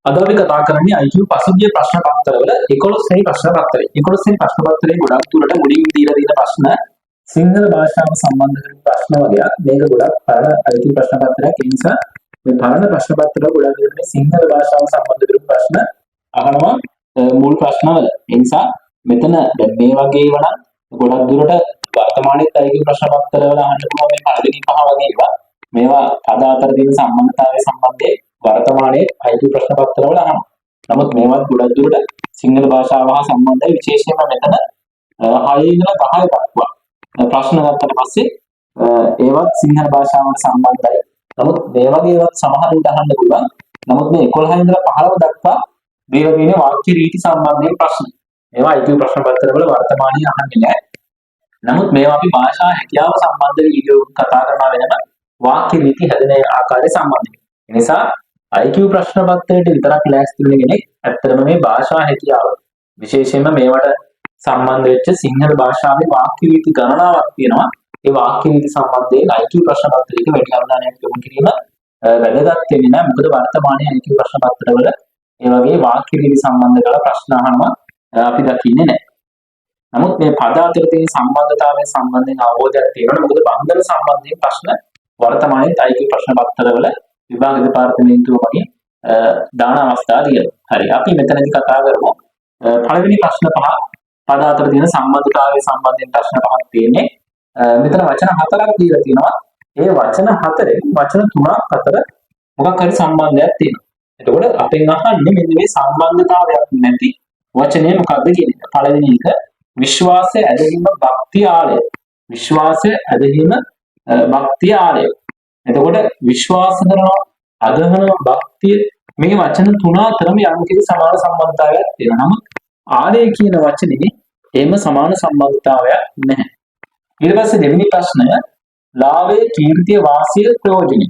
අද අපි කතා කරන්නේ IQ පසුගිය ප්‍රශ්න පත්‍රවල 11 වෙනි ප්‍රශ්න පත්‍රය. 11 වෙනි ප්‍රශ්න පත්‍රයේ ගොඩක් දුරට මුලින් දීලා තියෙන ප්‍රශ්න සිංහල භාෂාව සම්බන්ධ කරන ප්‍රශ්න වගේක්. මේක ගොඩක් පරණ IQ ප්‍රශ්න පත්‍රයක්. ඒ නිසා මේ පරණ ප්‍රශ්න පත්‍රවල ගොඩක් දුරට සිංහල භාෂාව සම්බන්ධ කරන ප්‍රශ්න අහනවා මුල් ප්‍රශ්නවල. ඒ නිසා මෙතන දැන් මේ වගේ වුණා ගොඩක් දුරට වර්තමානයේ IQ ප්‍රශ්න පත්‍රවල අහන්න පුළුවන් මේ පළවෙනි පහ වගේ ඒවා. මේවා පද අතර තියෙන සම්බන්ධතාවය සම්බන්ධයෙන් වර්තමානයේ IQ ප්‍රශ්න පත්‍රවල අහනවා. නමුත් මේවත් ගොඩක් දුරට සිංහල භාෂාව හා සම්බන්ධයි. විශේෂයෙන්ම මෙතන 6 ඉඳලා 10 දක්වා ප්‍රශ්න ගත්තට පස්සේ ඒවත් සිංහල භාෂාවට සම්බන්ධයි. නමුත් මේ වගේ ඒවත් සමහරුන්ට අහන්න පුළුවන්. නමුත් මේ 11 ඉඳලා 15 දක්වා දීලා තියෙන වාක්‍ය රීති සම්බන්ධයෙන් ප්‍රශ්න. මේවා IQ ප්‍රශ්න පත්‍රවල වර්තමානයේ අහන්නේ නැහැ. නමුත් මේවා අපි භාෂා හැකියාව සම්බන්ධ වීඩියෝ කතා කරනවා වෙනම වාක්‍ය රීති හැදෙන ආකාරය සම්බන්ධයි. ඒ නිසා IQ ප්‍රශ්න පත්‍රයට විතරක් ලෑස්ති වෙන කෙනෙක් ඇත්තටම මේ භාෂා හැකියාව විශේෂයෙන්ම මේවට සම්බන්ධ වෙච්ච සිංහල භාෂාවේ වාක්‍ය රීති ගණනාවක් තියෙනවා. ඒ වාක්‍ය රීති සම්බන්ධයෙන් IQ ප්‍රශ්න පත්‍රයක වැඩි අවධානයක් යොමු කිරීම වැදගත් වෙන්නේ නැහැ. මොකද වර්තමානයේ IQ ප්‍රශ්න පත්‍රවල ඒ වගේ වාක්‍ය රීති සම්බන්ධ කරලා ප්‍රශ්න අහනවා අපි දකින්නේ නැහැ. නමුත් මේ පද අතර තියෙන සම්බන්ධතාවය සම්බන්ධයෙන් අවබෝධයක් තියෙනවා. මොකද බන්ධන සම්බන්ධයෙන් ප්‍රශ්න වර්තමානයේ IQ ප්‍රශ්න පත්‍රවල විභාග දෙපාර්තමේන්තුව මගින් දාන අවස්ථා තියෙනවා. හරි. අපි මෙතනදී කතා කරමු පළවෙනි ප්‍රශ්න පහ පද අතර තියෙන සම්බන්ධතාවය සම්බන්ධයෙන් ප්‍රශ්න පහක් තියෙන්නේ. මෙතන වචන හතරක් දීලා තියෙනවා. ඒ වචන හතරෙන් වචන තුනක් අතර මොකක් හරි සම්බන්ධයක් තියෙනවා. එතකොට අපෙන් අහන්නේ මෙන්න මේ සම්බන්ධතාවයක් නැති වචනේ මොකක්ද කියන එක. පළවෙනි එක විශ්වාසය, ඇදහිීම, භක්තිය, ආලය. විශ්වාසය, ඇදහිීම, භක්තිය, ආලය. එතකොට විශ්වාස කරනවා, අදහනවා, භක්තිය මේ වචන තුන අතරම යම්කිසි සමාන සම්බන්ධතාවයක් තියෙනවා. නමුත් ආලය කියන වචනේ එහෙම සමාන සම්බන්ධතාවයක් නැහැ. ඊට පස්සේ දෙවෙනි ප්‍රශ්නය ලාභය, කීර්තිය, වාසිය, ප්‍රයෝජනය.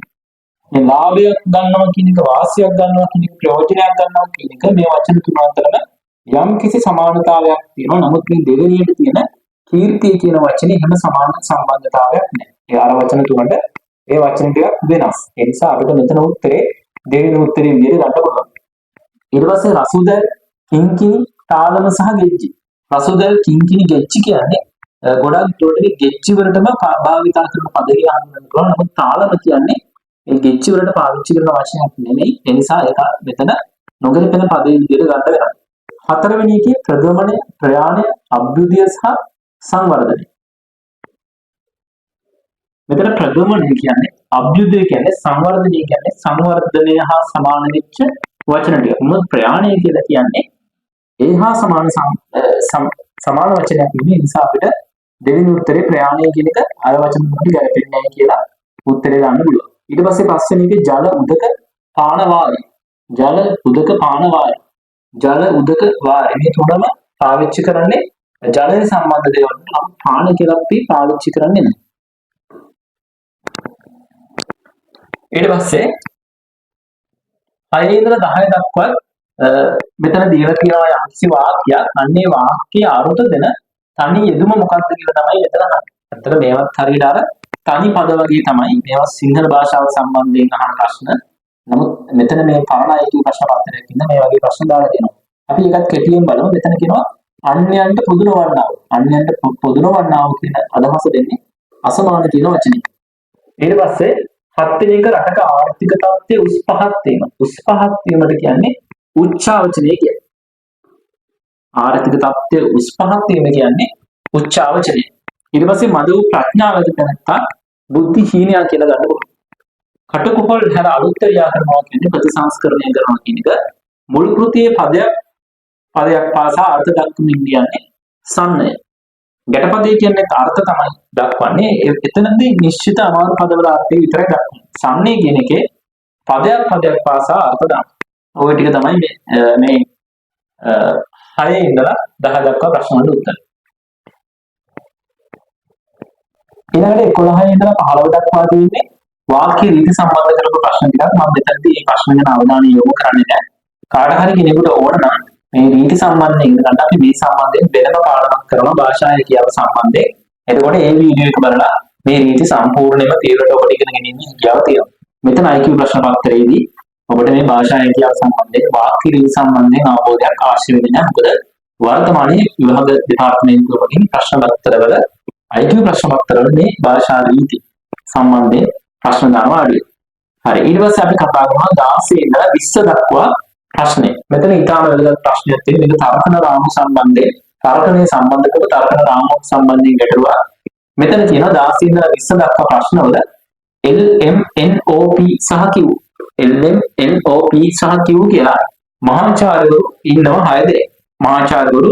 මේ ලාභයක් ගන්නවා කියන එක, වාසියක් ගන්නවා කියන එක, ප්‍රයෝජනයක් ගන්නවා කියන එක මේ වචන තුන අතරම යම්කිසි සමානතාවයක් තියෙනවා. නමුත් මේ දෙවෙනියට තියෙන කීර්තිය කියන වචනේ එහෙම සමාන සම්බන්ධතාවයක් නැහැ. ඒ අර වචන තුනට ඒ වචන ටිකක් වෙනස්. ඒ නිසා අපිට මෙතන උත්තරේ දෙවෙනි උත්තරේ විදිහට ගන්න පුළුවන්. ඊට පස්සේ රසුදල්, කිංකිණි, තාලම සහ ගෙච්චි. රසුදල්, කිංකිණි, ගෙච්චි කියන්නේ ගොඩක් දුරට ගෙච්චි වලටම භාවිත කරන පද කියලා හඳුන්වන්න පුළුවන්. නමුත් තාලම කියන්නේ ඒ ගෙච්චි වලට පාවිච්චි කරන වචනයක් නෙමෙයි. ඒ නිසා ඒක මෙතන නොගැලපෙන පදේ විදිහට ගන්න වෙනවා. හතරවෙනි එකේ ප්‍රගමණය, ප්‍රයාණය, අභ්‍යුදය සහ සංවර්ධනය. මෙතන ප්‍රගමණය කියන්නේ, අභ්‍යුදය කියන්නේ, සංවර්ධනය කියන්නේ සංවර්ධනය හා සමාන වෙච්ච වචන ටික. මොකද ප්‍රයාණය කියලා කියන්නේ ඒ හා සමාන වචනයක් නෙමෙයි. නිසා අපිට දෙවෙනි උත්තරේ ප්‍රයාණය කියන එක අර වචන දෙකක් ගැලපෙන්නේ නැහැ කියලා උත්තරේ ගන්න පුළුවන්. ඊට පස්සේ පස්වෙනි එකේ ජල, උදක, පාන, වායු. ජල, උදක, පාන, වායු. ජල, උදක, වායු මේ තුනම පාවිච්චි කරන්නේ ජලය සම්බන්ධ දේවල්. නම් පාන කියලා අපි පාවිච්චි කරන්නේ නැහැ. ඊට පස්සේ 6 ඉඳලා 10 දක්වා මෙතන දීලා තියෙනවා යම්කිසි වාක්‍යයක්. අන්නේ වාක්‍යයේ අරුත දෙන තනි යෙදුම මොකක්ද කියලා තමයි මෙතන අහන්නේ. අතට මේවත් හරියට අර තනි පද වගේ තමයි. මේවා සිංහල භාෂාව සම්බන්ධයෙන් අහන ප්‍රශ්න. නමුත් මෙතන මේ පරණ IQ ප්‍රශ්න පත්‍රයක් ඉන්න මේ වගේ ප්‍රශ්න දාලා තියෙනවා. අපි ඒකත් කෙටියෙන් බලමු. මෙතන කියනවා අන්‍යයන්ට පොදු නොවන්නාව. අන්‍යයන්ට පොදු නොවන්නාව කියන අදහස දෙන්නේ අසමාන කියන වචනේ. ඊට පස්සේ 7 වෙනි එක රටක ආර්ථික තත්ත්වය උස් පහත් වීම. උස් පහත් වීමට කියන්නේ උච්චාවචනය කියන්නේ. ආර්ථික තත්ත්වය උස් පහත් වීම කියන්නේ උච්චාවචනය. ඊට පස්සේ මද වූ ප්‍රඥාව ඇති තැනත්තා බුද්ධිහීනයා කියලා ගන්න පුළුවන්. කටුකොහල් හැර අලුත් ක්‍රියා කරනවා කියන්නේ ප්‍රතිසංස්කරණය කරනවා කියන එක. මුල් කෘතියේ පදයක් පාසා අර්ථ දක්වමින් කියන්නේ සම්නය. ගැටපදේ කියන්නේ අර්ථ තමයි දක්වන්නේ. එතනදී නිශ්චිත අමාරු පදවල අර්ථය විතරයි දක්වන්නේ. සම්නය කියන එකේ පදයක් පාසා අර්ථ දාන්න. ඔය ටික තමයි මේ 6 ඉඳලා 10 දක්වා ප්‍රශ්න වලට උත්තර. ඊළඟට 11 ඉඳලා 15 දක්වා තියෙන්නේ වාක්‍ය රීති සම්බන්ධ කරපු ප්‍රශ්න ටිකක්. මම මෙතනදී මේ ප්‍රශ්න ගැන අවධානය යොමු කරන්නේ නැහැ. කාට හරි කෙනෙකුට ඕන නම් මේ රීති සම්බන්ධයෙන් ඉඳන් අපි මේ සම්බන්ධයෙන් වෙනම පාඩමක් කරනවා භාෂා හැකියාව සම්බන්ධයෙන්. එතකොට මේ වීඩියෝ එක බලලා මේ රීති සම්පූර්ණයෙන්ම තීව්‍රව ඔබට ඉගෙන ගැනීම හැකියාව තියෙනවා. මෙතන IQ ප්‍රශ්න පත්‍රයේදී ඔබට මේ භාෂා හැකියාව සම්බන්ධයෙන් වාක්‍ය රීති සම්බන්ධයෙන් අවබෝධයක් අවශ්‍ය වෙන්නේ නැහැ. මොකද වර්තමානයේ විභාග දෙපාර්තමේන්තුවකින් ප්‍රශ්න පත්‍රවල IQ ප්‍රශ්න පත්‍රවල මේ භාෂා රීති සම්බන්ධයෙන් ප්‍රශ්න දානවා අඩුයි. හරි, ඊට පස්සේ අපි කතා කරනවා 16 ඉඳලා 20 දක්වා ප්‍රශ්නේ. මෙතන ඊටාම වැදගත් ප්‍රශ්නයක් තියෙනවා. මේක තර්කන රාමු සම්බන්ධයෙන් තර්කණයේ සම්බන්ධ කොට තර්කන රාමුවක් සම්බන්ධයෙන් ගැටලුවා. මෙතන තියෙනවා 16 ඉඳලා 20 දක්වා ප්‍රශ්නවල LMNOP සහ Q LMNOP සහ Q කියලා මහාචාර්යවරු ඉන්නවා 6 දෙනෙක්. මහාචාර්යවරු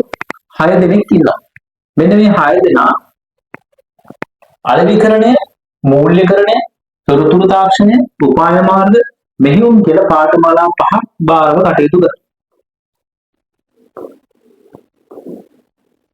6 දෙනෙක් ඉන්නවා. මෙන්න මේ 6 දෙනා අලෙවිකරණය, මූල්‍යකරණය, තොරතුරු තාක්ෂණය, උපාය මාර්ග, මෙහෙයුම් කියලා පාඨමාලා 5ක් බාරව කටයුතු කරනවා.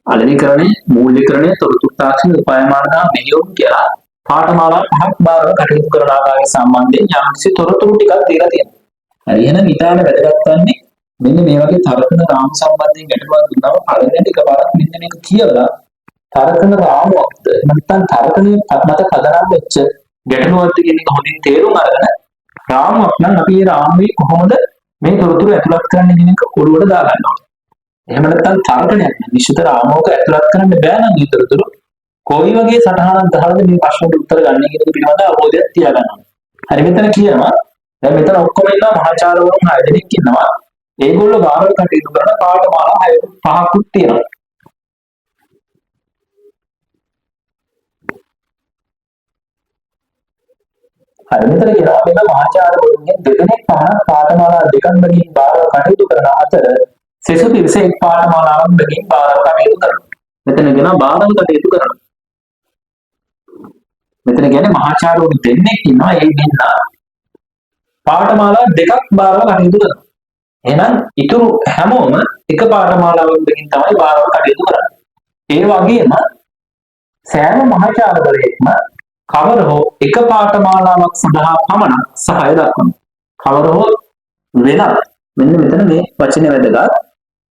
අලෙවිකරණය, මූල්‍යකරණය, තොරතුරු තාක්ෂණය, උපාය මාර්ග, මෙහෙයුම් කියලා පාඨමාලා 5ක් බාරව කටයුතු කරන ආකාරය සම්බන්ධයෙන් යම්කිසි තොරතුරු ටිකක් දීලා තියෙනවා. හරි, එහෙනම් ඊටාම වැදගත් වන්නේ මෙන්න මේ වගේ තර්කන රාමු සම්බන්ධයෙන් ගැටලුවක් දුන්නාම පළවෙනිට එකපාරක් මෙන්න මේක කියලා තර්කන රාමුවක්ද නැත්නම් තර්කණයේ මත පදනම් වෙච්ච ගැටලුවක්ද කියන එක හොඳින් තේරුම් අරගෙන රාමුවක් නම් අපි ඒ රාමුවේ කොහොමද මේ තොරතුරු ඇතුළත් කරන්න කියන එක ඔළුවට දා ගන්නවා. එහෙම නැත්නම් තර්කණයක් නිශ්චිත රාමුවක ඇතුළත් කරන්න බෑ නම් මේ තොරතුරු කොයි වගේ සටහනක් දාලාද මේ ප්‍රශ්නට උත්තර ගන්න කියන එක පිළිබඳව අවබෝධයක් තියාගන්නවා. හරි, මෙතන කියනවා දැන් මෙතන ඔක්කොම ඉන්නවා මහාචාර්යවරුන් 6 දෙනෙක් ඉන්නවා. ඒගොල්ලෝ බාරව කටයුතු කරන පාඨමාලා 5ක් තියෙනවා. හරි, මෙතන කියනවා මෙන්න මහාචාර්යවරුන්ගෙන් දෙදෙනෙක් පමණ පාඨමාලා දෙකක් බැගින් බාරව කටයුතු කරන අතර සෙසු පිරිස එක් පාඨමාලාවක් බැගින් බාරව කටයුතු කරනවා. මෙතන කියනවා බාරව කටයුතු කරනවා. මෙතන කියන්නේ මහාචාර්යවරු දෙන්නෙක් ඉන්නවා. ඒ දෙන්න පාඨමාලා දෙකක් බාරව කටයුතු කරනවා. එහෙනම් ඊටු හැමෝම එක පාඨමාලාවක් බැගින් තමයි බාරව කටයුතු කරන්නේ. ඒ වගේම සෑම මහාචාර්යවරයෙක්ම කවර හෝ එක පාඨමාලාවක් සඳහා පමණක් සහාය දක්වනවා. කවර හෝ වෙනත්, මෙන්න මෙතන මේ වචනේ වැදගත්.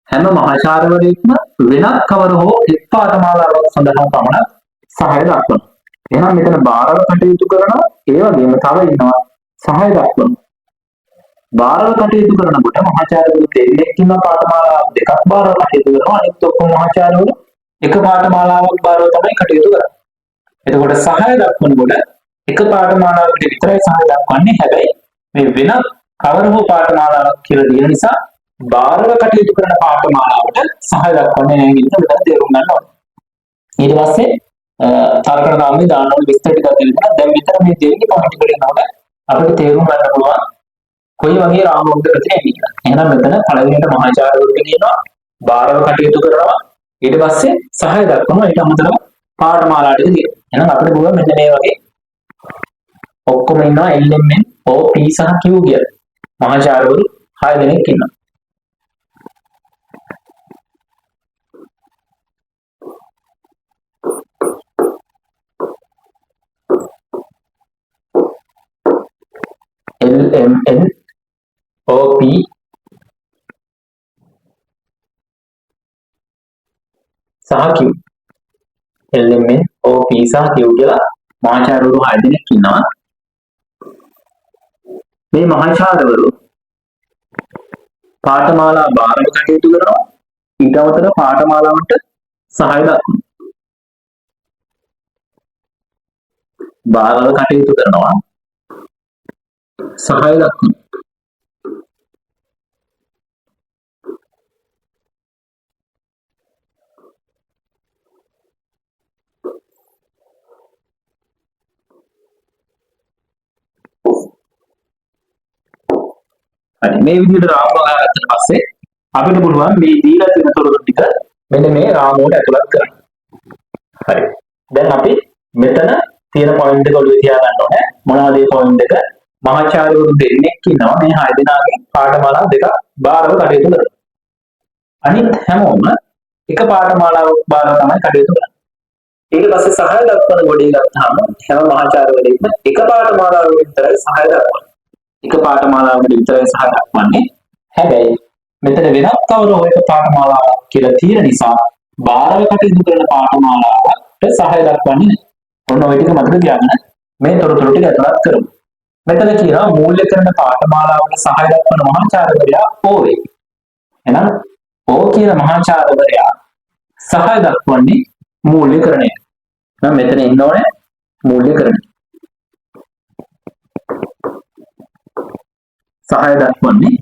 හැම මහාචාර්යවරයෙක්ම වෙනත් කවර හෝ එක් පාඨමාලාවක් සඳහා පමණක් සහාය දක්වනවා. එහෙනම් මෙතන බාරව කටයුතු කරනවා. ඒ වගේම තව ඉන්නවා සහාය දක්වනවා. බාරව කටයුතු කරනකොට මහාචාර්යවරු දෙන්නෙක් ඉන්න පාඨමාලා දෙකක් බාරව කටයුතු කරනවා. අනිත් ඔක්කොම මහාචාර්යවරු එක පාඨමාලාවක් බාරව තමයි කටයුතු කරන්නේ. එතකොට සහාය දක්වනකොට එක පාඨමාලාවකට විතරයි සහාය දක්වන්නේ. හැබැයි මේ වෙනත් කවර හෝ පාඨමාලාවක් කියලා දෙන නිසා බාරව කටයුතු කරන පාඨමාලාවට සහාය දක්වන්නේ නැහැ කියන එක මෙතන තේරුම් ගන්න ඕනේ. ඊට පස්සේ තර්කන රාමුවේ දානවල විස්තර ටිකක් දෙන්නවා. දැන් මෙතන මේ දෙවෙනි පොයින්ට් එකට එනකොට අපිට තේරුම් ගන්න පුළුවන් කොයි වගේ රාමුවක්ද ප්‍රතිනේ කියලා. එහෙනම් මෙතන පළවෙනියට මහාචාර්යවරු කියනවා බාරව කටයුතු කරනවා. ඊට පස්සේ සහාය දක්වනවා. ඊට අමතරව පාඨමාලා ටික තියෙනවා. එහෙනම් අපිට පුළුවන් මෙන්න මේ වගේ ඔක්කොම ඉන්නවා LMN OP සහ Q කියලා. මහාචාර්යවරු 6 දෙනෙක් ඉන්නවා. LMN OP සහ Q LMN OP සහ Q කියලා මහාචාර්යවරු 6 දෙනෙක් ඉන්නවා. මේ මහාචාර්යවරු පාඨමාලා බාරව කටයුතු කරනවා. ඊට අමතරව පාඨමාලාවට සහාය දක්වනවා. බාරව කටයුතු කරනවා, සහාය දක්වනවා. හරි, මේ විදිහට රාමුව ගන්නත් පස්සේ අපිට පුළුවන් මේ දීලා තියෙන තොරතුරු ටික මෙන්න මේ රාමුවට ඇතුළත් කරන්න. හරි, දැන් අපි මෙතන තියෙන පොයින්ට් එක ඔළුවේ තියාගන්න ඕනේ. මොනවද මේ පොයින්ට් එක? මහාචාර්යවරු දෙන්නෙක් ඉන්නවා. මේ 6 දෙනාගේ පාඨමාලා දෙකක් බාරව කටයුතු කරනවා. අනිත් හැමෝම එක පාඨමාලාවක් බාරව තමයි කටයුතු කරන්නේ. ඊට පස්සේ සහාය දක්වන ගොඩේ ගත්තාම හැම මහාචාර්යවරයෙක්ම එක පාඨමාලාවකට විතරයි සහාය දක්වන්නේ. එක පාඨමාලාවකට විතරයි සහාය දක්වන්නේ. හැබැයි මෙතන වෙනත් කවර හෝ එක පාඨමාලාවක් කියලා තියෙන නිසා බාරව කටයුතු කරන පාඨමාලාවට සහාය දක්වන්නේ නැහැ. ඔන්න ඔය ටික මතක තියාගන්න මේ තොරතුරු ටික ඇතුළත් කරමු. මෙතන කියනවා මූල්‍යකරණ පාඨමාලාවට සහාය දක්වන මහාචාර්යවරයා ඕ වේ. එහෙනම් ඕ කියන මහාචාර්යවරයා සහාය දක්වන්නේ මූල්‍යකරණයට. නම් මෙතන ඉන්න ඕනේ මූල්‍යකරණය. සහාය දක්වන්නේ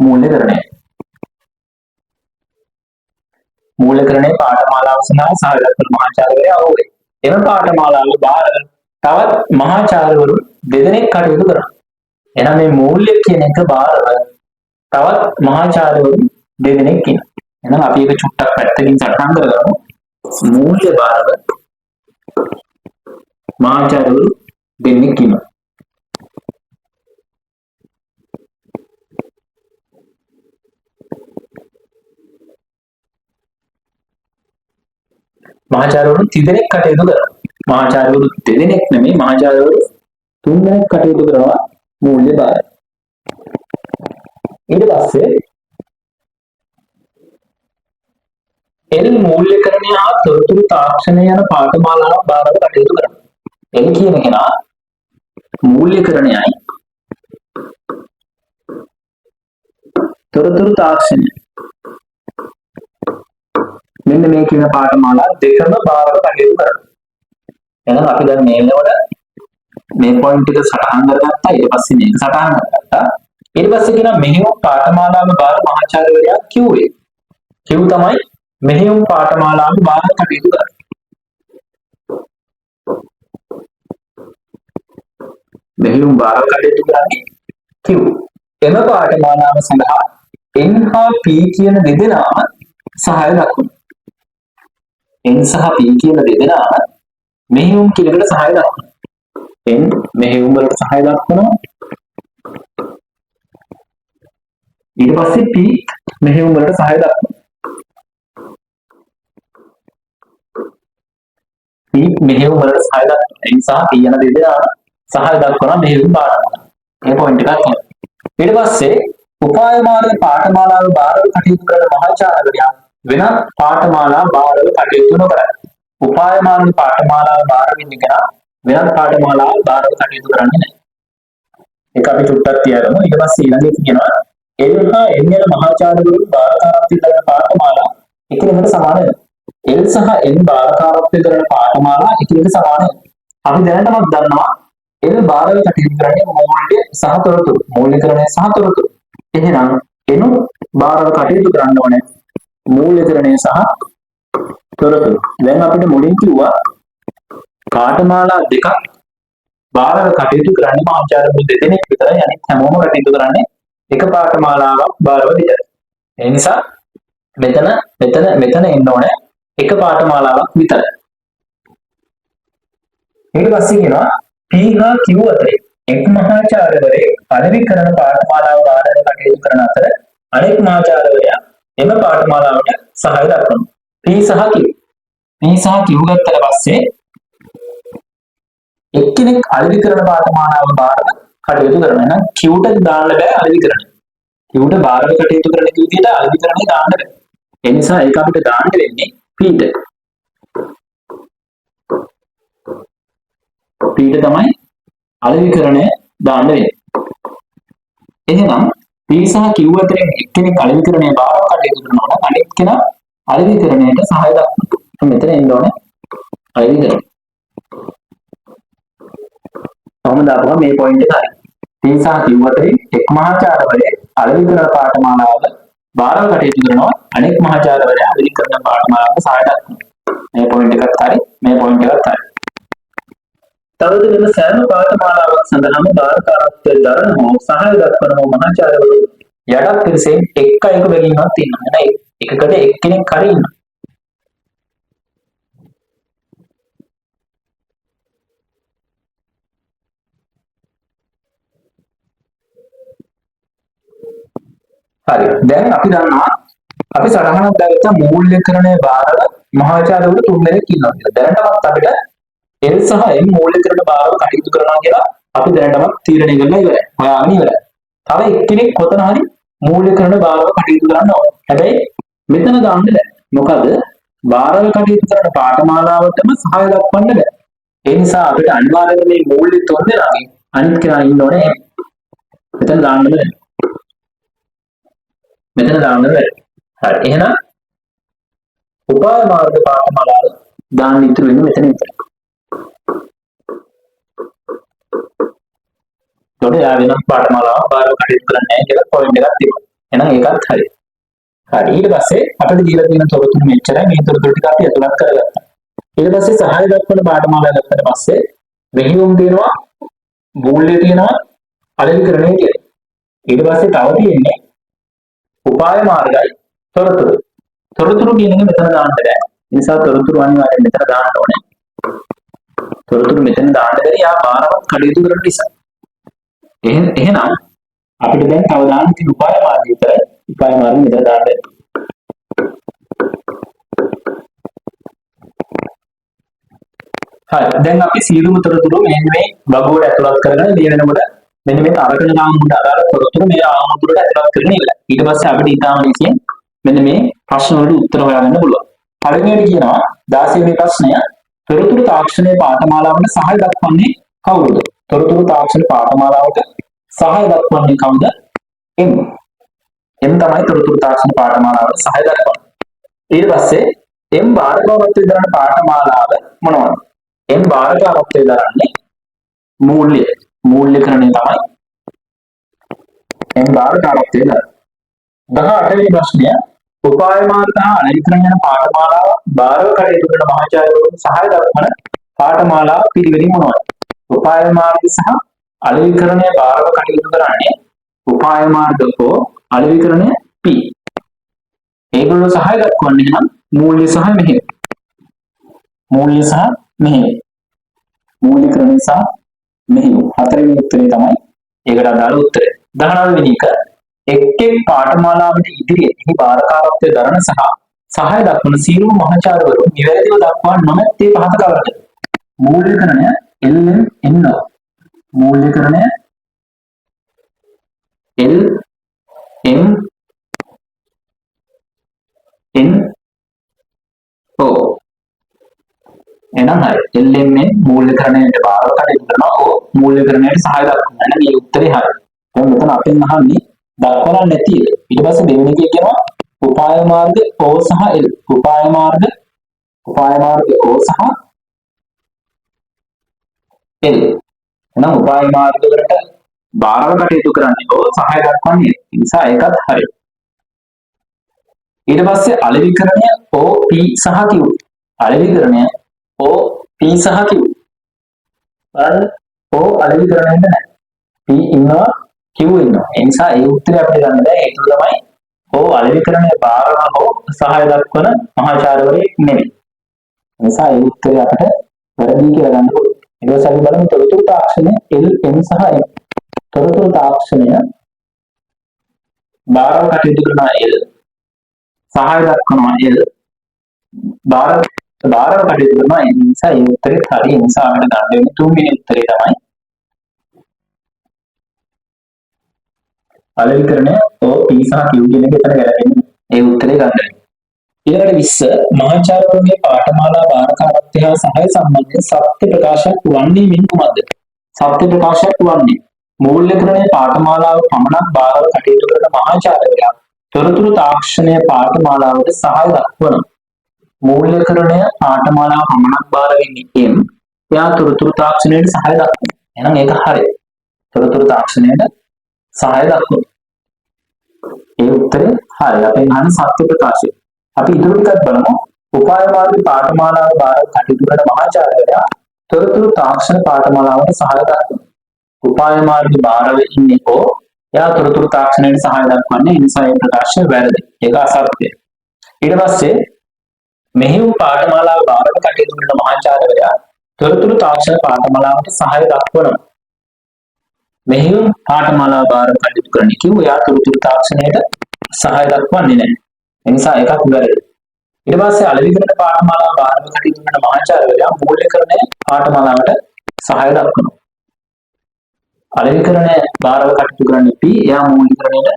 මූල්‍යකරණය. මූල්‍යකරණයේ පාඨමාලාව සඳහා සහාය දක්වන මහාචාර්යවරයා ඕ වේ. එම පාඨමාලාව බාර තවත් මහාචාර්යවරු දෙදෙනෙක් කටයුතු කරනවා. එහෙනම් මේ මූල්‍ය කියන එක බාරව තවත් මහාචාර්යවරු දෙදෙනෙක් ඉන්නවා. එහෙනම් අපි ඒක චුට්ටක් පැත්තකින් සටහන් කරගමු. මූල්‍ය බාරව මහාචාර්යවරු දෙන්නෙක් ඉන්නවා. මහාචාර්යවරු තිදෙනෙක් කටයුතු කරනවා. මහාචාර්යවරු දෙදෙනෙක් නෙමෙයි මහාචාර්යවරු තුන්දෙනෙක් කටයුතු කරනවා මූල්‍ය බාරය. ඊට පස්සේ එල් මූල්‍යකරණය හා තොරතුරු තාක්ෂණය යන පාඨමාලාවක් බාරව කටයුතු කරනවා. එල් කියන කෙනා මූල්‍යකරණයයි තොරතුරු තාක්ෂණය මෙන්න මේ කියන පාඨමාලා දෙකම බාරව කටයුතු කරනවා. එහෙනම් අපි දැන් මේ වෙනකොට මේ පොයින්ට් එක සටහන් කරගත්තා. ඊට පස්සේ මේක සටහන් කරගත්තා. ඊට පස්සේ කියනවා මෙහෙයුම් පාඨමාලාව බාර මහාචාර්යවරයා කිව්වේ. කිව් තමයි මෙහෙයුම් පාඨමාලාව බාර කටයුතු කරන්නේ. මෙහෙයුම් බාර කටයුතු කරන්නේ කිව්. එම පාඨමාලාව සඳහා N හා P කියන දෙදෙනාම සහාය දක්වනවා. N සහ P කියන දෙදෙනාම මෙහෙයුම් කිලකට සහාය දක්වනවා. N මෙහෙයුම් වලට සහාය දක්වනවා. ඊට පස්සේ P මෙහෙයුම් වලට සහාය දක්වනවා. P මෙහෙයුම් වලට සහාය දක්වනවා. N සහ P යන දෙදෙනාම සහාය දක්වනවා මෙහෙයුම් පාඨමාලාව. මේ පොයින්ට් එකක් තමයි. ඊට පස්සේ උපායමාන පාඨමාලාව බාරව කටයුතු කරන මහාචාර්යවරයා වෙනත් පාඨමාලා බාරව කටයුතු නොකරයි. උපායමාන පාඨමාලාව බාර වෙන කෙනා වෙනත් පාඨමාලාව බාරව කටයුතු කරන්නේ නැහැ. ඒක අපි චුට්ටක් තියාගමු. ඊට පස්සේ ඊළඟට කියනවා L හා N යන මහාචාර්යවරු බාරකාරත්වය කරන පාඨමාලා එකිනෙකට සමාන වෙනවා. L සහ N බාරකාරත්වය කරන පාඨමාලා එකිනෙකට සමාන වෙනවා. අපි දැනටමත් දන්නවා L බාරව කටයුතු කරන්නේ මූල්‍ය සහ තොරතුරු. මූල්‍යකරණය සහ තොරතුරු. එහෙනම් N බාරව කටයුතු කරන්න ඕනේ මූල්‍යකරණය සහ තොරතුරු. දැන් අපිට මුලින් කිව්වා පාඨමාලා දෙකක් බාරව කටයුතු කරන්නේ මහාචාර්යවරු දෙදෙනෙක් විතරයි. අනිත් හැමෝම කටයුතු කරන්නේ එක පාඨමාලාවක් බාරව විතරයි. ඒ නිසා මෙතන එන්න ඕනේ එක පාඨමාලාවක් විතරයි. ඊට පස්සේ කියනවා P හා Q අතරේ එක් මහාචාර්යවරයෙක් පළවෙනි කරන පාඨමාලාව බාරව කටයුතු කරන අතර අනෙක් මහාචාර්යවරයා එම පාඨමාලාවට සහාය දක්වනවා. P සහ Q. P සහ Q ගත්තට පස්සේ එක්කෙනෙක් අලෙවි කරන පාඨමාලාව බාරව කටයුතු කරනවා. එහෙනම් Qට දාන්න බෑ අලෙවි කරන. Qට බාරව කටයුතු කරන විදිහට අලෙවි කරන්නේ දාන්න බෑ. ඒ නිසා ඒක අපිට දාන්න වෙන්නේ Pට. Pට තමයි අලෙවිකරණය දාන්න වෙන්නේ. එහෙනම් P සහ Q අතරින් එක්කෙනෙක් අලෙවිකරණය බාරව කටයුතු කරනවා නම් අනෙක් කෙනා අලෙවිකරණයට සහාය දක්වනවා. මෙතන එන්න ඕනේ අලෙවිකරණය. කොහොමද අපව මේ පොයින්ට් එක හරි. P සහ Q අතරින් එක් මහාචාර්යවරයෙක් අලෙවිකරණ පාඨමාලාව බාරව කටයුතු කරනවා අනෙක් මහාචාර්යවරයා අලෙවිකරණ පාඨමාලාවට සහාය දක්වනවා. මේ පොයින්ට් එකත් හරි මේ පොයින්ට් එකත් හරි. තවද මෙම සෑම පාඨමාලාවක් සඳහාම බාරකාරත්වය දරන හෝ සහාය දක්වන හෝ මහාචාර්යවරු යටත් පිරිසෙන් එක් අයෙකු බැගීමක් තියෙනවා. එහෙනම් එකකට එක්කෙනෙක් හරි ඉන්නවා. හරි. දැන් අපි දන්නවා අපි සටහනක් දාගත්ත මූල්‍යකරණය බාරව මහාචාර්යවරු තුන්දෙනෙක් ඉන්නවා කියලා. දැනටමත් අපිට L සහ M මූල්‍යකරණ බාරව කටයුතු කරනවා කියලා අපි දැනටමත් තීරණය කරලා ඉවරයි. හොයාගෙන ඉවරයි. තව එක්කෙනෙක් කොතන හරි මූල්‍යකරණ බාරව කටයුතු කරන්න ඕනේ. හැබැයි මෙතන දාන්න බෑ. මොකද බාරව කටයුතු කරන පාඨමාලාවටම සහාය දක්වන්න බෑ. ඒ නිසා අපිට අනිවාර්යයෙන්ම මේ මූල්‍ය තුන් දෙනාගෙන් අනිත් කෙනා ඉන්න ඕනේ මෙතන දාන්නද මෙතන දාන්නද හරි එහෙනම් උපාය මාර්ග පාඨමාලාව දාන්න ඉතුරු වෙන්නේ මෙතන විතරයි. ඒකට යා වෙනම පාඨමාලාව බාර කටයුතු කරන්නේ නැහැ කියලා පොයින්ට් එකක් තියෙනවා. එහෙනම් ඒකත් හරි. හරි ඊට පස්සේ අපිට දීලා තියෙන තොරතුරු මෙච්චරයි මේ තොරතුරු ටික අපි අතුලත් කරගත්තා. ඊට පස්සේ සහාය දක්වන පාඨමාලාව ගත්තට පස්සේ මෙහිවුම් තියෙනවා මූල්‍ය තියෙනවා අලෙවිකරණය තියෙනවා. ඊට පස්සේ තව තියෙන්නේ උපාය මාර්ගයි තොරතුරු. තොරතුරු කියන එක මෙතන දාන්න බෑ. ඒ නිසා තොරතුරු අනිවාර්යෙන් මෙතන දාන්න ඕනේ. තොරතුරු මෙතන දාන්න බැරි යා බාරවත් කටයුතු කරන නිසා. එහෙනම් අපිට දැන් තව දාන්න තියෙන උපාය මාර්ගය විතරයි. උපාය මාර්ගය මෙතන දාන්න බැහැ. හරි දැන් අපි සියලුම තොරතුරු මෙන්න මේ බගුවට ඇතුළත් කරගෙන මේ වෙනකොට මෙන්න මේ අරගෙන නාමුඩ අදාළ තොරතුරු මේ ආමුදුරට ඇතුළත් කරගෙන ඉන්න. ඊට පස්සේ අපිට ඊටාම ලේසියෙන් මෙන්න මේ ප්‍රශ්න වලට උත්තර හොයාගන්න පුළුවන්. පළවෙනියට කියනවා 16 වෙනි ප්‍රශ්නය තොරතුරු තාක්ෂණයේ පාඨමාලාවට සහාය දක්වන්නේ කවුරුද? තොරතුරු තාක්ෂණ පාඨමාලාවට සහාය දක්වන්නේ කවුද? M. M තමයි තොරතුරු තාක්ෂණ පාඨමාලාවට සහාය දක්වන්නේ. ඊට පස්සේ M භාරකාරත්වයේ දරන පාඨමාලාව මොනවද? M භාරකාරත්වයේ දරන්නේ මූල්‍යකරණය තමයි M භාරකාරත්වයේ දරන. 18 වෙනි ප්‍රශ්නය උපාය මාර්ග හා අලෙවිකරණ යන පාඨමාලාව භාරව කටයුතු කරන මහාචාර්යවරුන් සහාය දක්වන පාඨමාලාව පිළිවෙලින් මොනවද? උපාය මාර්ග සහ අලෙවිකරණය භාරව කටයුතු කරන්නේ උපාය මාර්ග හෝ අලෙවිකරණය P. ඒගොල්ලෝ සහාය දක්වන්නේ නම් මූල්‍ය සහ මෙහෙය. මූල්‍ය සහ මෙහෙය. මූල්‍යකරණය සහ මෙහෙය. හතරවෙනි උත්තරේ තමයි ඒකට අදාළ උත්තරය. 19 වෙනි එක එක් පාඨමාලාවට ඉදිරියේ භාරකාරත්වයේ දරන සහ සහාය දක්වන සියලුම මහාචාර්යවරු නිවැරදිව දක්වා නොමැත්තේ පහත කවරද? මූල්‍යකරණය LMN. මූල්‍යකරණය LMNO. එහෙනම් හරි LMN මූල්‍යකරණයට භාරව කටයුතු කරනවා. O මූල්‍යකරණයට සහාය දක්වනවා. එහෙනම් මේ උත්තරේ හරි. දැන් මෙතන අපෙන් අහන්නේ දක්වලා නැති එක. ඊට පස්සේ දෙවෙනි එකේ කියනවා උපාය මාර්ග O සහ L. උපාය මාර්ග O සහ L. එහෙනම් උපාය මාර්ග වලට භාරව කටයුතු කරන්නේ O සහාය දක්වන්නේ. ඒ නිසා ඒකත් හරි. ඊට පස්සේ අලෙවිකරණය O P සහ Q. අලෙවිකරණය O P සහ Q. බලන්න O අලෙවිකරණයෙන්ද නැහැ. P ඉන්නවා Q ඉන්නවා. ඒ නිසා ඒ උත්තරය අපිට ගන්න බෑ. ඒක තමයි O අලෙවිකරණය භාරව හෝ සහාය දක්වන මහාචාර්යවරයෙක් නෙමෙයි. ඒ නිසා ඒ උත්තරය අපිට වැරදි කියලා ගන්න පුළුවන්. ඊට පස්සේ අපි බලමු තොරතුරු තාක්ෂණය LM සහ M. තොරතුරු තාක්ෂණය භාරව කටයුතු කරන L සහාය දක්වනවා L භාරව කටයුතු කරනවා M. නිසා ඒ උත්තරේ හරි. ඒ නිසා අපිට ගන්න වෙන්නේ තුන්වෙනි උත්තරේ තමයි අලෙවිකරණය O P සහ Q කියන එක එතන ගැලපෙන්නේ. ඒ උත්තරේ ගන්න. ඊළඟට 20 මහාචාර්යවරුන්ගේ පාඨමාලා භාරකාරත්වය හා සහාය සම්බන්ධයෙන් සත්‍ය ප්‍රකාශයක් වන්නේ මෙන් කුමක්ද? සත්‍ය ප්‍රකාශයක් වන්නේ මූල්‍යකරණයේ පාඨමාලාව පමණක් භාරව කටයුතු කරන මහාචාර්යවරයා තොරතුරු තාක්ෂණය පාඨමාලාවට සහාය දක්වන. මූල්‍යකරණය පාඨමාලාව පමණක් භාර වෙන්නේ M. එයා තොරතුරු තාක්ෂණයට සහාය දක්වනවා. එහෙනම් ඒක හරි. තොරතුරු තාක්ෂණයට සහාය දක්වනවා. ඒ උත්තරේ හරි. අපෙන් අහන සත්‍ය ප්‍රකාශය. අපි ඉදිරි ටිකක් බලමු. උපාය මාර්ග පාඨමාලාව භාර කටයුතු කරන මහාචාර්යවරයා තොරතුරු තාක්ෂණ පාඨමාලාවට සහාය දක්වනවා. උපාය මාර්ග භාරව ඉන්නේ කො එයා තොරතුරු තාක්ෂණයට සහාය දක්වන්නේ. ඒ නිසා මේ ප්‍රකාශය වැරදි. ඒක අසත්‍යයි. ඊට පස්සේ මෙහිම පාඨමාලාව භාරව කටයුතු කරන මහාචාර්යවරයා තොරතුරු තාක්ෂණ පාඨමාලාවට සහාය දක්වනවා. මෙහිම පාඨමාලාව භාරව කටයුතු කරන කිව්ව එයා තොරතුරු තාක්ෂණයට සහාය දක්වන්නේ නැහැ. ඒ නිසා එකක් වැරදි. ඊට පස්සේ අලෙවිකරණ පාඨමාලාව භාරව කටයුතු කරන මහාචාර්යවරයා මූල්‍යකරණයේ පාඨමාලාවට සහාය දක්වනවා. අලෙවිකරණය භාරව කටයුතු කරන්නේ P. එයා මූල්‍යකරණයට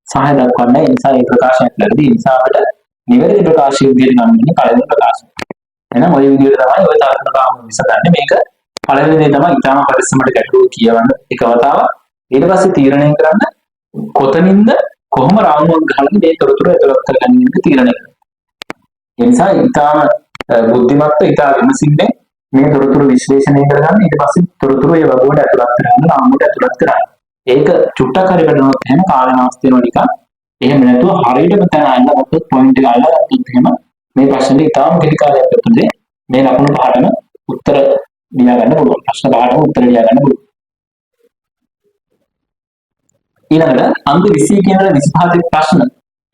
සහාය දක්වන්නේ. ඒ නිසා මේ ප්‍රකාශයක් වැරදි. ඒ නිසා අපිට නිවැරදි ප්‍රකාශය විදිහට ගන්න වෙන්නේ පළවෙනි ප්‍රකාශය. එහෙනම් ওই විදිහට තමයි ওই තරණ කාම විසඳන්නේ. මේක පළවෙනි දේ තමයි ඊටාම පරිස්සමට ගැටලුව කියවන්න එක වතාවක්. ඊට පස්සේ තීරණය කරන්න කොතනින්ද කොහොම රාමුවක් ගහලා මේ තොරතුරු ඇතුළත් කරගන්නේ කියන තීරණය කරන්න. ඒ නිසා ඊටාම බුද්ධිමත්ව ඊටා විමසින්නේ මේ තොරතුරු විශ්ලේෂණය කරගන්න. ඊට පස්සේ තොරතුරු ඒ වගුවට ඇතුළත් කරගන්න, රාමුවට ඇතුළත් කරගන්න. ඒක චුට්ටක් හරි වැඩනොත් එහෙම කාලනාස්ති වෙනවා නිකන්. එහෙම නැතුව හරියටම තැන අල්ලගත්තොත් පොයින්ට් එක අල්ලගත්තොත් එහෙම මේ ප්‍රශ්නෙට ඊටාම කෙටි කාලයක් ඇතුළතදී මේ ලකුණු පහටම උත්තර ලියා ගන්න පුළුවන්. ප්‍රශ්න පහටම උත්තර ලියා ගන්න පුළුවන්. ඊළඟට අංක 20 කියන 25 ප්‍රශ්න.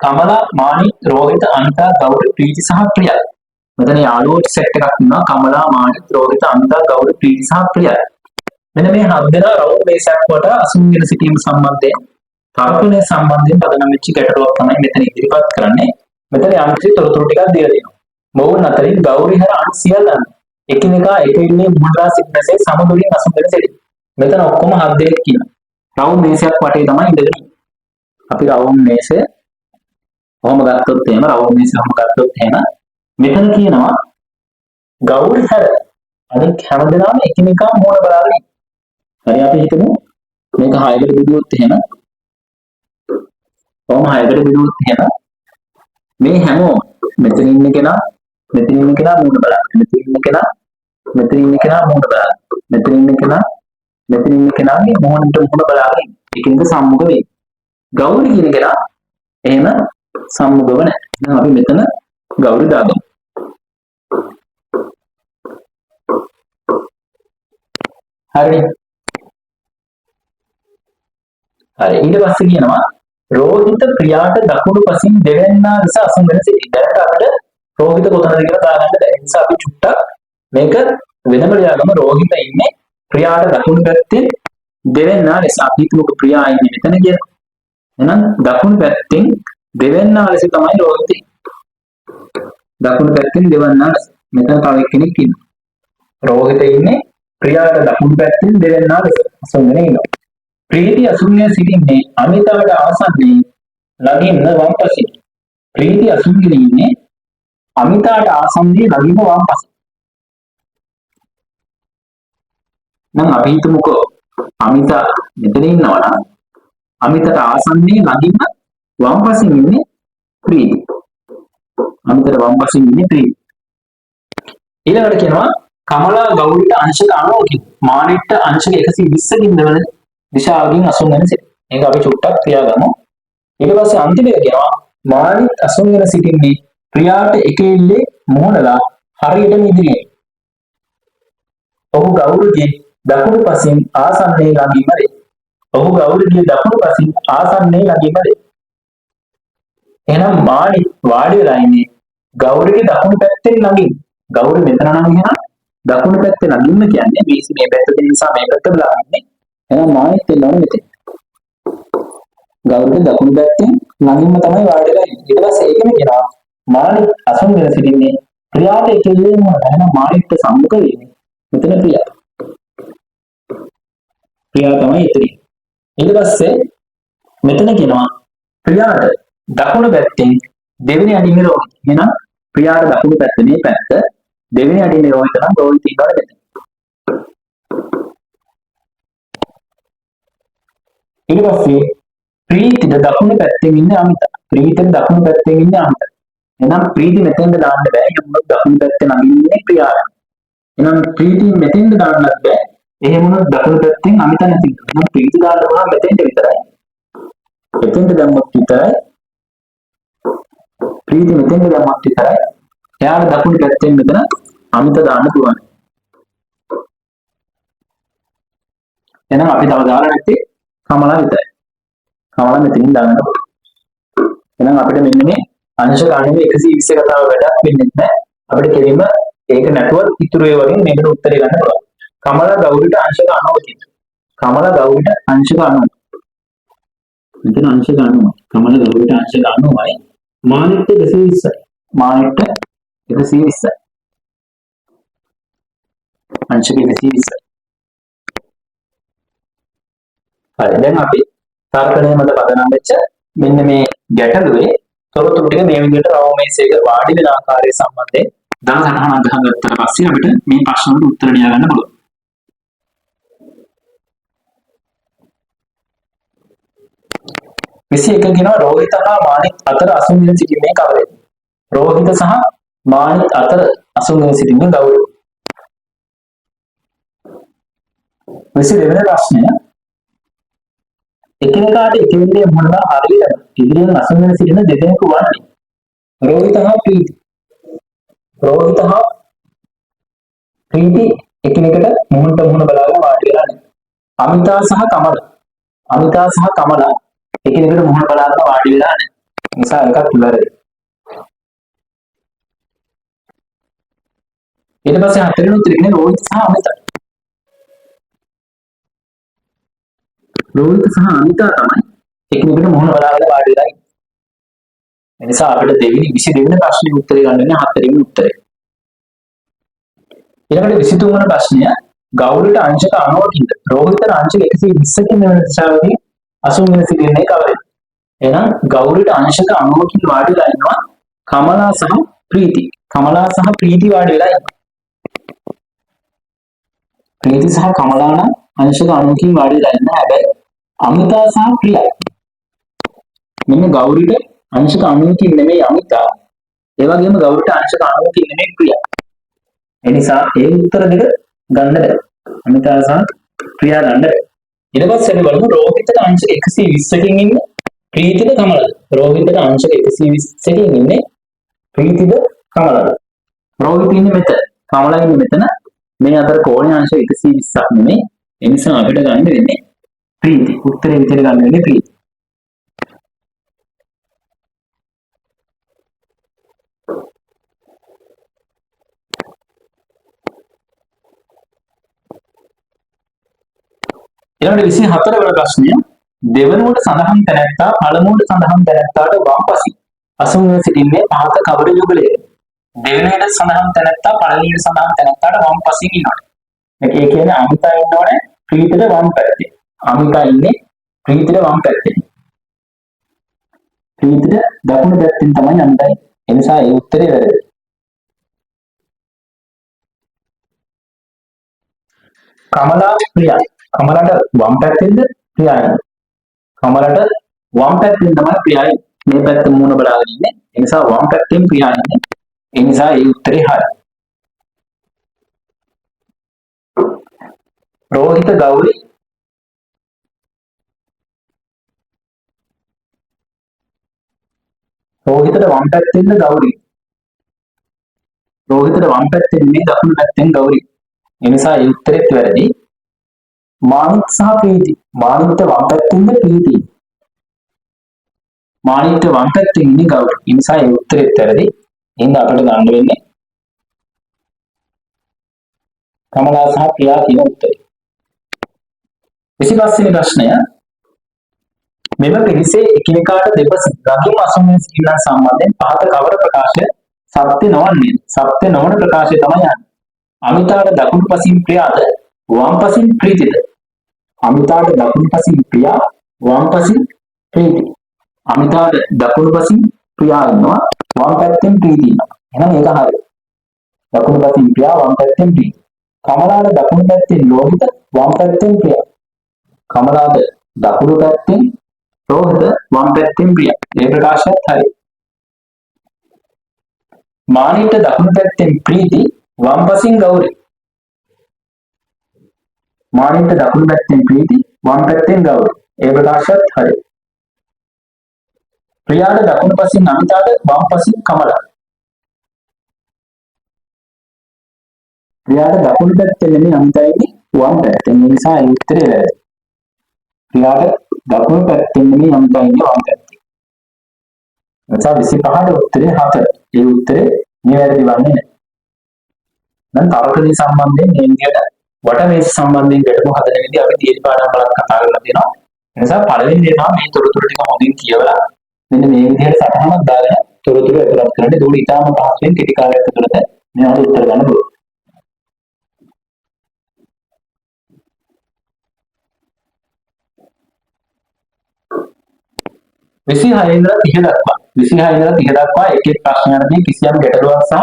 කමලා, මානි, රෝහිත, අනිතා, ගෞරව, ප්‍රීති සහ ප්‍රියා. මෙතන යාළුවෝ සෙට් එකක් ඉන්නවා. කමලා, මානි, රෝහිත, අනිතා, ගෞරව, ප්‍රීති සහ ප්‍රියා. මෙන්න මේ හත් දෙනා රවුන්ඩ් මේසයක් කොට අසුන්ගෙන සිටීම සම්බන්ධයෙන් තර්කණය සම්බන්ධයෙන් පදනම් වෙච්ච ගැටලුවක් තමයි මෙතන ඉදිරිපත් කරන්නේ. මෙතන යම්කිසි තොරතුරු ටිකක් දීලා තියෙනවා. මොවුන් අතරින් ගෞරී හර අන් සියල්ලන් එකිනෙකා එක ඉන්නේ මුහුණලා සිටිනසේ සමදුලින් අසුන්ගෙන සිටින. මෙතන ඔක්කොම හත් දෙනෙක් කියනවා. රවුන්ඩ් මේසයක් වටේ තමයි ඉඳගෙන. අපි රවුන්ඩ් මේසය කොහොම ගත්තොත් එහෙම රවුන්ඩ් මේසය කොහොම ගත්තොත් එහෙම මෙතන කියනවා ගෞරී හර අනික හැමදෙනාම එකිනෙකා මුහුණ බලාගෙන. හරි අපි හිතමු මේක 6කට බෙදුවොත් එහෙම කොහොම 6කට බෙදුවොත් එහෙම මේ හැමෝම මෙතන ඉන්න කෙනා මුහුණ බලන්න. මෙතන ඉන්න කෙනා මුහුණ බලන්න. මෙතන ඉන්න කෙනාගේ මුහුණට මුහුණ බලාගෙන එකිනෙක සම්මුඛ වෙයි. ගෞරි කියන කෙනා එහෙම සම්මුඛව නැහැ. එහෙනම් අපි මෙතන ගෞරි දාගමු. හරි. හරි. ඊට පස්සේ කියනවා රෝහිත ප්‍රියාට දකුණු පසින් දෙවන්නා ලෙස අසුන්ගෙන සිටි. දැනට අපිට රෝහිත කොතනද කියලා දාගන්න බැහැ. ඒ නිසා අපි චුට්ටක් මේක වෙනම ලියාගමු. රෝහිත ඉන්නේ ප්‍රියාට දකුණු පැත්තේ දෙවන්නා ලෙස. අපි හිතමුකෝ ප්‍රියා ඉන්නේ මෙතන කියලා. එහෙනම් දකුණු පැත්තෙන් දෙවන්නා ලෙස තමයි රෝහිත ඉන්නේ. දකුණු පැත්තෙන් දෙවන්නා ලෙස. මෙතන තව කෙනෙක් ඉන්නවා. රෝහිත ඉන්නේ ප්‍රියාට දකුණු පැත්තෙන් දෙවන්නා ලෙස අසුන්ගෙන ඉන්නවා. ප්‍රීති අසුන්ගෙන සිටින්නේ අමිතාට ආසන්නයේ ළඟින්ම වම් පසින්. ප්‍රීති අසුන්ගෙන ඉන්නේ අමිතාට ආසන්නයේ ළඟින්ම වම් පසින්. නම් අපි හිතමුකෝ අමිතා මෙතන ඉන්නවා නම් අමිතට ආසන්නයේ ළඟින්ම වම් පසින් ඉන්නේ ප්‍රීති. අමිතට වම් පසින් ඉන්නේ ප්‍රීති. ඊළඟට කියනවා කමලා ගෞරිට අංශක 90කින් මානෙට අංශක 120කින් දෙවන දිශාවකින් අසුන්ගෙන සිටින. මේක අපි චුට්ටක් තියාගමු. ඊට පස්සේ අන්තිමට කියනවා මානිත් අසුන්ගෙන සිටින්නේ ප්‍රියාට එක ඉල්ලේ මොහොනලා හරියටම ඉදිරියේ. ඔහු ගෞරවගේ දකුණු පසින් ආසන්නයේ ළඟින්ම වේ. එහෙනම් මානි වාඩි වෙලා ඉන්නේ ගෞරවගේ දකුණු පැත්තෙන් ළඟින්. ගෞරව මෙතන නම් එහෙනම් දකුණු පැත්තේ ළඟින්ම කියන්නේ BC මේ පැත්ත දෙන නිසා මේ පැත්ත බලන්නේ. එහෙනම් මානිත් එනවා මෙතන. ගෞරව දකුණු පැත්තෙන් ළඟින්ම තමයි වාඩි වෙලා ඉන්නේ. ඊට පස්සේ ඒකම කියනවා මානිත් අසුන්ගෙන සිටින්නේ ප්‍රියාට එකෙල්ලේම එහෙනම් මානිත් සම්මුඛ වෙන්නේ. මෙතන ප්‍රියා තමයි එතන. ඊට පස්සේ මෙතන කියනවා ප්‍රියාට දකුණු පැත්තෙන් දෙවෙනි අඩිමේ රෝහිත. එහෙනම් ප්‍රියාට දකුණු පැත්ත මේ පැත්ත දෙවෙනි අඩිමේ රෝහිත නම් රෝහිත ඉන්නවා මෙතන. ඊට පස්සේ ප්‍රීතිට දකුණු පැත්තෙන් ඉන්නේ අමිතා. එහෙනම් ප්‍රීති මෙතෙන්ද දාන්න බෑ. එහෙනම් දකුණු පැත්තේ ළඟින් ඉන්නේ ප්‍රියාව. එහෙනම් ප්‍රීති මෙතෙන්ද දාන්නත් බෑ. එහෙම වුණොත් දකුණු පැත්තෙන් අමිතා නැති. එහෙනම් ප්‍රීති දාන්න ඕන මෙතෙන්ට විතරයි. මෙතෙන්ට දැම්මොත් විතරයි. ප්‍රීති මෙතෙන්ට දැම්මොත් විතරයි. එයාට දකුණු පැත්තෙන් මෙතන අමිතා දාන්න පුළුවන්. එහෙනම් අපි තව දාලා නැත්තේ කමලා විතරයි. කමලා මෙතනින් දාන්න ඕන. එහෙනම් අපිට මෙන්න මේ අංශක අණුවේ 120 කතාව වැඩක් වෙන්නේ නැහැ. අපිට කෙලින්ම ඒක නැතුව ඉතුරු ඒ වගේ මේකට උත්තරේ ගන්න පුළුවන්. කමලා ගෞරිට අංශක 90 තියෙනවා. කමලා ගෞරිට අංශක 90. මෙතන අංශක 90. කමලා ගෞරිට අංශක 90යි. මානෙට 120යි. මානෙට 120යි. අංශක 120යි. හරි දැන් අපි තර්කණය මත පදනම් වෙච්ච මෙන්න මේ ගැටලුවේ තොරතුරු ටික මේ විදිහට රවුමේසයක වාඩි වෙන ආකාරය සම්බන්ධයෙන් 17 අදහන් ගත්තට පස්සේ අපිට මේ ප්‍රශ්න වලට උත්තර ලියා ගන්න පුළුවන්. 21 කියනවා රෝහිත හා මානිත් අතර අසුන්ගෙන සිටීමේ කවරේ? රෝහිත සහ මානිත් අතර අසුන්ගෙන සිටීමේ ගෞරවය. 22 වෙනි ප්‍රශ්නය එකිනෙකාට එකිනෙකගේ මුහුණ හරියට ඉදිරියෙන් අසුන්ගෙන සිටින දෙදෙනෙකු වන්නේ රෝහිත හා ප්‍රීති. රෝහිත හා ප්‍රීති එකිනෙකට මුහුණට මුහුණ බලාගෙන වාඩි වෙලා නැහැ. අමිතා සහ කමල. අමිතා සහ කමල එකිනෙකට මුහුණ බලාගෙන වාඩි වෙලා නැහැ. නිසා එකක් ඉවරයි. ඊට පස්සේ හතරෙනි උත්තරේ කියන්නේ රෝහිත සහ අමිතා. රෝහිත සහ අමිතා තමයි එකිනෙකට මුහුණ බලාගෙන වාඩි වෙලා ඉන්නේ. ඒ නිසා අපිට 22 වෙනි ප්‍රශ්නේ උත්තරේ ගන්න වෙන්නේ හතරෙනි උත්තරේ. ඊළඟට 23 වෙනි ප්‍රශ්නය ගෞරිට අංශක 90කින්ද රෝහිතට අංශක 120කින් වෙන දිශාවකින් අසුන්ගෙන සිටින්නේ කවරේද? එහෙනම් ගෞරිට අංශක 90කින් වාඩිලා ඉන්නවා කමලා සහ ප්‍රීති. කමලා සහ ප්‍රීති වාඩි වෙලා ඉන්නවා. ප්‍රීති සහ කමලා නම් අංශක 90කින් වාඩිලා ඉන්නවා. හැබැයි අමිතා සහ ප්‍රියා මෙන්න ගෞරිට අංශක 90කින් නෙමෙයි අමිතා. ඒ වගේම ගෞරිට අංශක 90කින් නෙමෙයි ප්‍රියා. ඒ නිසා ඒ උත්තර දෙක ගන්න බැහැ. අමිතා සහ ප්‍රියා ගන්න බැහැ. ඊට පස්සේ අපි බලමු රෝහිතට අංශක 120කින් ඉන්නේ ප්‍රීතිද කමලද? රෝහිතට අංශක 120කින් ඉන්නේ ප්‍රීතිද කමලද? රෝහිත ඉන්නේ මෙතන. කමලා ඉන්නේ මෙතන. මේ අතර කෝණේ අංශක 120ක් නෙමෙයි. ඒ නිසා අපිට ගන්න වෙන්නේ ප්‍රීති. උත්තරේ විදිහට ගන්න වෙන්නේ ප්‍රීති. ඊළඟට 24 වෙනි ප්‍රශ්නය දෙවනුවට සඳහන් තැනැත්තා පළමුවට සඳහන් තැනැත්තාට වම්පසින් අසුන්ගෙන සිටින්නේ පහත කවර යුගලයේද? දෙවනුවට සඳහන් තැනැත්තා පළමුවට සඳහන් තැනැත්තාට වම්පසින් ඉන්නවා. ඒ කියන්නේ අමිතා ඉන්නෝනේ ප්‍රීතිට වම් පැත්තේ. අමිතා ඉන්නේ ප්‍රීතිට වම් පැත්තේ. ප්‍රීතිට දකුණු පැත්තෙන් තමයි අමිතා ඉන්නේ. ඒ නිසා ඒ උත්තරේ වැරදි. කමලා ප්‍රියා කමලට වම් පැත්තෙන්ද ප්‍රියා ඉන්නේ. කමලට වම් පැත්තෙන් තමයි ප්‍රියා මේ පැත්තේ මුණ බලාගෙන ඉන්නේ. ඒ නිසා වම් පැත්තෙන් ප්‍රියා ඉන්නේ. ඒ නිසා ඒ උත්තරේ හරි. රෝහිත ගෞරි රෝහිතට වම් පැත්තෙන්ද ගෞරි. රෝහිතට වම් පැත්තෙන් නෙමෙයි දකුණු පැත්තෙන් ගෞරි. ඒ නිසා ඒ උත්තරෙත් වැරදි. මානිත් සහ ප්‍රීති. මානිත් වම් පැත්තෙන්ද ප්‍රීති. මානිත් වම් පැත්තෙන් ඉන්නේ ගෞරි. ඒ නිසා ඒ උත්තරෙත් වැරදි. එහෙනම් අපිට ගන්න වෙන්නේ කමලා සහ ප්‍රියා කියන උත්තරේ. 25 වෙනි ප්‍රශ්නය මෙම පිරිසේ එකිනෙකාට දෙපස ගතුම් අසුන්ගෙන සිටින සම්බන්ධයෙන් පහත කවර ප්‍රකාශය සත්‍ය නොවන්නේ? සත්‍ය නොවන ප්‍රකාශය තමයි යන්නේ. අමිතාට දකුණු පසින් ප්‍රියාද වම් පසින් ප්‍රීතිද? අමිතාට දකුණු පසින් ප්‍රියා වම් පසින් ප්‍රීති. අමිතාට දකුණු පසින් ප්‍රියා ඉන්නවා වම් පැත්තෙන් ප්‍රීති ඉන්නවා. එහෙනම් ඒක හරියි. දකුණු පසින් ප්‍රියා වම් පැත්තෙන් ප්‍රීති. කමලාට දකුණු පැත්තෙන් රෝහිත වම් පැත්තෙන් ප්‍රියා. කමලාට දකුණු පැත්තෙන් රෝහිත වම් පැත්තෙන් ප්‍රියා. මේ ප්‍රකාශයත් හරියි. මානිට දකුණු පැත්තෙන් ප්‍රීති වම් පසින් ගෞරි. මානිට දකුණු පැත්තෙන් ප්‍රීති වම් පැත්තෙන් ගෞරි. ඒ ප්‍රකාශයත් හරියි. ප්‍රියාට දකුණු පසින් අමිතාට වම් පසින් කමලා. ප්‍රියාට දකුණු පැත්තෙන් නෙමෙයි අමිතා ඉන්නේ වම් පැත්තෙන්. ඒ නිසා ඒ උත්තරේ වැරදි. ප්‍රියාට දකුණු පැත්තෙන් නෙමෙයි අමිතා ඉන්නේ වම් පැත්තෙන්. එතකොට 25ට උත්තරේ 4. ඒ උත්තරේ නිවැරදි වන්නේ නැහැ. දැන් තර්කදී සම්බන්ධයෙන් මේ විදිහට වටමේස සම්බන්ධයෙන් ගැටලු හදන විදිහ අපි තියෙන පාඩම් වලත් කතා කරලා තියෙනවා. ඒ නිසා පළවෙනි දේ තමයි මේ තොරතුරු ටික හොඳින් කියවලා මෙන්න මේ විදිහට සටහනක් දාගෙන තොරතුරු ඇතුළත් කරන්න. ඒක උඩ ඉතාම පහසුවෙන් කෙටි කාලයක් ඇතුළත මේවට උත්තර ගන්න පුළුවන්. 26 ඉඳලා 30 දක්වා 26 ඉඳලා 30 දක්වා එක එක ප්‍රශ්නයන්දී කිසියම් ගැටලුවක් සහ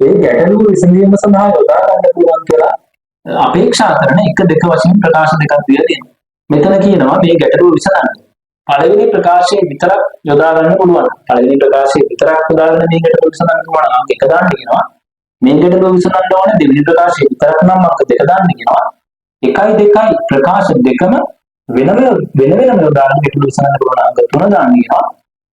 ඒ ගැටලුව විසඳීම සඳහා යොදා ගන්න පුළුවන් කියලා අපේක්ෂා කරන එක දෙක වශයෙන් ප්‍රකාශ දෙකක් දීලා තියෙනවා. මෙතන කියනවා මේ ගැටලුව විසඳන්න. පළවෙනි ප්‍රකාශයේ විතරක් යොදා ගන්න පුළුවන්. පළවෙනි ප්‍රකාශයේ විතරක් යොදාගෙන මේ ගැටලුව විසඳන්න පුළුවන් අංක 1 දාන්න කියනවා. මේ ගැටලුව විසඳන්න ඕනේ දෙවෙනි ප්‍රකාශයේ විතරක් නම් අංක 2 දාන්න කියනවා. 1 2 ප්‍රකාශ දෙකම වෙන වෙනම යොදාගෙන ගැටලුව විසඳන්න පුළුවන් අංක 3 දාන්න කියනවා.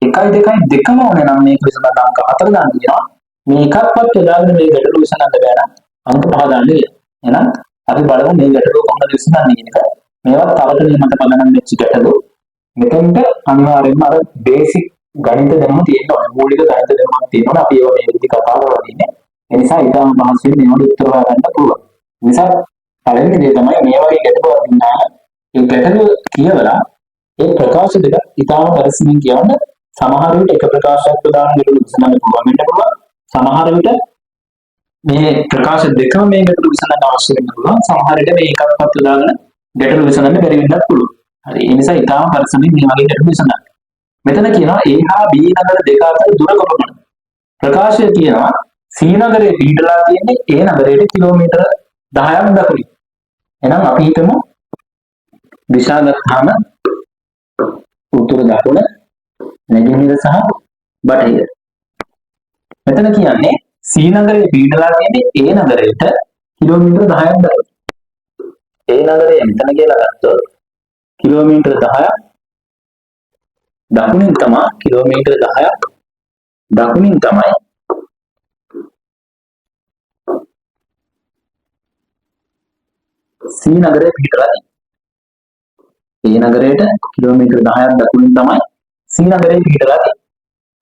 1 2 දෙකම ඕනේ නම් මේක විසඳන්න අංක 4 දාන්න කියනවා. මේ එකක්වත් යොදාගෙන මේ ගැටලුව විසඳන්න බැහැ නම් අංක 5 දාන්න කියනවා. එහෙනම් අපි බලමු මේ ගැටලුව කොහොමද විසඳන්නේ කියන එක. මේවා තවද මත පදනම් වෙච්ච ගැටලු. මෙතෙන්ට අනිවාර්යයෙන්ම අර බේසික් ගණිත දැනුම තියෙන්න ඕනේ. මූලික ගණිත දැනුමක් තියෙනවා. අපි ඒවා මේ විදිහට කතා කරලා ඉන්නේ. ඒ නිසා ඊටම මහන්සියෙන් මේවට උත්තර හොයාගන්න පුළුවන්. ඒ නිසා පළවෙනි දේ තමයි මේ වගේ ගැටලුවක් දුන්නා. ඒ ගැටලුව කියවලා ඒ ප්‍රකාශ දෙක ඊටම පරිස්සමින් කියවන්න. සමහර විට එක ප්‍රකාශයක් ප්‍රදාන ගැටලු විසඳන්න පුළුවන් වෙන්න පුළුවන්. සමහර විට මේ ප්‍රකාශ දෙකම මේ ගැටලු විසඳන්න අවශ්‍ය වෙන්න පුළුවන්. සමහර විට මේ එකක්වත් ප්‍රදාන ගැටලු විසඳන්න බැරි වෙන්නත් පුළුවන්. හරි ඒ නිසා ඊටම පරිස්සමින් මේ වගේ ගැටලු විසඳන්න. මෙතන කියනවා A හා B නගර දෙක අතර දුර කොපමණද? ප්‍රකාශය කියනවා C නගරයේ පිහිටලා තියෙන්නේ A නගරයට කිලෝමීටර 10ක් දකුණින්. එහෙනම් අපි හිතමු දිශා ගත්තාම උතුර දකුණ නැගෙනහිර සහ බටහිර. මෙතන කියන්නේ C නගරයේ පිහිටලා තියෙන්නේ A නගරයට කිලෝමීටර 10ක් දකුණින්. A නගරය මෙතන කියලා ගත්තොත් කිලෝමීටර 10ක් දකුණින් තමයි කිලෝමීටර 10ක් දකුණින් තමයි C නගරයේ පිහිටලා තියෙන්නේ. A නගරයට කිලෝමීටර 10ක් දකුණින් තමයි C නගරයේ පිහිටලා තියෙන්නේ.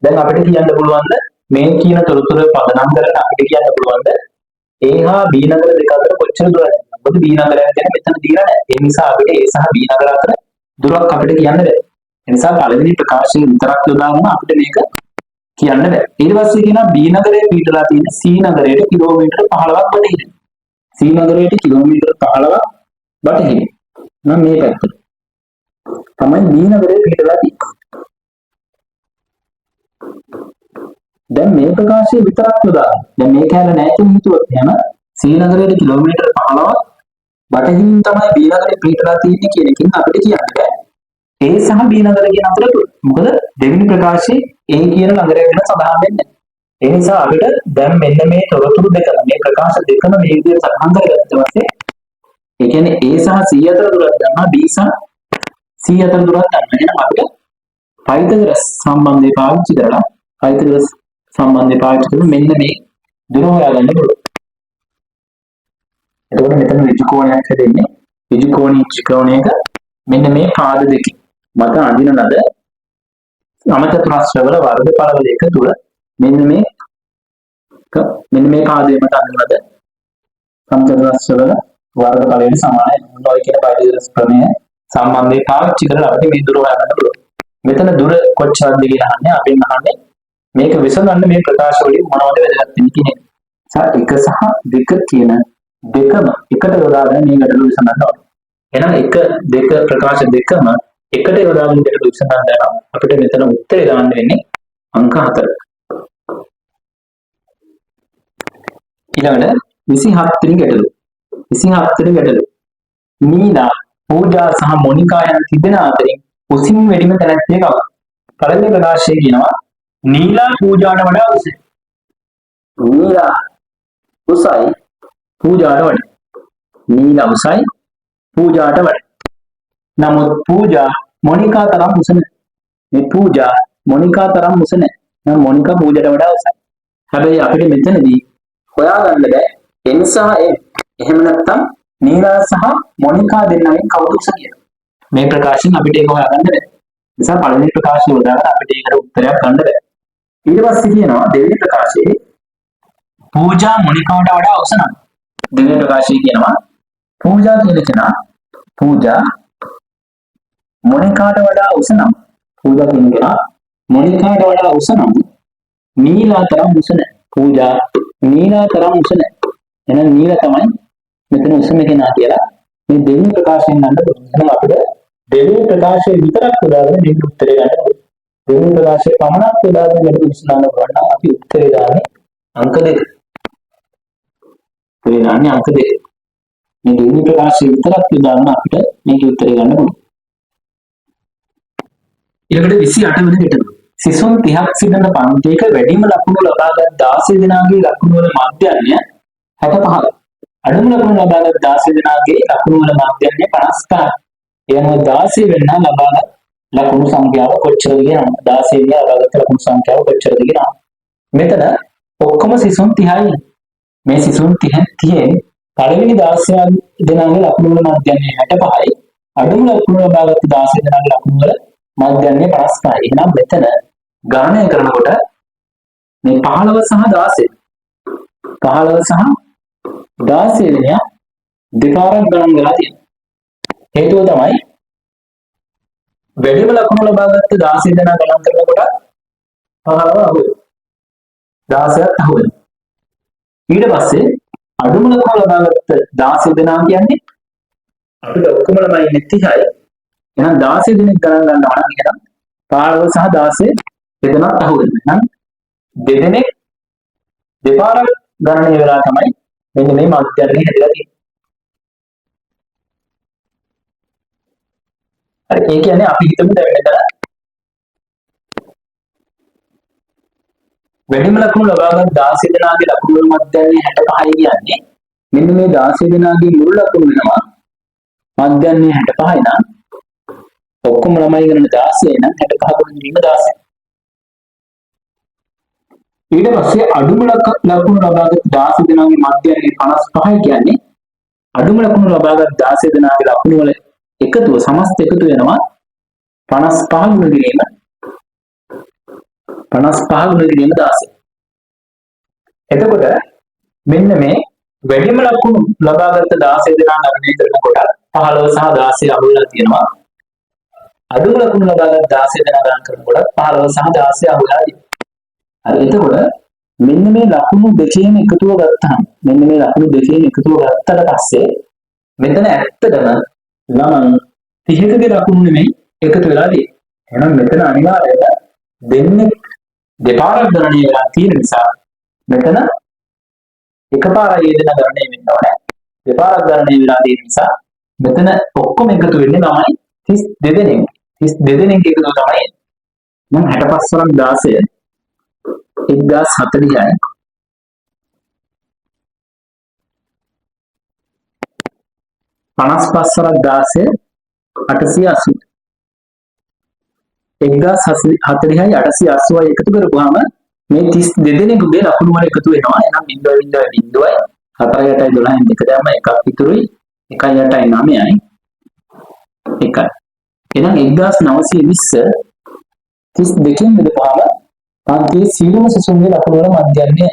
දැන් අපිට කියන්න පුළුවන්ද මේ කියන තොරතුරු පදනම් කරලා අපිට කියන්න පුළුවන්ද A හා B නගර දෙක අතර කොච්චර දුරද? මොකද B නගරයක් ගැන මෙතන දීලා නැහැ. ඒ නිසා අපිට A සහ B නගර අතර දුරක් අපිට කියන්න බැහැ. ඒ නිසා පළවෙනි ප්‍රකාශයෙන් විතරක් යොදාගෙන අපිට මේක කියන්න බැහැ. ඊට පස්සේ කියනවා B නගරයේ පිහිටලා තියෙන C නගරයට කිලෝමීටර 15ක් බටහිර. C නගරයට කිලෝමීටර 15ක් බටහිර. නම් මේ පැත්තට තමයි B නගරයේ පිහිටලා තියෙන්නේ. දැන් මේ ප්‍රකාශයේ විතරක් යොදාගන්න. දැන් මේක හැල නැහැ කියන හිතුවොත් එහෙම C නගරයට කිලෝමීටර 15ක් බටහිරින් තමයි B නගරේ පිහිටලා තියෙන්නේ කියන එකෙන් අපිට කියන්න බෑ A සහ B නගර කියන අතර දුර. මොකද දෙවෙනි ප්‍රකාශයේ A කියන නගරය ගැන සඳහන් වෙන්නේ. ඒ නිසා අපිට දැන් මෙන්න මේ තොරතුරු දෙක මේ ප්‍රකාශ දෙකම මේ විදිහට සඳහන් කරගත්ත පස්සේ ඒ කියන්නේ A සහ C අතර දුරක් ගන්නවා B සහ C අතර දුරක් ගන්නවා. එහෙනම් අපිට පයිතගොරස් සම්බන්ධය පාවිච්චි කරලා පයිතගොරස් සම්බන්ධය පාවිච්චි කරලා මෙන්න මේ දුර හොයාගන්න පුළුවන්. එතකොට මෙතන ඍජු කෝණයක් හැදෙන්නේ. ඍජු කෝණී ත්‍රිකෝණයක මෙන්න මේ පාද දෙක මත අඳින ලද සමචතුරස්‍රවල වර්ගඵලවල එකතුව මෙන්න මේ පාදයේ මත අඳින ලද සමචතුරස්‍රවල වර්ගඵලයෙන් සමානයි. ඔය කියන පයිතගොරස් ප්‍රමේය සම්බන්ධය පාවිච්චි කරලා අපිට මේ දුර හොයාගන්න පුළුවන්. මෙතන දුර කොච්චරද කියලා අහන්නේ අපෙන් අහන්නේ මේක විසඳන්න මේ ප්‍රකාශ වලින් මොනවද වැදගත් වෙන්නේ කියන එක. එක සහ දෙක කියන දෙකම එකට යොදාගෙන මේ ගැටලුව විසඳන්න ඕනේ. එහෙනම් 1 2 ප්‍රකාශ දෙකම එකට යොදාගෙන ගැටලුව විසඳන්න නම් අපිට මෙතන උත්තරේ දාන්න වෙන්නේ අංක 4. ඊළඟට 27 වෙනි ගැටලුව. 27 වෙනි ගැටලුව. නීලා, පූජා සහ මොනිකා යන තිදෙන අතරින් උසින් වැඩිම තැනැත්තිය කවුද? පළවෙනි ප්‍රකාශයේ කියනවා නීලා පූජාට වඩා උසයි. නීලා උසයි පූජාට වඩා. නීලා උසයි පූජාට වඩා. නමුත් පූජා මොනිකා තරම් උස නැහැ. මේ පූජා මොනිකා තරම් උස නැහැ. නම් මොනිකා පූජාට වඩා උසයි. හැබැයි අපිට මෙතනදී හොයාගන්න බෑ n සහ m. එහෙම නැත්නම් නීලා සහ මොනිකා දෙන්නගෙන් කවුද උස කියලා. මේ ප්‍රකාශයෙන් අපිට ඒක හොයාගන්න බෑ. නිසා පළවෙනි ප්‍රකාශය උදාගෙන අපිට ඒකට උත්තරයක් ගන්න බෑ. ඊට පස්සේ කියනවා දෙවෙනි ප්‍රකාශයේ පූජා මොනිකාට වඩා උස නම්. දෙවෙනි ප්‍රකාශයේ කියනවා පූජා කියන කෙනා පූජා මොනිකාට වඩා උස නම්. පූජා කියන කෙනා මොනිකාට වඩා උස නම් නීලා තරම් උස නැහැ. පූජා නීලා තරම් උස නැහැ. එහෙනම් නීලා තමයි මෙතන උසම කෙනා කියලා මේ දෙවෙනි ප්‍රකාශයෙන් ගන්න පුළුවන්. එහෙනම් අපිට දෙවෙනි ප්‍රකාශයේ විතරක් උදාගෙන මේක උත්තරේ ගන්න ඕනේ. දෙවෙනි ප්‍රකාශයේ පමණක් උදාගෙන මේක විසඳන්න පුළුවන් නම් අපි උත්තරේ දාන්නේ අංක 2. ඒ දාන්නේ අංක 2. මේ දෙවෙනි ප්‍රකාශයේ විතරක් උදාගෙන අපිට මේක උත්තරේ ගන්න පුළුවන්. ඊළඟට 28 වෙනි ගැටලුව. සිසුන් 30ක් සිටින පන්තියක වැඩිම ලකුණු ලබාගත් 16 දෙනාගේ ලකුණු වල මධ්‍යන්‍ය 65යි. අඩුම ලකුණු ලබාගත් 16 දෙනාගේ ලකුණු වල මධ්‍යන්‍ය 55යි. එයනම් 16 වෙනා ලබාගත් ලකුණු සංඛ්‍යාව කොච්චරද කියනවා. 16 වෙනා ලබාගත් ලකුණු සංඛ්‍යාව කොච්චරද කියනවා. මෙතන ඔක්කොම සිසුන් 30යි. මේ සිසුන් 30න් පළවෙනි 16 දෙනාගේ ලකුණු වල මධ්‍යන්‍ය 65යි. අඩුම ලකුණු ලබාගත් 16 දෙනාගේ ලකුණු වල මධ්‍යන්‍ය 55යි. එහෙනම් මෙතන ගණනය කරනකොට මේ 15 සහ 16 15 සහ 16 වෙනියා දෙපාරක් ගණන් කරලා තියෙනවා. හේතුව තමයි වැඩිම ලකුණු ලබාගත්ත 16 දෙනා ගණන් කරනකොට 15 අහුවෙනවා. 16ක් අහුවෙනවා. ඊට පස්සේ අඩුම ලකුණු ලබාගත්ත 16 දෙනා කියන්නේ අපිට ඔක්කොම ළමයි ඉන්නේ 30යි. එහෙනම් 16 දෙනෙක් ගණන් ගන්නවා නම් එහෙනම් 15 සහ 16 දෙදෙනාක් අහුවෙනවා. එහෙනම් දෙදෙනෙක් දෙපාරක් ගණනය වෙලා තමයි මෙන්න මේ මධ්‍යන්‍ය හැදලා තියෙන්නේ. හරි, ඒ කියන්නේ අපි හිතමු දැන් මෙතන වැඩිම ලකුණු ලබාගත් 16 දෙනාගේ ලකුණු වල මධ්‍යන්‍ය 65යි කියන්නේ මෙන්න මේ 16 දෙනාගේ මුළු ලකුණු වෙනවා මධ්‍යන්‍ය 65යි නම් ඔක්කොම ළමයි ගණන 16 නම් 65 ගුණ කිරීම 16. ඊට පස්සේ අඩුම ලකුණු ලබාගත් 16 දෙනාගේ මධ්‍යන්‍ය 55යි කියන්නේ අඩුම ලකුණු ලබාගත් 16 දෙනාගේ ලකුණු වල එකතුව සමස්ත එකතු වෙනවා 55 ගුණ කිරීම 16. එතකොට මෙන්න මේ වැඩිම ලකුණු ලබාගත් 16 දෙනා ගණනය කරනකොට 15 සහ 16 අහුවෙලා තියෙනවා. අඩුම ලකුණු ලබාගත් 16 දෙනා ගණන් කරනකොට 15 සහ 16 අහුවෙලා තියෙනවා. හරි, එතකොට මෙන්න මේ ලකුණු දෙකේම එකතුව ගත්තාම මෙන්න මේ ලකුණු දෙකේම එකතුව ගත්තට පස්සේ මෙතන ඇත්තටම ළමයි 30කගේ ලකුණු නෙමෙයි එකතු වෙලා තියෙන්නේ. එහෙනම් මෙතන අනිවාර්යයෙන් දෙන්නේ දෙපාරක් ගණනය වෙලා තියෙන නිසා මෙතන එකපාරයි යෙදෙන ගණනය වෙන්න ඕනේ. දෙපාරක් ගණනය වෙලා තියෙන නිසා මෙතන ඔක්කොම එකතු වෙන්නේ ළමයි 32 දෙනෙක්. 32 දෙනෙක් එකතු තමයි. නම් 65 වරක් 16 1040යි. 55 වරක් 16 880. 1040යි 880යි එකතු කරපුවාම මේ 32 දෙනෙකුගේ ලකුණු වල එකතු වෙනවා. එහෙනම් 0.0යි 4යි 8යි 12න් දෙක දැම්ම එකක් ඉතුරුයි 1යි 8යි 9යි 1යි. එහෙනම් 1920 32කින් බෙදපුවාම පන්තියේ සියලුම සිසුන්ගේ ලකුණු වල මධ්‍යන්‍ය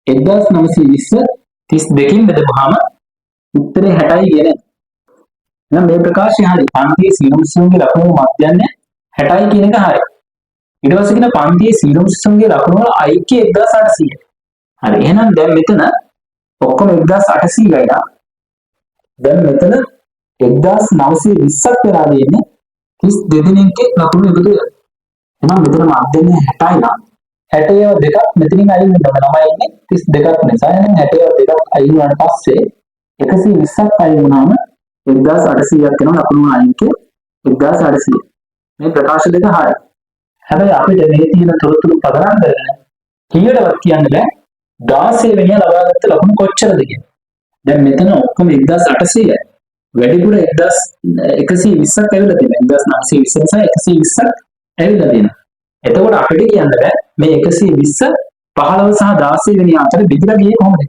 1920 32කින් බෙදපුවාම උත්තරේ 60යි කියන. එහෙනම් මේ ප්‍රකාශය හරි. පන්තියේ සියලුම සිසුන්ගේ ලකුණු මධ්‍යන්‍ය 60යි කියන එක හරි. ඊට පස්සේ කියන පන්තියේ සියලුම සිසුන්ගේ ලකුණු වල IQ 1800යි. හරි. එහෙනම් දැන් මෙතන ඔක්කොම 1800යි නා. දැන් මෙතන 1920ක් වෙලා දෙන්නේ 32 දෙනෙක්ගේ ලකුණු එකතු වෙලා. එහෙනම් මෙතන මධ්‍යන්‍ය 60යි නා. 60 දෙකක් මෙතනින් අයින් වෙනවා. ළමයි ඉන්නේ 32ක් නිසා. එහෙනම් 60 දෙකක් අයින් වුණාට පස්සේ 120ක් අයින් වුණාම 1800ක් වෙනවා ලකුණු IQ 1800. මේ ප්‍රකාශ දෙක හරියි. හැබැයි අපිට මේ තියෙන තොරතුරු පදනම් කරගෙන කීයටවත් කියන්න බෑ 16 වෙනියා ලබාගත්ත ලකුණු කොච්චරද කියලා. දැන් මෙතන ඔක්කොම 1800යි. වැඩිපුර 1120ක් ඇවිල්ලා තියෙනවා. 1920 නිසා 120ක් ඇවිල්ලා තියෙනවා. එතකොට අපිට කියන්න බෑ මේ 120 15 සහ 16 වෙනි අතර බෙදලා ගියේ කොහොමද?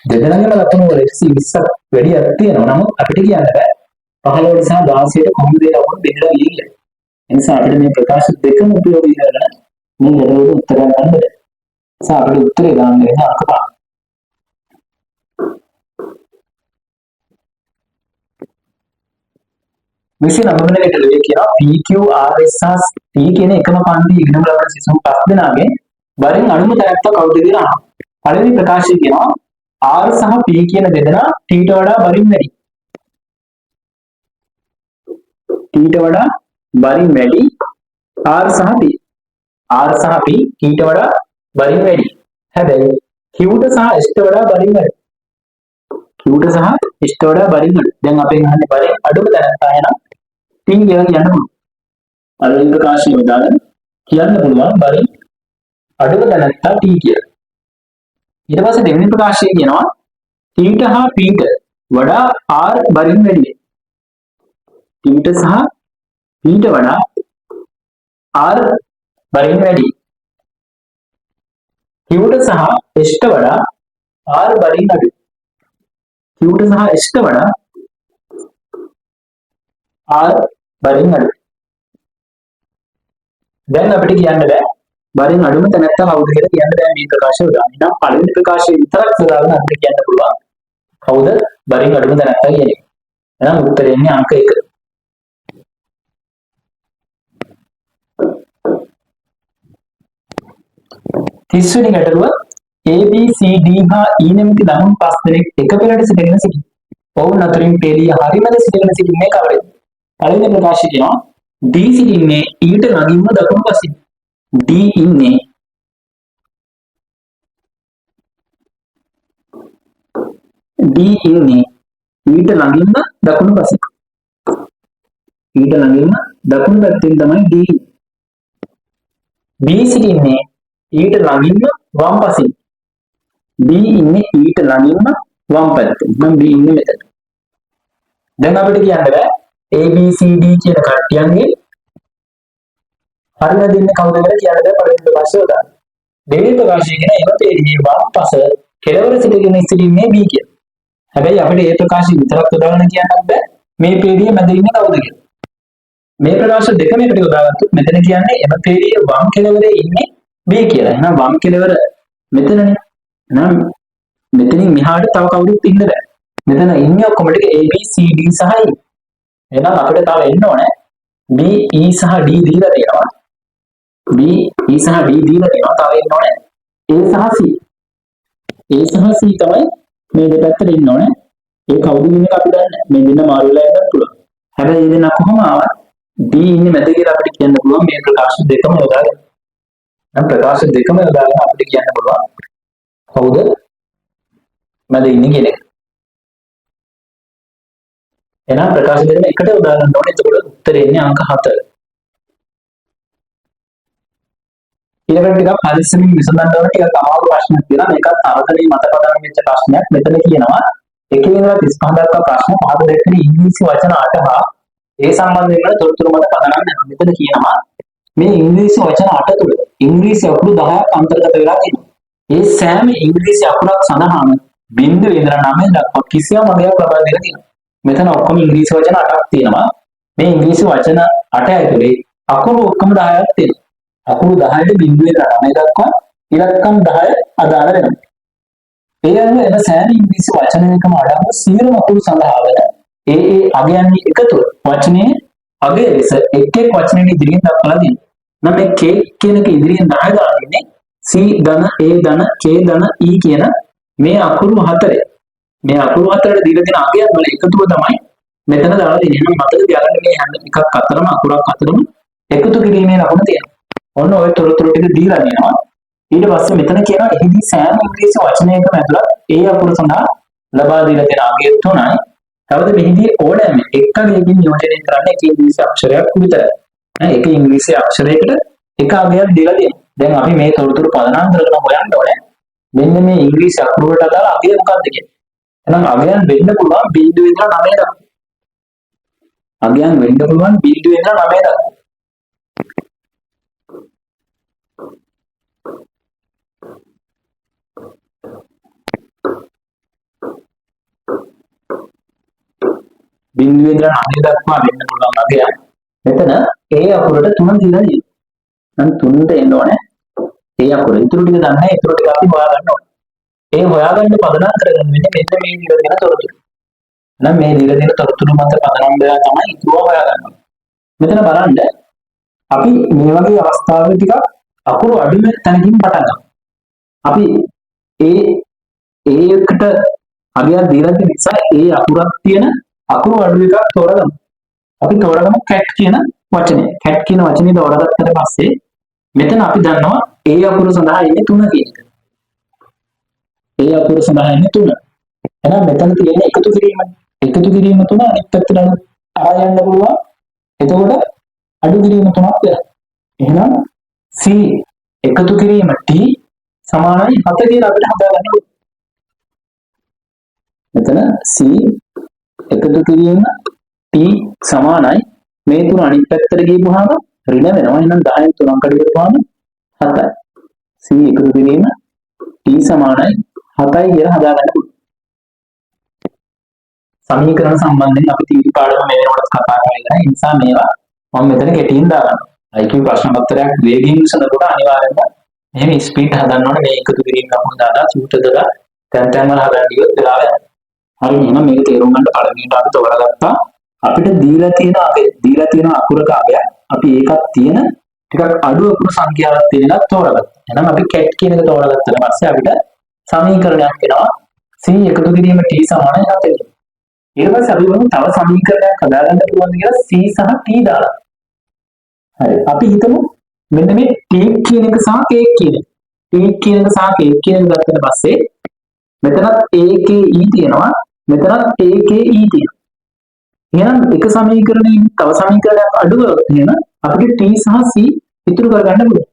දෙදෙනාගේම ලකුණු වල 120ක් වැඩියක් තියෙනවා. නමුත් අපිට කියන්න බෑ 15 සහ 16ට කොහොමද ඒ ලකුණු බෙදලා ගියේ කියලා. ඒ නිසා අපිට මේ ප්‍රකාශ දෙකම උපයෝගී කරගෙන මේ ගැටලුවට උත්තර ගන්න බෑ. නිසා අපිට උත්තරේ ගන්න වෙන්නේ අංක 5. විශේෂ නම්බර් එකකට කියනවා PQRS සහ T කියන එකම පන්තියේ ඉගෙනම ලබන සිසුන් 5 දෙනාගෙන් වරින් අනුම තැනක් කවුද කියලා අහනවා. පළවෙනි ප්‍රකාශය කියනවා R සහ P කියන දෙදෙනා T ට වඩා බරින් වැඩි. T ට වඩා බරින් වැඩි R සහ P. R සහ P T ට වඩා බරින් වැඩි. හැබැයි Q ට සහ S ට වඩා බරින් වැඩි. Q ට සහ S ට වඩා බරින් අඩු. දැන් අපෙන් අහන්නේ බරින් අඩුම තැනත්තා එන T කියලා කියන්න පුළුවන්. අලින් ප්‍රකාශය යොදාගෙන කියන්න පුළුවන් බරින් අඩුම තැනත්තා T කියලා. ඊට පස්සේ දෙවෙනි ප්‍රකාශය කියනවා T ට හා P ට වඩා R බරින් වැඩි. T ට සහ P ට වඩා R බරින් වැඩි. Q ට සහ S ට වඩා R බරින් අඩු. Q ට සහ S ට වඩා R බරින් අඩු. දැන් අපිට කියන්න බෑ බරින් අඩුම තැනත්තා කවුද කියලා කියන්න බෑ මේ ප්‍රකාශය උදාහරණ. නම් පළවෙනි ප්‍රකාශය විතරක් සදාගෙන අපිට කියන්න පුළුවන් කවුද බරින් අඩුම තැනත්තා කියන්නේ. එහෙනම් උත්තරේ එන්නේ අංක 1. 30 වෙනි ගැටලුව A B C D හා E නැමැති ළමුන් 5 දෙනෙක් එක පෙළට සිටගෙන සිටි. ඔවුන් අතරින් පෙළිය හරිමද සිටගෙන සිටින්නේ කවරේද? පළවෙනි ප්‍රකාශය කියනවා D සිටින්නේ E ට ළඟින්ම දකුණු පසින්. D ඉන්නේ E ට ළඟින්ම දකුණු පසින්. E ට ළඟින්ම දකුණු පැත්තෙන් තමයි D. B සිටින්නේ E ට ළඟින්ම වම් පසින්. B ඉන්නේ E ට ළඟින්ම වම් පැත්තෙන්. මම B ඉන්නේ මෙතන. දැන් අපිට කියන්න බෑ A B C D කියන කට්ටියන්ගේ හරියට දෙන්නේ කවුද කියලා කියන්න බෑ පළවෙනි ප්‍රකාශය උදාන. දෙවෙනි ප්‍රකාශය කියන එම පෙළියේ වම් පස කෙළවර සිටගෙන සිටින්නේ B කියලා. හැබැයි අපිට මේ ප්‍රකාශය විතරක් උදාගෙන කියන්නත් බෑ මේ පෙළියේ මැද ඉන්නේ කවුද කියලා. මේ ප්‍රකාශ දෙකම එකට යොදාගත්තොත් මෙතන කියන්නේ එම පෙළියේ වම් කෙළවරේ ඉන්නේ B කියලා. එහෙනම් වම් කෙළවර මෙතනනේ. එහෙනම් මෙතනින් මෙහාට තව කවුරුත් ඉන්න බෑ. මෙතන ඉන්නේ ඔක්කොම ටික A B C D සහ E. එහෙනම් අපිට තව එන්න ඕනේ B E සහ D දීලා තියෙනවා. B E සහ D දීලා තියෙනවා. තව එන්න ඕනේ A සහ C. A සහ C තමයි මේ දෙපැත්තට එන්න ඕනේ. ඒ කවුද ඉන්නේ අපි දන්නේ නැහැ. මේ දෙන්න මාරු වෙලා ඉන්නත් පුළුවන්. හැබැයි මේ දෙන්න කොහොම ආවත් D ඉන්නේ මැද කියලා අපිට කියන්න පුළුවන් මේ ප්‍රකාශ දෙකම යොදාගෙන. නම් ප්‍රකාශ දෙකම යොදාගෙන අපිට කියන්න පුළුවන් කවුද මැද ඉන්නේ කියන එක. එහෙනම් ප්‍රකාශ දෙකම එකට යොදා ගන්න ඕනේ. එතකොට උත්තරේ එන්නේ අංක 4. ඊළඟට ටිකක් පරිස්සමින් විසඳන්න ඕන ටිකක් අමාරු ප්‍රශ්නයක් තියෙනවා. මේකත් තරගදී මත පදනම් වෙච්ච ප්‍රශ්නයක්. මෙතන කියනවා එකේ ඉඳලා 35 දක්වා ප්‍රශ්න පහද දෙකේ ඉංග්‍රීසි වචන 8 හා ඒ සම්බන්ධයෙන් වල තොරතුරු මත පදනම් වෙනවා. මෙතන කියනවා මේ ඉංග්‍රීසි වචන 8 තුල ඉංග්‍රීසි අකුරු 10ක් අන්තර්ගත වෙලා තියෙනවා. ඒ සෑම ඉංග්‍රීසි අකුරක් සඳහාම බිංදුවේ ඉඳලා 9 දක්වා කිසියම් වගයක් ලබා දෙලා තියෙනවා. මෙතන ඔක්කොම ඉංග්‍රීසි වචන 8ක් තියෙනවා. මේ ඉංග්‍රීසි වචන 8 ඇතුලේ අකුරු ඔක්කොම 10ක් තියෙනවා. අකුරු 10ට බිංදුවේ ඉඳලා 9 දක්වා ඉලක්කම් 10 අදාළ වෙනවා. ඒ අනුව එන සෑම ඉංග්‍රීසි වචනයකම අඩංගු සියලුම අකුරු සඳහා වන ඒ අගයන්හි එකතුව වචනයේ අගය ලෙස එක් එක් වචනයක ඉදිරියෙන් දක්වලා තියෙනවා. නම් මේ K කියන එක ඉදිරියෙන් 10 දාලා ඉන්නේ C ධන A ධන K ධන E කියන මේ අකුරු හතරේ. මේ අකුරු හතරට දීලා තියෙන අගයන් වල එකතුව තමයි මෙතන දාලා තියෙන්නේ. නම් මතක තියාගන්න මේ හැම එකක් අතරම අකුරක් අතරම එකතු කිරීමේ ලකුණ තියෙනවා. ඔන්න ඔය තොරතුරු ටික දීලා දෙනවා. ඊට පස්සේ මෙතන කියනවා එහිදී සෑම ඉංග්‍රීසි වචනයකම ඇතුළත් ඒ අකුර සඳහා ලබා දීලා තියෙන අගය 3යි. තවද මෙහිදී ඕනෑම එක අගයකින් නියෝජනය කරන්න එක ඉංග්‍රීසි අක්ෂරයක් විතරයි. එක ඉංග්‍රීසි අක්ෂරයකට එක අගයක් දීලා තියෙනවා. දැන් අපි මේ තොරතුරු පදනම් කරගෙන හොයන්න ඕනේ. මෙන්න මේ ඉංග්‍රීසි අකුරු වලට අදාළ අගය මොකක්ද කියන්නේ. එහෙනම් අගයන් වෙන්න පුළුවන් බිංදුවේ ඉඳලා 9 දක්වා. අගයන් වෙන්න පුළුවන් බිංදුවේ ඉඳලා 9 දක්වා. බිංදුවේ ඉඳලා 9 දක්වා වෙන්න පුළුවන් අගයන්. මෙතන ඒ අකුරට 3 දීලා තියෙනවා. නම් 3ට එන්න ඕනේ. ඒ අකුර ඉතුරු ටික දන්නේ නැහැ. ඉතුරු ටික අපි හොයාගන්න ඕනේ. ඒ හොයාගන්න පදනම් කරගන්න මෙන්න මේ දීලා දෙන තොරතුරු. නම් මේ දීලා දෙන තොරතුරු මත පදනම් වෙලා තමයි ඉතුරුව හොයාගන්න ඕනේ. මෙතන බලන්න අපි මේ වගේ අවස්ථාවල ටිකක් අකුරු අඩු වෙන තැනකින් පටන් ගන්නවා. අපි එකට අගයක් දීලා තියෙන නිසා ඒ අකුරක් තියෙන අකුරු අඩු එකක් තෝරගමු. අපි තෝරගමු cat කියන වචනේ. cat කියන වචනේ තෝරගත්තට පස්සේ මෙතන අපි දන්නවා ඒ අකුරු සඳහා ඉන්නේ 3 කියන එක. ඒ අකුරු සඳහා ඉන්නේ 3. එහෙනම් මෙතන තියෙන එකතු කිරීම. එකතු කිරීම තුන අනිත් පැත්තට අරන් යන්න පුළුවන්. එතකොට අඩු කිරීම තුනක් වෙනවා. එහෙනම් C එකතු කිරීම T සමානයි 7 කියලා අපිට හදාගන්න පුළුවන්. මෙතන C එකතු කිරීම T සමානයි මේ තුන අනිත් පැත්තට ගියපුවාම ඍණ වෙනවා. එහෙනම් 10න් 3ක් අඩු කරපුවාම 7යි. C එකතු කිරීම T සමානයි 7යි කියලා හදාගන්න පුළුවන්. සමීකරණ සම්බන්ධයෙන් අපි තීරි පාඩම මේ වෙනකොට කතා කරලා ඉවරයි. ඒ නිසා මේවා මම මෙතන කෙටියෙන් දාගන්නවා. IQ ප්‍රශ්න පත්‍රයක් වේගයෙන් විසඳනකොට අනිවාර්යයෙන්ම මෙහෙම ස්පීඩ් හදන්න ඕනේ. මේ එකතු කිරීම ලකුණු දාලා සූත්‍ර දාලා තැන් තැන් වල හදන්න ගියොත් වෙලාව යනවා. හරි එහෙනම් මේක තේරුම් ගන්න පළවෙනිට අපි තෝරගත්තා. අපිට දීලා තියෙන අකුරක අගයක් අපි ඒකත් තියෙන ටිකක් අඩු අකුරු සංඛ්‍යාවක් තියෙනක් තෝරගත්තා. එහෙනම් අපි කැට් කියන එක තෝරගත්තට පස්සේ අපිට සමීකරණයක් එනවා C එකතු කිරීම T සමානයි 7. ඊට පස්සේ අපි බලමු තව සමීකරණයක් හදාගන්න පුළුවන්ද කියලා C සහ T දාලා. හරි අපි හිතමු මෙන්න මේ T කියන එක සහ K කියන එක. T කියන එක සහ K කියන එක ගත්තට පස්සේ මෙතනත් AKE තියෙනවා මෙතනත් AKE තියෙනවා. එහෙනම් එක සමීකරණයකින් තව සමීකරණයක් අඩු කරොත් එහෙනම් අපිට T සහ C ඉතුරු කරගන්න පුළුවන්.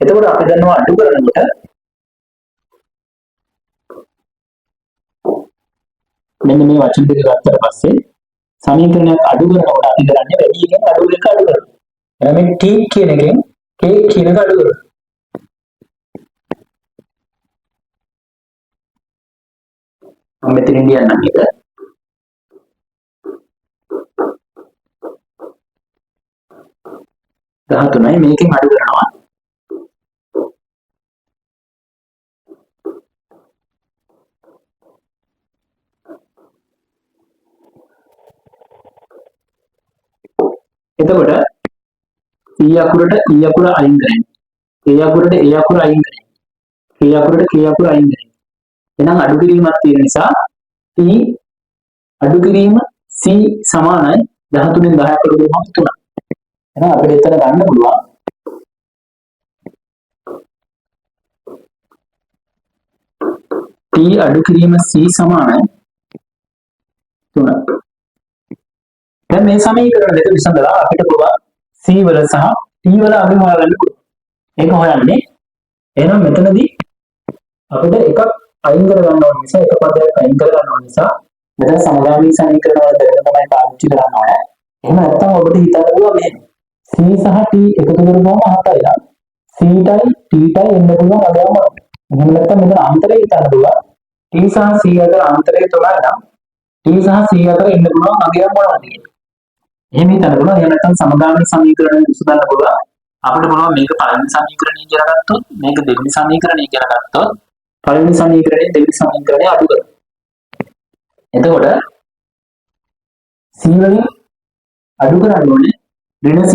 එතකොට අපි දන්නවා අඩු කරනකොට මෙන්න මේ වචන දෙක ගත්තට පස්සේ සමීකරණයක් අඩු කරනකොට අපි කරන්නේ වැඩි එකෙන් අඩු එක අඩු කරනවා. එහෙනම් මේ T කියන එකෙන් K කියන එක අඩු කරනවා. මම මෙතනින් කියන්නම් එක. දහතුනයි මේකෙන් අඩු කරනවා. එතකොට E අකුරට E අකුර අයින් කරන්න. A අකුරට A අකුර අයින් කරන්න. K අකුරට K අකුර අයින් කරන්න. එහෙනම් අඩු කිරීමක් තියෙන නිසා T අඩු කිරීම C සමානයි 13න් 10ක් අඩු කරපුවම 3. එහෙනම් අපිට එතන ගන්න පුළුවන් T අඩු කිරීම C සමානයි 3. දැන් මේ සමීකරණ දෙක විසඳලා අපිට පුළුවන් C වල සහ T වල අග හොයාගන්න පුළුවන්. ඒක හොයන්නේ එහෙනම් මෙතනදී අපිට එකක් අයින් කර ගන්න ඕන නිසා එක පදයක් අයින් කර ගන්න ඕන නිසා මෙතන සමගාමී සමීකරණ වල දෙක තමයි පාවිච්චි කරන්න ඕනේ. එහෙම නැත්නම් ඔබට හිතන්න පුළුවන් මේ C සහ T එකතු කරපුවම 7යි නම් C ටයි T ටයි එන්න පුළුවන් අගයම මොනවද? එහෙම නැත්නම් මෙතන අන්තරය හිතන්න පුළුවන් T සහ C අතර අන්තරය 3යි නම් T සහ C අතර එන්න පුළුවන් අගයම මොනවද කියලා. එහෙම හිතන්න පුළුවන්. එහෙම නැත්නම් සමගාමී සමීකරණය විසඳන්න පුළුවන්. අපිට පුළුවන් මේක පළවෙනි සමීකරණය කියලා ගත්තොත් මේක දෙවෙනි සමීකරණය කියලා ගත්තොත් පළවෙනි සමීකරණය දෙවෙනි සමීකරණය අඩු කරනවා. එතකොට C වලින් අඩු කරන්න ඕනේ ඍණ C.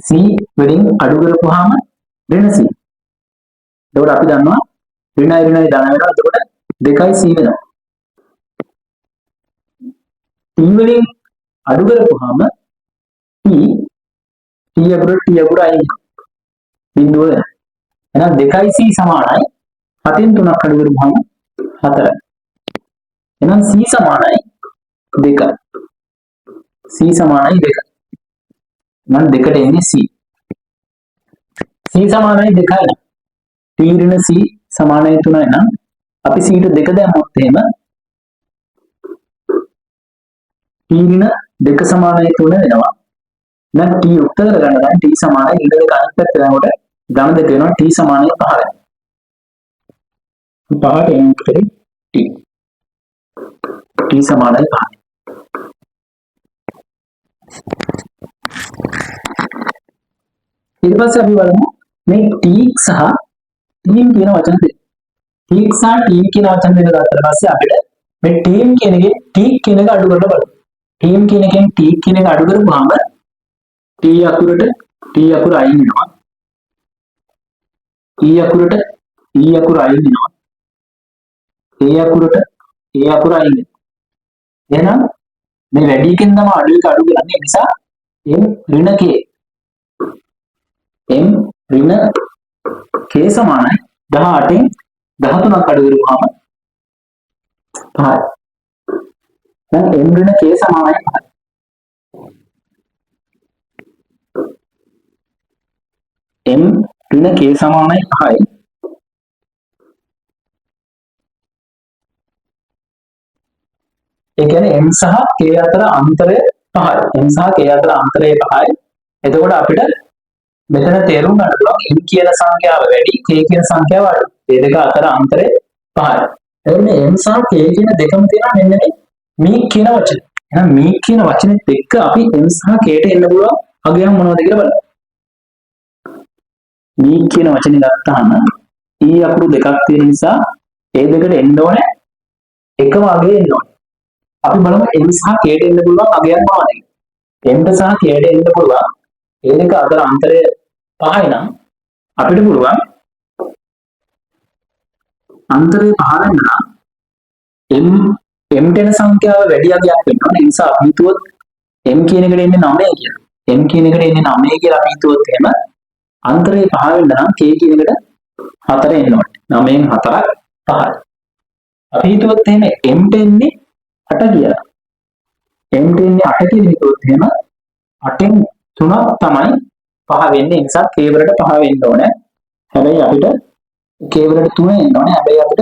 C වලින් අඩු කරපුවාම ඍණ C. එතකොට අපි දන්නවා ඍණයි ඍණයි ධන වෙනවා. එතකොට 2යි C වෙනවා. T වලින් අඩු කරපුවාම T අකුර අයින් බිඳුව වෙනවා. එහෙනම් 2යි C සමානයි 7න් 3ක් අඩු කරපුවාම 4යි. එහෙනම් C සමානයි 2යි. C සමානයි 2යි. නම් දෙකට එන්නේ C. C සමානයි 2යි. T ඍණ C සමානයි 3යි නම් අපි C ට 2 දැම්මොත් එහෙම T ඍණ 2 සමානයි 3 වෙනවා. දැන් T උත්තර කරගන්න දැන් T සමානයි ඍණ 2 අනිත් පැත්තට යනකොට ධන 2 වෙනවා. T සමානයි 5 වෙනවා. 5ට එන්නේ T. T සමානයි 5. ඊට පස්සේ අපි බලමු මේ ටීක් සහ ටීම් කියන වචන දෙක. ටීක් සහ ටීම් කියන වචන දෙක ගත්තට පස්සේ අපිට මේ ටීම් කියන එකේ ටීක් කියන එක අඩු කරලා බලමු. ටීම් කියන එකෙන් ටීක් කියන එක අඩු කරපුවාම ටී අකුරට ටී අකුර අයින් වෙනවා. ඊ අකුරට ඊ අකුර අයින් වෙනවා. ඒ අකුරට ඒ අකුර අයින් වෙනවා. එහෙනම් මේ වැඩි එකෙන් තමයි අඩු එක අඩු කරන්නේ. ඒ නිසා m ඍණ k m ඍණ k සමානයි 18න් 13ක් අඩු කරපුවාම 5. දැන් m ඍණ k සමානයි 5. m ඍණ k සමානයි 5යි. ඒ කියන්නේ m සහ k අතර අන්තරය 5යි. m සහ k අතර අන්තරය 5යි. එතකොට අපිට මෙතන තේරුම් ගන්න පුළුවන් m කියන සංඛ්‍යාව වැඩි k කියන සංඛ්‍යාව අඩු. මේ දෙක අතර අන්තරය 5යි. එතකොට m සහ k කියන දෙකම තියෙනවා මෙන්න මේ කියන වචනේ. එහෙනම් මේ කියන වචනේත් එක්ක අපි m සහ k ට එන්න පුළුවන් අගයන් මොනවද කියලා බලමු. මේ කියන වචනේ ගත්තාම e අකුරු දෙකක් තියෙන නිසා ඒ දෙකට එන්න ඕනේ එකම අගය එන්න ඕනේ. අපි බලමු m සහ k ට එන්න පුළුවන් අගයන් මොනවද? m සහ k ට එන්න පුළුවන් ඒ දෙක අතර අන්තරය 5යි නම් අපිට පුළුවන් අන්තරය 5 වෙන්න නම් m ට එන සංඛ්‍යාව වැඩි අගයක් වෙන්න ඕනේ. ඒ නිසා අපි හිතුවොත් m කියන එකට එන්නේ 9 කියලා. m කියන එකට එන්නේ 9 කියලා අපි හිතුවොත් එහෙම අන්තරය 5 වෙන්න නම් k කියන එකට 4 එන්න ඕනේ. 9න් 4ක් 5යි. අපි හිතුවොත් එහෙම m ට එන්නේ 8 කියලා. m ට එන්නේ 8 කියලා හිතුවොත් එහෙම 8න් 3ක් තමයි 5 වෙන්නේ. ඒ නිසා k වලට 5 වෙන්න ඕනේ. හැබැයි අපිට k වලට 3 එන්න ඕනේ. හැබැයි අපිට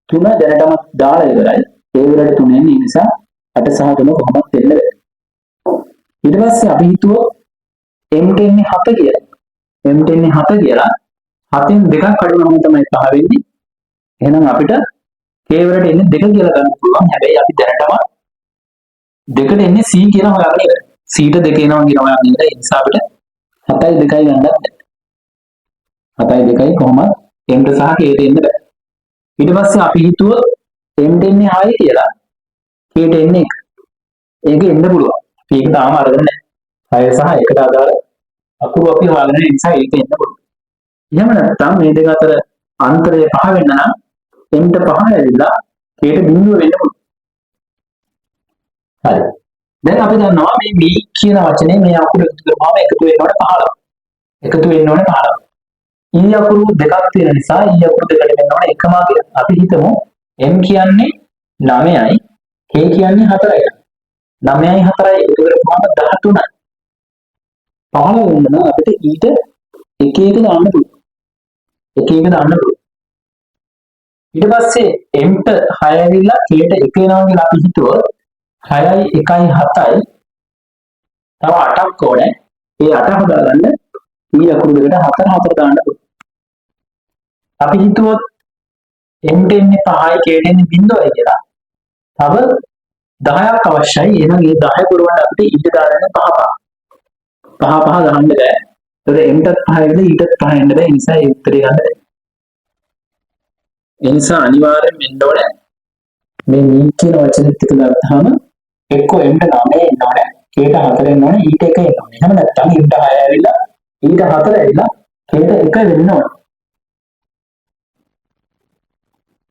3 දැනටම දාලා ඉවරයි. k වලට 3 එන්නේ. ඒ නිසා 8 සහ 3 කොහොමද දෙන්න බැහැ. ඊට පස්සේ අපි හිතුවොත් m ට එන්නේ 7 කියලා. m ට එන්නේ 7 කියලා 7න් දෙකක් අඩු වුණාම තමයි 5 වෙන්නේ. එහෙනම් අපිට k වලට එන්නේ 2 කියලා ගන්න පුළුවන්. හැබැයි අපි දැනටම දෙකට එන්නේ c කියලා හොයාගෙන ඉවරයි. c ට 2 එනවා කියන හොයාගෙන ඉවරයි. ඒ නිසා අපිට 7යි 2යි ගන්නත් බැහැ. 7යි 2යි කොහොමද m ට සහ k ට එන්න බැහැ. ඊට පස්සේ අපි හිතුවොත් m ට එන්නේ 6 කියලා k ට එන්නේ 1. ඒක එන්න පුළුවන්. අපි ඒක තාම අරගෙන නැහැ. 6 සහ 1ට අදාළ අකුරු අපි හොයාගෙන ඉන්න නිසා ඒක එන්න පුළුවන්. එහෙම නැත්නම් මේ දෙක අතර අන්තරය 5 වෙන්න නම් m ට 5 ඇවිල්ලා k ට 0 වෙන්න පුළුවන්. හරි. දැන් අපි දන්නවා මේ b කියන වචනේ මේ අකුරු එකතු කරපුවාම එකතු වෙන්න ඕනේ 15. එකතු වෙන්න ඕනේ 15. e අකුරු දෙකක් තියෙන නිසා e අකුරු දෙකට වෙන්න ඕනේ එකම අගය. අපි හිතමු m කියන්නේ 9යි k කියන්නේ 4යි. 9යි 4යි එකතු කරපුවාම 13යි. 15 වෙන්න නම් අපිට e ට 1 1 දාන්න පුළුවන්. 1 1 දාන්න පුළුවන්. ඊට පස්සේ m ට 6 ඇවිල්ලා k ට 1 වෙනවා කියලා අපි හිතුවොත් 6යි 1යි 7යි තව 8ක් ඕනේ. ඒ 8 හදාගන්න e අකුරු දෙකට 4 4 දාන්න පුළුවන්. අපි හිතුවොත් m ට එන්නේ 5යි k ට එන්නේ 0යි කියලා. තව 10ක් අවශ්‍යයි. එහෙනම් මේ 10 පුරවන්න අපිට ඊට දාන්න 5 5 5 5 ගන්න බෑ. ඒතකොට m ටත් 5 එන්න ඊටත් 5 එන්න බෑ. ඒ නිසා ඒ උත්තරේ ගන්න බෑ. ඒ නිසා අනිවාර්යෙන් වෙන්න ඕනේ මේ නීට් කියන වචනේත් එක ගත්තාම එක්කෝ m ට 9 එන්න ඕනේ, k ට 4 එන්න ඕනේ, ඊට 1 එන්න ඕනේ. එහෙම නැත්නම් m ට 6 ඇවිල්ලා ඊට 4 ඇවිල්ලා k ට 1 වෙන්න ඕනේ.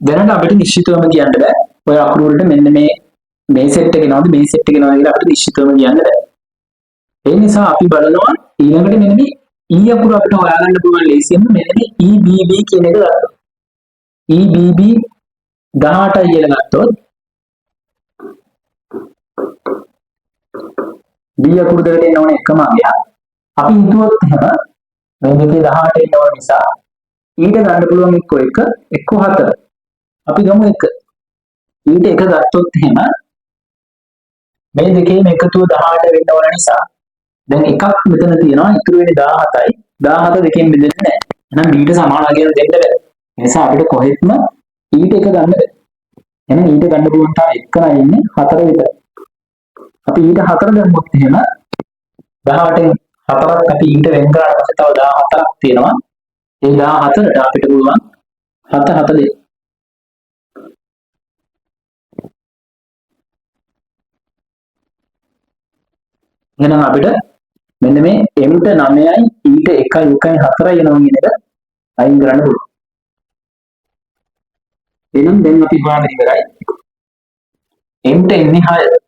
දැනට අපිට නිශ්චිතවම කියන්න බෑ. ඔය අකුරු වලට මෙන්න මේ සෙට් එක එනවද මේ සෙට් එක එනවද කියලා අපිට නිශ්චිතවම කියන්න බෑ. ඒ නිසා අපි බලනවා ඊළඟට මෙන්න මේ e අකුර අපිට හොයාගන්න පුළුවන් ලේසියෙන්ම මෙන්න මේ EBB කියන එක ගත්තා. EBB 18යි කියලා ගත්තොත් B අකුරු දෙකට එන්න ඕනේ එකම අගයක්. අපි හිතුවොත් එහෙම මේ දෙකේ 18 එන්න ඕන නිසා ඊට ගන්න පුළුවන් එක්ක 1 එක්ක 4. අපි ගමු 1. ඊට 1 ගත්තොත් එහෙම මේ දෙකේම එකතුව 18 වෙන්න ඕන නිසා දැන් එකක් මෙතන තියෙනවා ඉතුරු වෙන්නේ 17යි. 17 දෙකෙන් බෙදෙන්නේ නැහැ. එහෙනම් B ට සමාන අගයක් දෙන්න බෑ. ඒ නිසා අපිට කොහෙත්ම ඊට 1 ගන්න බෑ. එහෙනම් ඊට ගන්න පුළුවන් තාම 1 නයි ඉන්නේ 4 විතර. අපි ඊට 4 දැම්මොත් එහෙම 18න් 4ක් අපි ඊට වෙන් කරාට පස්සේ තව 14ක් තියෙනවා. ඒ 14ට අපිට පුළුවන් 7 7 දෙන්න. එහෙනම් අපිට මෙන්න මේ m ට 9යි ඊට 1යි 1යි 4යි එනවා කියන එක අයින් කරන්න පුළුවන්. එහෙනම් දැන් අපි හොයාගෙන ඉවරයි. m ට එන්නේ 6.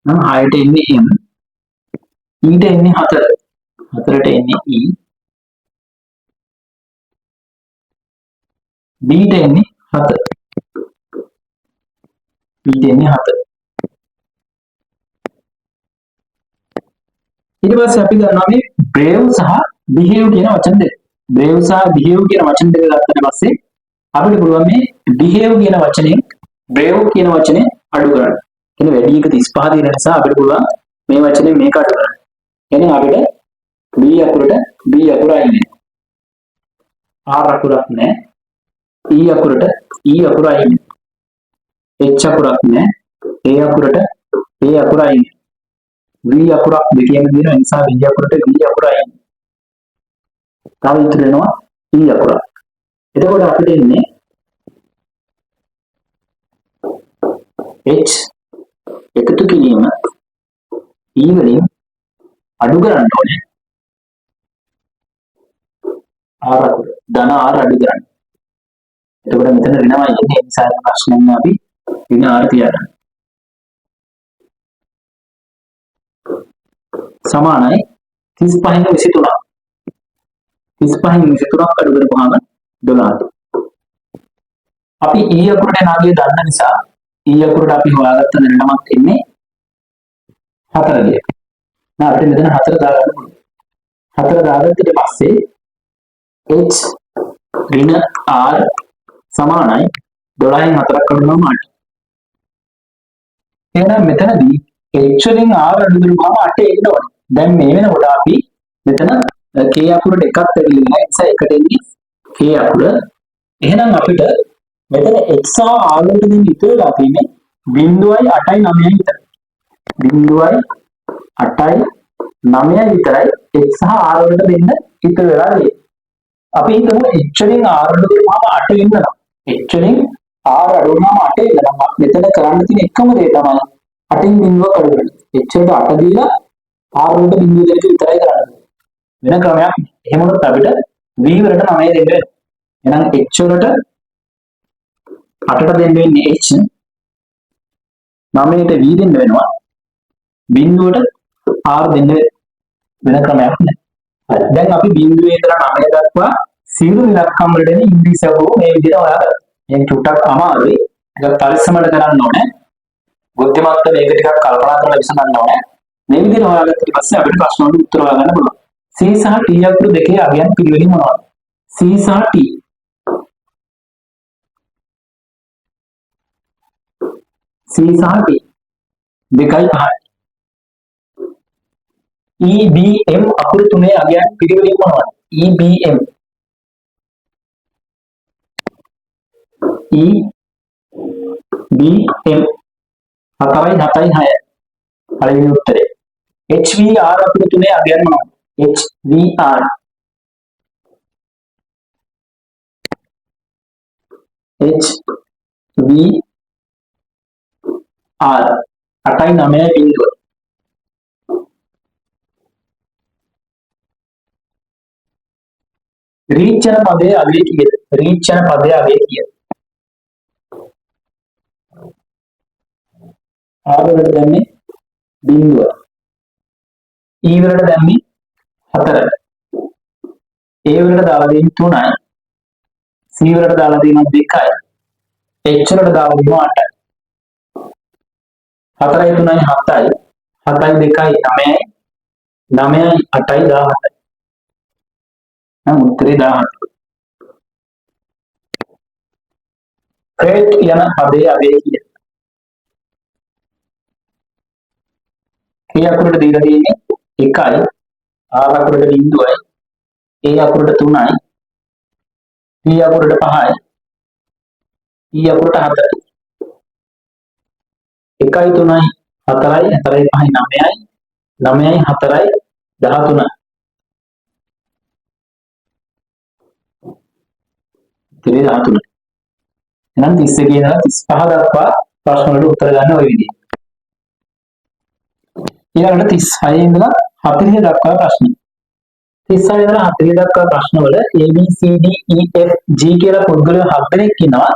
නම් 6ට එන්නේ m. ඊට එන්නේ 4. 4ට එන්නේ e. b ට එන්නේ 7. ඊට එන්නේ 7. ඊට පස්සේ අපි ගන්නවා මේ brave සහ behave කියන වචන දෙක. brave සහ behave කියන වචන දෙක ගත්තට පස්සේ අපිට පුළුවන් මේ behave කියන වචනේ brave කියන වචනේ අඩු කරන්න. කියන්නේ වැඩි එක 35 තියෙන නිසා අපිට පුළුවන් මේ වචනේ මේක අඩු කරන්න. එහෙනම් අපිට B අකුරට B අකුර අයින් වෙනවා. R අකුරක් නැහැ. E අකුරට E අකුර අයින් වෙනවා. H අකුරක් නැහැ. A අකුරට A අකුර අයින් වෙනවා. V අකුරක් දෙකේම දෙන නිසා V අකුරට V අකුර අයින් වෙනවා. තව ඉතුරු වෙනවා E අකුරක්. එතකොට අපිට එන්නේ H එකතු කිරීම E වලින් අඩු කරන්න ඕනේ. R අකුර ධන R අඩු කරන්න. එතකොට මෙතන ඍණමයි එන්නේ. ඒ නිසා ප්‍රශ්නෙන්න අපි ඍණ R තියගන්න. සමානයි 35න් 23ක්. 35න් 23ක් අඩු කරපුවාම 12ට. අපි E අකුරට නාගය දන්න නිසා E අකුරට අපි හොයාගත්ත ඍණමක් එන්නේ 4 ගේ. නා අපිට මෙතන 4 දාගන්න පුළුවන්. 4 දාගත්තට පස්සේ H ඍණ R සමානයි 12න් 4ක් අඩුවම 8. එහෙනම් මෙතනදී H වලින් R අඩු කරපුවාම 8 එන්න ඕනේ. දැන් මේ වෙනකොට අපි මෙතන K අකුරට එකක් ඇවිල්ලා නැහැ. ඒ නිසා එකට එන්නේ K අකුර. එහෙනම් අපිට මෙතන X සහ R වලට දෙන්න ඉතුරුලා තියෙන්නේ 0.8යි 9යි විතරයි. 0.8යි 9යි විතරයි X සහ R වලට දෙන්න ඉතුරු වෙලා තියෙන්නේ. අපි හිතමු H වලින් R අඩු කරපුවාම 8 වෙනවා. H වලින් R අඩු වුණාම 8 වෙනවා. මෙතන කරන්න තියෙන එකම දේ තමයි 8න් බිඳුවක් අඩු කරන්න. H වලට 8 දීලා R වලට බිඳුව දෙක විතරයි කරන්නේ. වෙන ක්‍රමයක්. එහෙම වුණොත් අපිට V වලට 9 දෙන්න වෙනවා. එහෙනම් H වලට 8ට දෙන්න වෙන්නේ H 9ට V දෙන්න වෙනවා. බිඳුවට R දෙන්න වෙන ක්‍රමයක් නැහැ. හරි. දැන් අපි බිඳුවේ ඉඳලා 9 දක්වා සියලු ඉලක්කම් වලට එන ඉංග්‍රීසි අකුරු මේ විදිහට හොයාගන්න. මේක චුට්ටක් අමාරුයි. ඒක පරිස්සමට කරන්න ඕනේ. බුද්ධිමත්ව මේක ටිකක් කල්පනා කරලා විසඳන්න ඕනේ. මේ විදිහට හොයාගත්තට පස්සේ අපිට ප්‍රශ්න වලට උත්තර හොයාගන්න පුළුවන්. C සහ T අකුරු දෙකේ අගයන් පිළිවෙලින් මොනවද? C සහ T. C සහ T 2.5. E B M අකුරු තුනේ අගයන් පිළිවෙලින් මොනවද? E B M E B M 4.7.6 පළවෙනි උත්තරේ. H V R අකුරු තුනේ අගයන් මොනවද? H V R H V R 8.9 බිඳුව. රීච්ඡන පදයේ අගය කීයද? රීච්ඡන පදයේ අගය කීයද? R වලට දැම්මේ බිඳුව. E වලට දැම්මේ 4. A වලට දාලා දෙන්නේ 3යි. C වලට දාලා දෙනවා 2යි. H වලට දාලා දෙනවා 8යි. 4යි 3යි 7යි. 7යි 2යි 9යි. 9යි 8යි 17යි. නම් උත්තරේ 17. ක්‍රේට් යන පදයේ අගය කීයද? K අකුරට දීලා තියෙන්නේ 1යි. R අකුරට 0යි. A අකුරට 3යි. P අකුරට 5යි. E අකුරට 4යි. 1යි 3යි 4යි 4යි 5යි 9යි 9යි 4යි 13යි. ඉතින් 13. එහෙනම් 31 ඉඳලා 35 දක්වා ප්‍රශ්න වලට උත්තර ගන්න ওই විදිහට. ඊළඟට 36 ඉඳලා 40 දක්වා ප්‍රශ්න. 36 ඉඳලා 40 දක්වා ප්‍රශ්න වල A B C D E F G කියලා පුද්ගලයෝ 7 දෙනෙක් ඉන්නවා.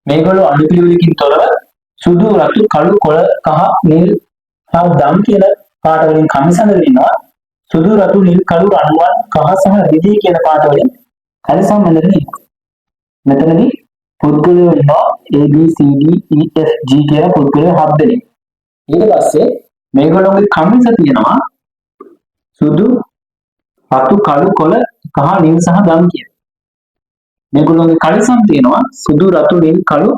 මේගොල්ලෝ අනුපිළිවෙලකින් තොරව සුදු රතු කළු කොළ කහ නිල් හා දම් කියන පාට වලින් කමිසඳ වෙනවා. සුදු රතු නිල් කළු රණුවන් කහ සහ රිදී කියන පාට වලින් කලිසම් මැදගෙන ඉන්නවා. මෙතනදී පුද්ගලයෝ ඉන්නවා A B C D E F G කියලා පුද්ගලයෝ 7 දෙනෙක්. ඊට පස්සේ මේගොල්ලෝගේ කමිස තියෙනවා සුදු, රතු, කළු, කොළ, කහ, නිල් සහ ගම් කියන. මේගොල්ලෝගේ කලිසම් තියෙනවා සුදු, රතු, නිල්, කළු,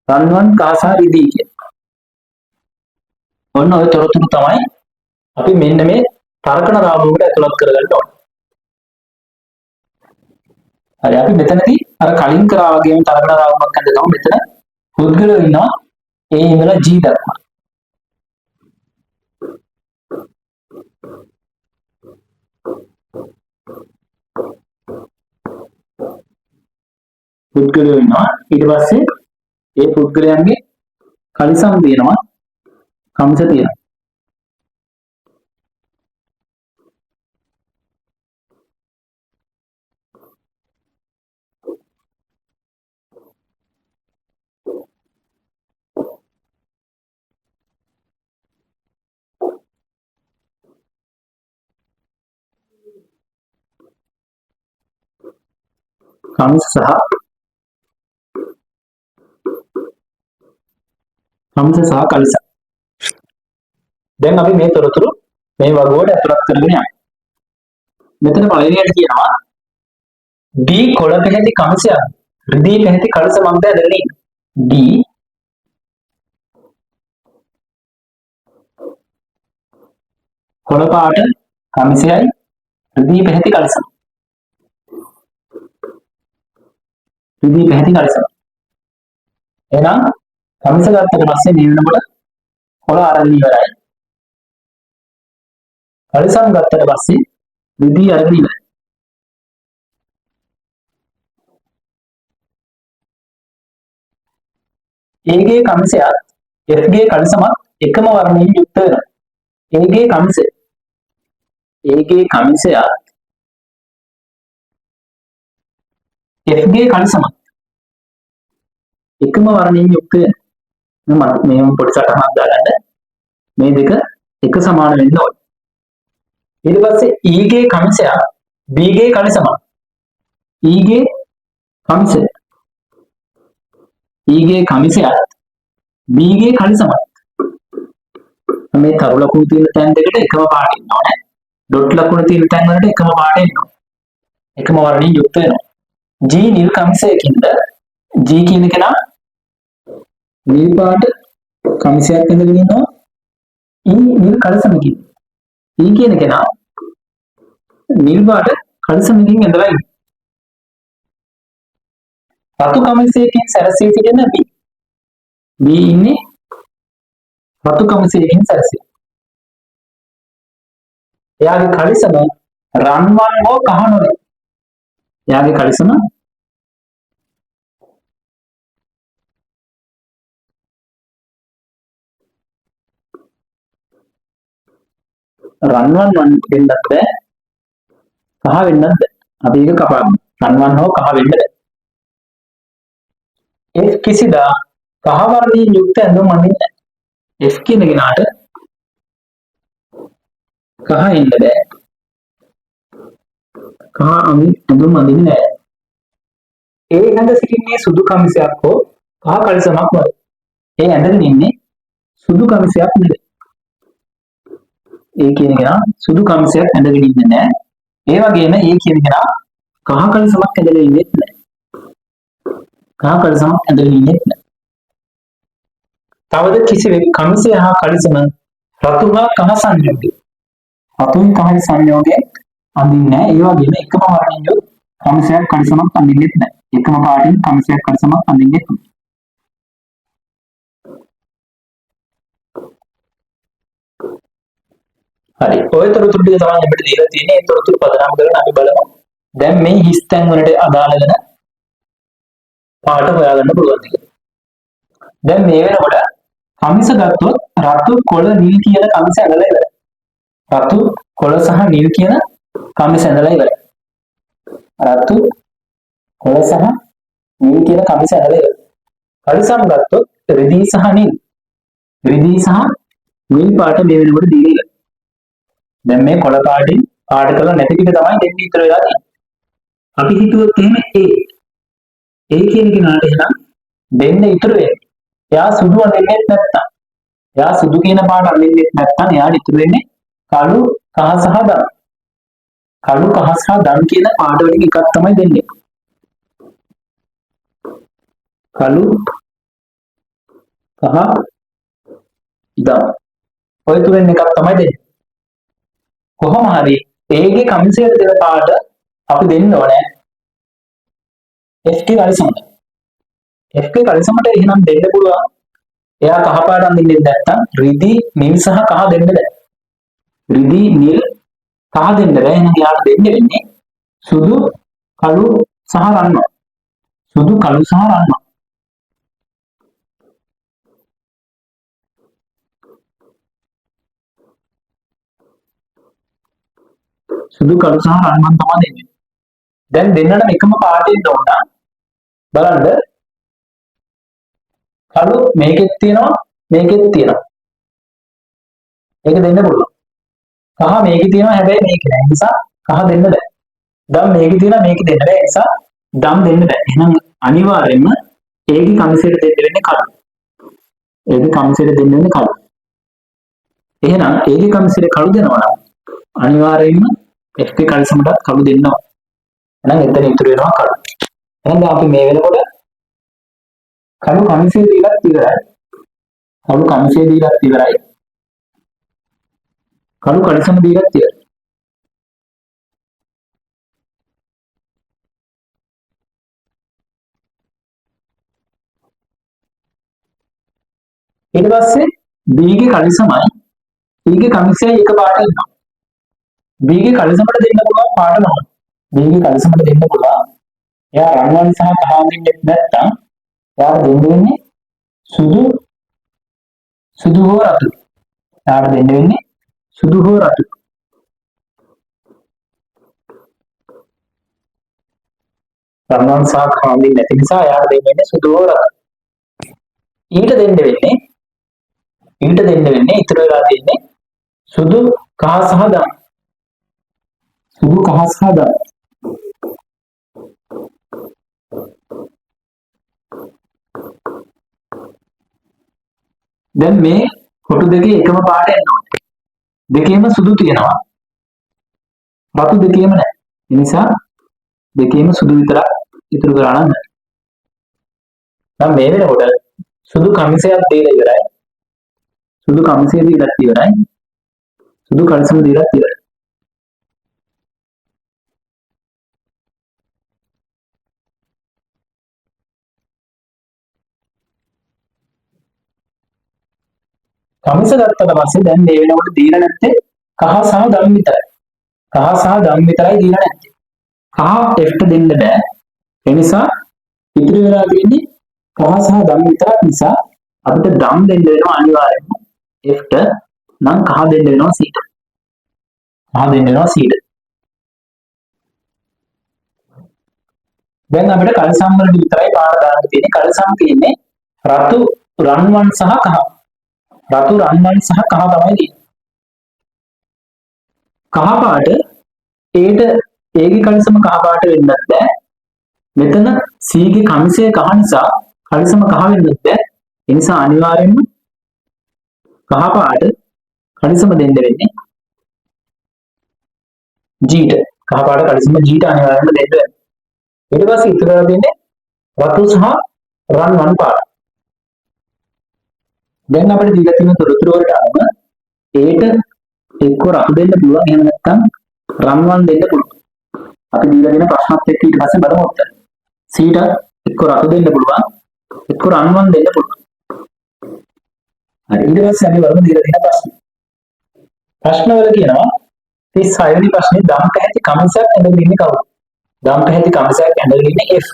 රන්වන්, කහ සහ රිදී කියන. ඔන්න ඔය තොරතුරු තමයි අපි මෙන්න මේ තර්කන රාමුවකට ඇතුළත් කරගන්න ඕනේ. හරි අපි මෙතනදී අර කලින් කරා වගේම තර්කන රාමුවක් හදගමු. මෙතන පුද්ගලයෝ ඉන්නවා A ඉඳලා G දක්වා. පුද්ගලයෝ ඉන්නවා ඊට පස්සේ ඒ පුද්ගලයන්ගේ කලිසම් තියෙනවා කම්ස තියෙනවා. කම්ස සහ කලිසම්. දැන් අපි මේ තොරතුරු මේ වගුවට ඇතුළත් කරගෙන යමු. මෙතන පළවෙනියට කියනවා D කොළ පැහැති කම්සයක් රිදී පැහැති කලිසමක්ද ඇදගෙන ඉන්න. D කොළ පාට කම්සයයි රිදී පැහැති කලිසම. රිදී පැහැති කලිසම. එහෙනම් කම්ස ගත්තට පස්සේ මේ වෙනකොට කොළ අරගෙන ඉවරයි. කලිසම් ගත්තට පස්සේ රිදී අරගෙන ඉවරයි. A ගේ කම්සයත් F ගේ කලිසමත් එකම වර්ණයෙන් යුක්ත වෙනවා. A ගේ කම්සයත් F ගේ කලිසමත් එකම වර්ණයෙන් යුක්ත වෙනවා. මේ පොඩි සටහනක් දාගන්න. මේ දෙක එක සමාන වෙන්න ඕනේ. ඊට පස්සේ E ගේ කම්සයත් B ගේ කලිසමත් E ගේ කම්සය E ගේ කමිසයත් B ගේ කලිසමත් මේ තරු ලකුණු තියෙන තැන් දෙකට එකම පාට ඉන්න ඕනේ. ඩොට් ලකුණු තියෙන තැන් වලට එකම පාට ඉන්න ඕනේ. එකම වර්ණයෙන් යුක්ත වෙනවා. G නිල් කමිසයකින්ද G කියන කෙනා නිල් පාට කමිසයක් ඇඳගෙන ඉන්නවා. E නිල් කලිසමකින් E කියන කෙනා නිල් පාට කලිසමකින් ඇඳලා ඉන්නවා. රතු කමිසයකින් සැරසී සිටින B ඉන්නේ රතු කමිසයකින් සැරසී. එයාගේ කලිසම රන්වන් හෝ කහ නොවේ. එයාගේ කලිසම රන්වන් වෙන්නත් බෑ කහ වෙන්නත් බෑ. අපි ඒක කපාගමු. රන්වන් හෝ කහ වෙන්න බෑ. F කිසිදා කහ වර්ණයෙන් යුක්ත ඇඳුම් අඳින්නේ නැහැ. F කියන කෙනාට කහ එන්න බෑ. කහ ඇඳුම් අඳින්නේ නැහැ. ඒ ඇඳ සිටින්නේ සුදු කමිසයක් හෝ කහ කලිසමක් වගේ. ඒ ඇඳගෙන ඉන්නේ සුදු කමිසයක් නෙවෙයි. ඒ කියන කෙනා සුදු කමිසයක් ඇඳගෙන ඉන්නේ නැහැ. ඒ වගේම ඒ කියන කෙනා කහ කලිසමක් ඇඳගෙන ඉන්නේ නැහැ. කහ කලිසමක් ඇඳගෙන ඉන්නේ නැහැ. තවද කිසිවෙක් කමිසය හා කලිසම රතු හා කහ සංයෝගය. රතුයි කහයි සංයෝගය අඳින්නේ නැහැ. ඒ වගේම එකම වර්ණයෙන් යුත් කමිසයක් කලිසමක් අඳින්නේ නැහැ. එකම පාටින් කමිසයක් කලිසමක් අඳින්නේ නැහැ. හරි. ඔය තොරතුරු ටික තමයි අපිට දීලා තියෙන්නේ. ඒ තොරතුරු පදනම් කරගෙන අපි බලමු. දැන් මේ හිස් තැන් වලට අදාළ වෙන පාට හොයාගන්න පුළුවන් කියලා. දැන් මේ වෙනකොට කමිස ගත්තොත් රතු කොළ නිල් කියන කමිස ඇඳලා ඉවරයි. රතු කොළ සහ නිල් කියන කමිස ඇඳලා ඉවරයි. රතු කොළ සහ නිල් කියන කමිස ඇඳලා ඉවරයි. කලිසම් ගත්තොත් රිදී සහ නිල්. රිදී සහ නිල් පාට මේ වෙනකොට දීලා ඉවරයි. දැන් මේ කොළ පාටින් පාට කළා නැති ටික තමයි දෙන්නේ ඉතුරු වෙලා තියෙන්නේ. අපි හිතුවොත් එහෙම A කියන කෙනාට එහෙනම් දෙන්න ඉතුරු වෙන්නේ. එයා සුදු අඳින්නෙත් නැත්තම්. එයා සුදු කියන පාට අඳින්නෙත් නැත්තම් එයාට ඉතුරු වෙන්නේ කළු කහ සහ දම්. කළු කහ සහ දම් කියන පාට වලින් එකක් තමයි දෙන්නේ. කළු කහ දම්. ඔය තුනෙන් එකක් තමයි දෙන්නේ. කොහොම හරි A ගේ කමිසයට දෙන පාට අපි දෙන්න ඕනේ F ගේ කලිසමට. F ගේ කලිසමට එහෙනම් දෙන්න පුළුවන්. එයා කහ පාට අඳින්නේ නැත්තම් රිදි නිල් සහ කහ දෙන්න බෑ. රිදි නිල් කහ දෙන්න බෑ. එහෙනම් එයාට දෙන්න වෙන්නේ සුදු කළු සහ රන්වන්. සුදු කළු සහ රන්වන්. සුදු කළු සහ රන්වන් තමයි දෙන්නේ. දැන් දෙන්නටම එකම පාටෙන් ඕන බලන්න කළු මේකෙත් තියෙනවා මේකෙත් තියෙනවා. ඒක දෙන්න පුළුවන්. කහ මේකේ තියෙනවා හැබැයි මේක නෑ. ඒ නිසා කහ දෙන්න බෑ. දම් මේකේ තියෙනවා මේක දෙන්න බෑ. ඒ නිසා දම් දෙන්න බෑ. එහෙනම් අනිවාර්යයෙන්ම ඒකේ කමිසයට දෙන්න වෙන්නේ කළු. ඒකේ කමිසයට දෙන්න වෙන්නේ කළු. එහෙනම් ඒකේ කමිසයට කළු දෙනවා නම් අනිවාර්යයෙන්ම F ගේ කලිසමටත් කළු දෙන්න ඕන. එහෙනම් එතන ඉතුරු වෙනවා කළු. එහෙනම් අපි මේ වෙනකොට කළු කමිසය දීලත් ඉවරයි. කළු කමිසය දීලත් ඉවරයි. කළු කලිසම දීලත් ඉවරයි. ඊට පස්සේ B ගේ කලිසමයි E ගේ කමිසයයි එක පාට ඉන්නවා. B ගේ කලිසමට දෙන්න පුළුවන් පාට මොනවද? B ගේ කලිසමට දෙන්න පුළුවන්. එයා රන්වන් සහ කහ අඳින්නෙත් නැත්තම් එයාට දෙන්න වෙන්නේ සුදු හෝ රතු. එයාට දෙන්න වෙන්නේ සුදු හෝ රතු. රන්වන් සහ කහ අඳින්න නැති නිසා එයාට දෙන්න වෙන්නේ සුදු හෝ රතු. ඊට දෙන්න වෙන්නේ ඉතුරු වෙලා තියෙන්නේ සුදු කහ සහ දම්. සුදු කහ සහ දම්. දැන් මේ කොටු දෙකේ එකම පාට එනවා. දෙකේම සුදු තියෙනවා. රතු දෙකේම නැහැ. ඒ නිසා දෙකේම සුදු විතරක් ඉතුරු කරලා නම් දැන් මේ වෙනකොට සුදු කමිසයක් දීලා ඉවරයි. සුදු කමිසය දීලා ඉවරයි. සුදු කලිසම දීලා ඉවරයි. කමිස ගත්තට පස්සේ දැන් මේ වෙනකොට දීලා නැත්තේ කහ සහ දම් විතරයි. කහ සහ දම් විතරයි දීලා නැත්තේ. කහ F ට දෙන්න බෑ. ඒ නිසා ඉතුරු වෙලා තියෙන්නේ කහ සහ දම් විතරක් නිසා අපිට දම් දෙන්න වෙනවා අනිවාර්යයෙන්ම F ට නම් කහ දෙන්න වෙනවා C ට. කහ දෙන්න වෙනවා C ට. දැන් අපිට කලිසම් වලට විතරයි පාට දාන්න තියෙන්නේ. කලිසම් තියෙන්නේ රතු රන්වන් සහ කහ. රතු රන්වන් සහ කහ තමයි තියෙන්නේ. කහ පාට ඒගේ කලිසම කහ පාට වෙන්නත් බෑ. මෙතන C ගේ කමිසය කහ නිසා කලිසම කහ වෙන්නත් බෑ. ඒ නිසා අනිවාර්යයෙන්ම කහ පාට කලිසම දෙන්න වෙන්නේ G ට. කහ පාට කලිසම G ට අනිවාර්යයෙන්ම දෙන්න වෙනවා. ඊට පස්සේ ඉතුරු වෙලා තියෙන්නේ රතු සහ රන්වන් පාට. දැන් අපිට දීලා තියෙන තොරතුරු වලට අනුව Aට එක්ක රතු දෙන්න පුළුවන් එහෙම නැත්නම් රන්වන් දෙන්න පුළුවන්. අපි දීලා දෙන ප්‍රශ්නත් එක්ක ඊට පස්සේ බලමු උත්තර. Cට එක්ක රතු දෙන්න පුළුවන් එක්ක රන්වන් දෙන්න පුළුවන්. හරි ඊට පස්සේ අපි බලමු දීලා තියෙන ප්‍රශ්න. ප්‍රශ්නවල කියනවා 36 වෙනි ප්‍රශ්නේ දම් පැහැති කමිසයක් ඇඳගෙන ඉන්නේ කවුද? දම් පැහැති කමිසයක් ඇඳගෙන ඉන්නේ F.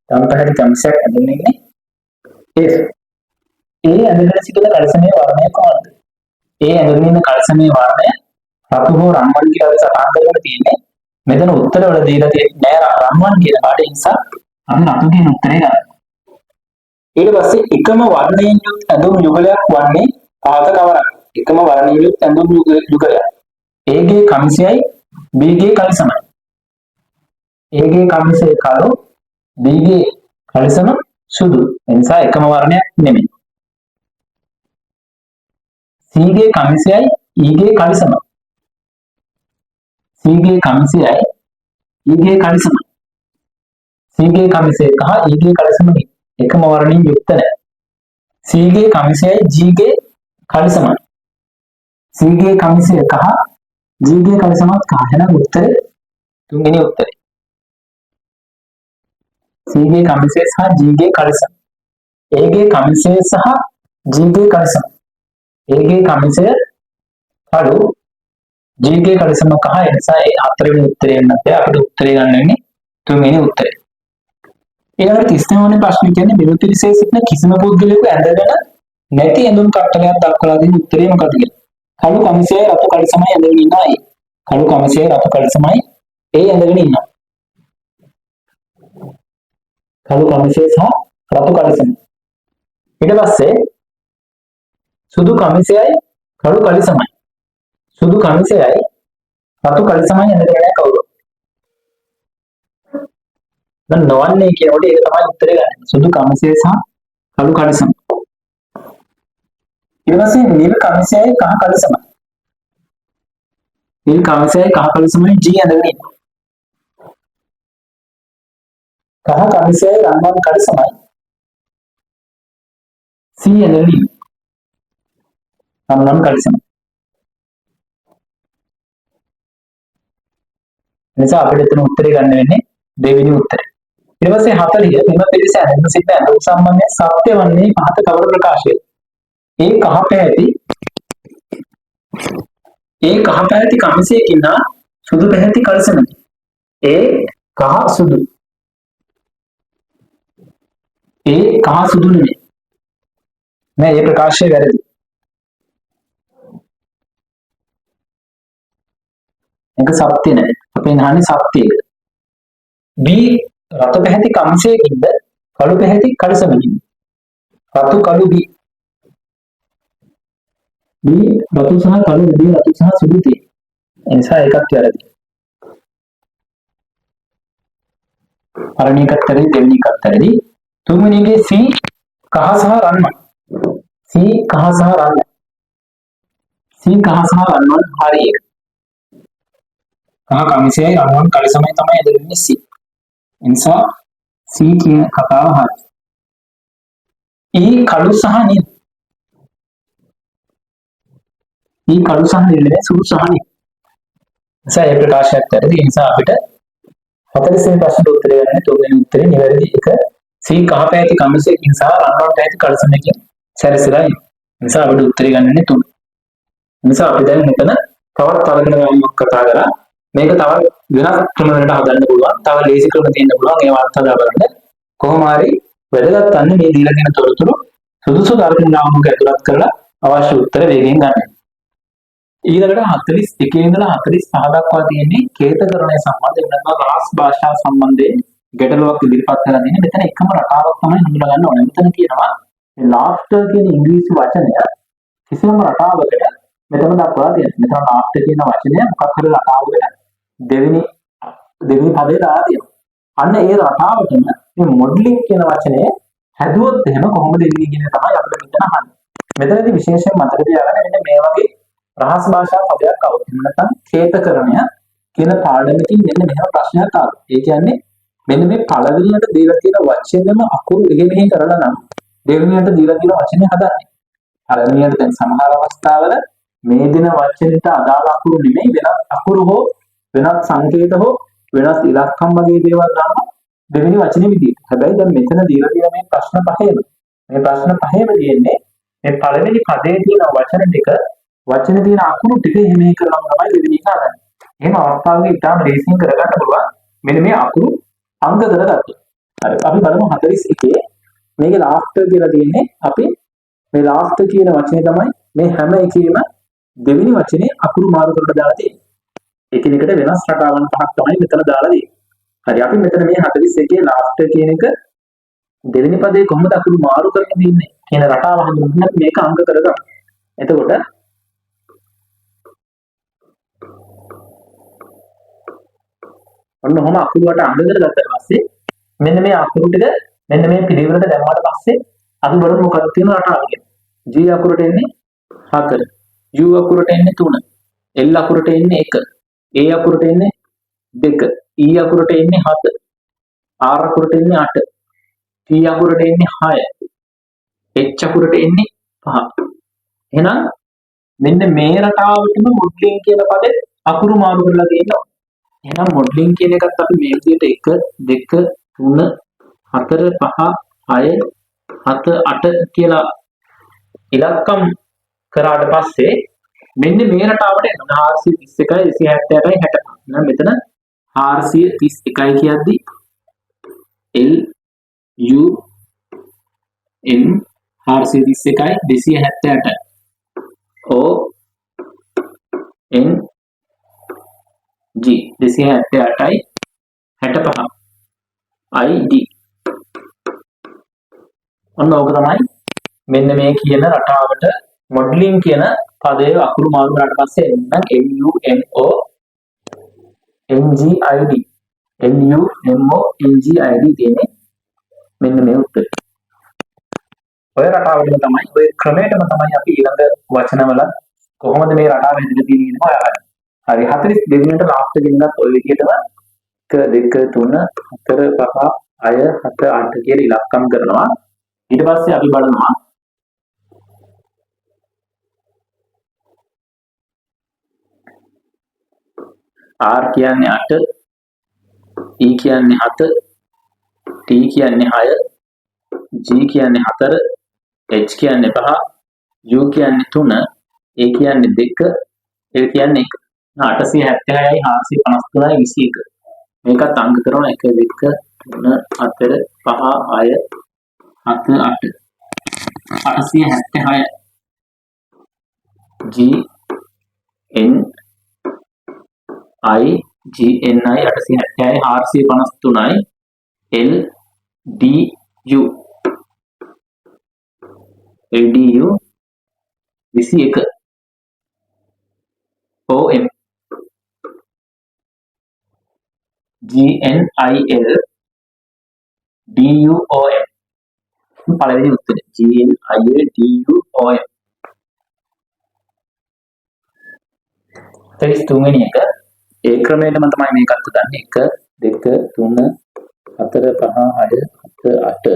දම් පැහැති කමිසයක් ඇඳගෙන ඉන්නේ F. ඒ ඇඳගෙන සිටින කලිසමේ වර්ණය කොහොමද? ඒ ඇඳගෙන ඉන්න කලිසමේ වර්ණය රතු හෝ රන්වන් කියලා අපි සටහන් කරගෙන තියෙන්නේ. මෙතන උත්තර වල දීලා තියෙන්නේ නෑ රන්වන් කියන පාඩේ නිසා අපි රතු කියන උත්තරේ ගන්නවා. ඊට පස්සේ එකම වර්ණයෙන් යුත් ඇඳුම් යුගලයක් වන්නේ පහත කවරක්? එකම වර්ණයෙන් යුත් ඇඳුම් යුගලයක්. A ගේ කමිසයයි B ගේ කලිසමයි. A ගේ කමිසය කළු B ගේ කලිසම සුදු. ඒ නිසා එකම වර්ණයක් නෙමෙයි. C ගේ කමිසයයි E ගේ කලිසම. C ගේ කමිසයයි E ගේ කලිසම. C ගේ කමිසය කහ E ගේ කලිසම එකම වර්ණයෙන් යුක්ත නැහැ. C ගේ කමිසයයි G ගේ කලිසමයි. C ගේ කමිසය කහ G ගේ කලිසමත් කහ. එහෙනම් උත්තරේ තුන්වෙනි උත්තරේ. C ගේ කමිසය සහ G ගේ කලිසම. A ගේ කමිසය සහ G ගේ කලිසම. A ගේ කමිසය කළු G ගේ කලිසම කහ. ඒ නිසා ඒ හතරවෙනි උත්තරේ වෙන්නත් අපිට උත්තරේ ගන්න වෙන්නේ තුන්වෙනි උත්තරේ. ඊළඟට 39 වෙනි ප්‍රශ්නේ කියන්නේ මෙලොව පිළිසේ සිටින කිසිම පුද්ගලයෙකු ඇඳගෙන නැති ඇඳුම් කට්ටලයක් දක්වලා දෙන උත්තරේ මොකක්ද කියලා. කළු කමිසයයි රතු කලිසමයි ඇඳගෙන ඉන්නවා ඒ. කළු කමිසයයි රතු කලිසමයි ඒ ඇඳගෙන ඉන්නවා. කළු කමිසය සහ රතු කලිසම. ඊට පස්සේ සුදු කමිසයයි කළු කලිසමයි. සුදු කමිසයයි රතු කලිසමයි ඇඳගෙන නැහැ කවුරු. දැන් නොවන්නේ කියනකොට ඒක තමයි උත්තරේ ගන්න. සුදු කමිසය සහ කළු කලිසම. ඊට පස්සේ නිල් කමිසයයි කහ කලිසමයි. නිල් කමිසයයි කහ කලිසමයි G ඇඳගෙන ඉන්නවා. කහ කමිසයයි රන්වන් කලිසමයි C ඇඳගෙන ඉන්නවා. රන්වන් කලිසම. නිසා අපිට එතන උත්තරේ ගන්න වෙන්නේ දෙවෙනි උත්තරේ. ඊට පස්සේ 40 මෙම පිළිස ඇඳගෙන සිට ඇඳුම් සම්බන්ධයෙන් සත්‍ය වන්නේ පහත කවර ප්‍රකාශය. ඒ කහ පැහැති කමිසයකින් හා සුදු පැහැති කලිසමකින්. ඒ කහ සුදු. ඒ කහ සුදු නෙමෙයි. නෑ මේ ප්‍රකාශය වැරදි. ඒක සත්‍ය නෑ. අපි නහන්නේ සත්‍යයක. B රතු පැහැති කමිසයකින්ද කළු පැහැති කලිසමකින්ද. රතු කළු B. B රතු සහ කළු B රතු සහ සුදු තේ. ඒ නිසා ඒකත් වැරදි. පළවෙනි එකත් වැරදි දෙවෙනි එකත් වැරදි. තුන්වෙනි එකේ C කහ සහ රන්වන්. C කහ සහ රන්වන්. C කහ සහ රන්වන් හරි එක. කහ කමිසයයි රන්වන් කලිසමයි තමයි ඇඳගෙන C. ඒ නිසා C කියන කතාව හරි. E කළු සහ නිල්. E කළු සහ නිල් නේ සුදු සහ නිල්. නිසා ඒ ප්‍රකාශයත් වැරදි. ඒ නිසා අපිට 40 වෙනි ප්‍රශ්නට උත්තරය ගන්න තුන්වෙනි උත්තරේ නිවැරදි එක. C කහ පැහැති කමිසයකින් සහ රන්වන් පැහැති කලිසමකින් සැරසෙලා ඉන්නේ. නිසා අපිට උත්තරය ගන්න වෙන්නේ 3. නිසා අපි දැන් මෙතන තවත් තර්කන ගාමක් කතා කරා. මේක තව වෙනස් ක්‍රම වලට හදන්න පුළුවන්. තව ලේසි ක්‍රම තියෙන්න පුළුවන්. ඒවා අත්හදා බලන්න. කොහොම හරි වැදගත් වන්නේ මේ දීලා තියෙන තොරතුරු සුදුසු තර්කන ගාමක ඇතුළත් කරලා අවශ්‍ය උත්තර වේගෙන් ගන්න. ඊළඟට 41 ඉඳලා 45 දක්වා තියෙන්නේ කේතකරණය සම්බන්ධ වෙනකම් රාස් භාෂා සම්බන්ධයෙන් ගැටලුවක් ඉදිරිපත් කරලා තියෙන්නේ. මෙතන එකම රටාවක් තමයි හඳුනා ගන්න ඕනේ. මෙතන කියනවා මේ laughter කියන ඉංග්‍රීසි වචනය කිසියම් රටාවකට මෙතන දක්වලා තියෙනවා. මෙතන laughter කියන වචනය මොකක් හරි රටාවකට දෙවෙනි පදේ දාලා තියෙනවා. අන්න ඒ රටාවටම මේ මොඩලින් කියන වචනය හැදුවොත් එහෙම කොහොමද එන්නේ කියන තමයි අපිට මෙතන අහන්නේ. මෙතනදී විශේෂයෙන් මතක තියාගන්න මෙන්න මේ වගේ රහස් භාෂා පදයක් આવුත් නැත්නම් කේතකරණය කියන පාඩමකින් මෙන්න මෙහෙම ප්‍රශ්නයක් ආවා. ඒ කියන්නේ මෙන්න මේ පළවෙනියට දීලා තියෙන වචනේම අකුරු එහෙ කරලා නම් දෙවෙනියට දීලා තියෙන වචනේ හදන්නේ. පළවෙනියට දැන් සමහර අවස්ථාවල මේ දින වචනෙට අදාළ අකුරු නෙමෙයි වෙනත් අකුරු හෝ වෙනත් සංකේත හෝ වෙනස් ඉලක්කම් වගේ දේවල් දානවා දෙවෙනි වචනේ විදිහට. හැබැයි දැන් මෙතන දීලා තියෙන මේ ප්‍රශ්න පහේම තියෙන්නේ මේ පළවෙනි පදයේ තියෙන වචන ටික වචනේ තියෙන අකුරු ටික එහෙම කරලම තමයි දෙවෙනි එක හදන්නේ. එහෙම අවස්ථාවක ඉතාලම රේසින් කරගන්න පුළුවන්. මෙන්න මේ අකුරු අංග කරගත්තා. හරි. අපි බලමු 41 මේකේ laughter කියලා තියෙන්නේ අපි මේ laughter කියන වචනේ තමයි මේ හැම එකේම දෙවෙනි වචනේ අකුරු මාරු කරලා දාලා තියෙන්නේ. එකිනෙකට වෙනස් රටාවන් පහක් තමයි මෙතන දාලා තියෙන්නේ. හරි. අපි මෙතන මේ 41 laughter කියන එක දෙවෙනි පදේ කොහොමද අකුරු මාරු කරගෙන ඉන්නේ කියන රටාව හඳුන්වන්න මේක අංග කරගන්න. එතකොට ඔන්න ඔහම අකුරු වලට අංග කරගත්තා පස්සේ මෙන්න මේ අකුරු ටික මෙන්න මේ පිළිවෙලට දැම්මට පස්සේ අපි බලමු මොකක්ද තියෙන රටාව කියලා. G අකුරට එන්නේ 4, U අකුරට එන්නේ 3, L අකුරට එන්නේ 1, A අකුරට එන්නේ 2, E අකුරට එන්නේ 7, R අකුරට එන්නේ 8, T අකුරට එන්නේ 6, H අකුරට එන්නේ 5. එහෙනම් මෙන්න මේ රටාවටම මොඩ්ලින් කියන පදේ අකුරු මාරු කරලා තියෙනවා. එහෙනම් මොඩ්ලින් කියන එකත් අපි මේ විදිහට 1 2 3 4 5 6 7 8 කියලා ඉලක්කම් කරාට පස්සේ මෙන්න මේ රටාවට එනවා 431යි 278යි 65. එහෙනම් මෙතන 431යි කියද්දි L U M 431යි 278යි O N G 278යි 65 I D. ඔන්න ඕක තමයි මෙන්න මේ කියන රටාවට මොඩ්ලින් කියන පදයේ අකුරු මාරු කරාට පස්සේ එන්න LUMO NGID LUMO NGID තියෙන්නේ මෙන්න මේ උත්තරේ. ඔය රටාවටම තමයි ඔය ක්‍රමයටම තමයි අපි ඊළඟ වචනවල කොහොමද මේ රටාව හැදලා තියෙන්නේ හොයාගන්නේ. හරි 42 වෙනිට ලාස්ට් එකකින් ගත්ත ඔය විදිහටම 1 2 3 4 5 6 7 8 කියලා ඉලක්කම් කරනවා. ඊට පස්සේ අපි බලනවා R කියන්නේ 8, E කියන්නේ 7, T කියන්නේ 6, G කියන්නේ 4, H කියන්නේ 5, U කියන්නේ 3, A කියන්නේ 2, L කියන්නේ 1. 876යි 453යි 21. මේකත් අංක කරනවා 1 2 3 4 5 6 7 8. 876 G N I G N I 876යි 453යි L D U L D U 21 O M G N I L D U O M පළවෙනි උත්තරේ G N I L D U O M. 33 වෙනි එක ඒ ක්‍රමයටම තමයි මේකත් ගන්න 1 2 3 4 5 6 7 8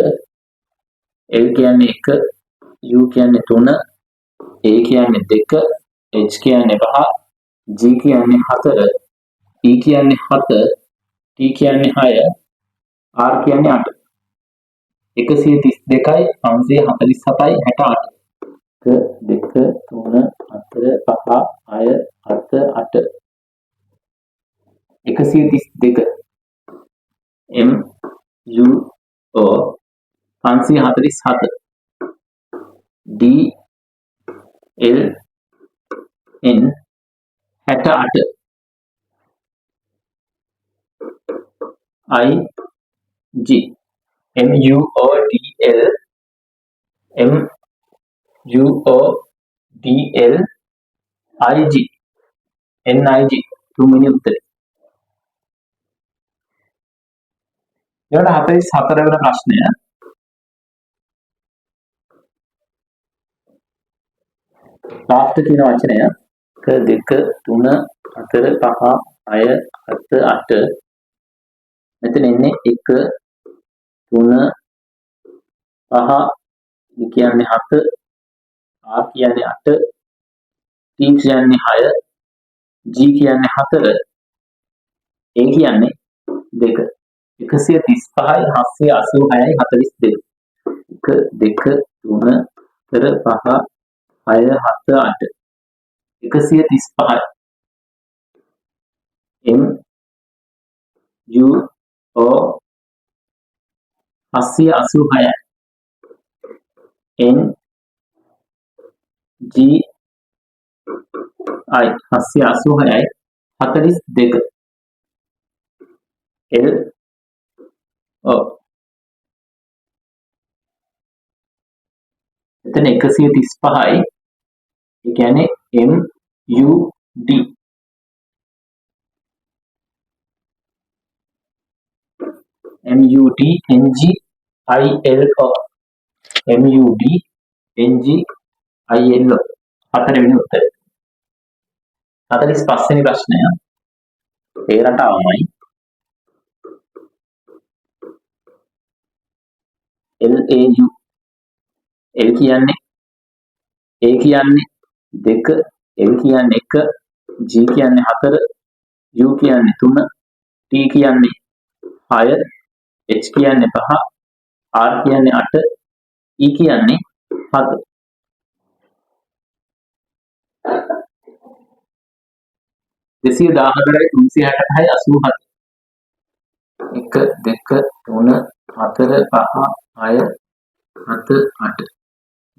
L කියන්නේ 1 U කියන්නේ 3 A කියන්නේ 2 H කියන්නේ 5 G කියන්නේ 4 E කියන්නේ 7 T කියන්නේ 6 R කියන්නේ 8. 132යි 547යි 68. 1 2 3 4 5 6 7 8. 132 M U O 547 D L N 68 I G M U O D L M U O D L I G N I G තුන්වෙනි උත්තරේ. ඊළඟ 44 වෙනි ප්‍රශ්නය ලාස්ට් කියන වචනය 1 2 3 4 5 6 7 8 මෙතන එන්නේ 1 3 5 E කියන්නේ 7 R කියන්නේ 8 T කියන්නේ 6 G කියන්නේ 4 A කියන්නේ 2. 135යි 786යි 42. 1 2 3 4 5 6 7 8. 135යි M U O 786යි N G I 786යි 42. L O එතන 135යි ඒ කියන්නේ M U D M U D N G ILO MUDNGILO. හතරවෙනි උත්තරය. 45 වෙනි ප්‍රශ්නය. ඒ රටාවමයි LAU. L කියන්නේ A කියන්නේ 2, L කියන්නේ 1, G කියන්නේ 4, U කියන්නේ 3, T කියන්නේ 6, H කියන්නේ 5, R කියන්නේ 8, E කියන්නේ 7. දෙසිය 14යි 365යි 87. 1 2 3 4 5 6 7 8.